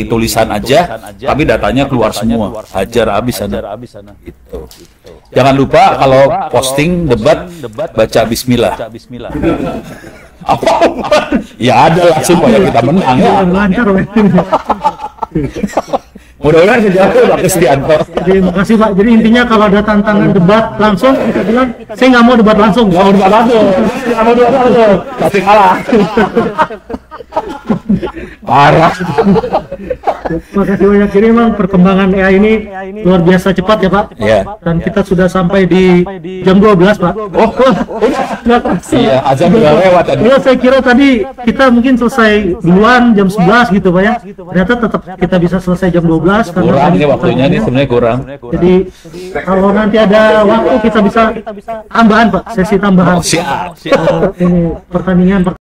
tulisan aja, tapi datanya keluar semua. Hajar habis sana. Gitu. Jangan lupa kalau posting debat baca Bismillah. Apa? Ya ada lah supaya kita menang ya. Lancar. Mudah-mudahan sejauh Pak Kristianto. Terima kasih Pak. Jadi intinya kalau ada tantangan debat langsung, kita bilang saya nggak mau debat langsung. Pasti kalah. Parah. Terima kasih banyak. Jadi memang perkembangan AI ini luar biasa cepat ya Pak. Iya. Dan kita sudah sampai di jam 12 Pak. Oh, iya, azan udah lewat tadi. Ya, saya kira tadi kita mungkin selesai duluan jam 11 gitu Pak ya. Ternyata tetap kita bisa selesai jam 12 karena Kurang tadi ini waktunya nih sebenarnya kurang. Jadi kalau nanti ada waktu kita bisa tambahan Pak, sesi tambahan. Siap. Ini pertandingan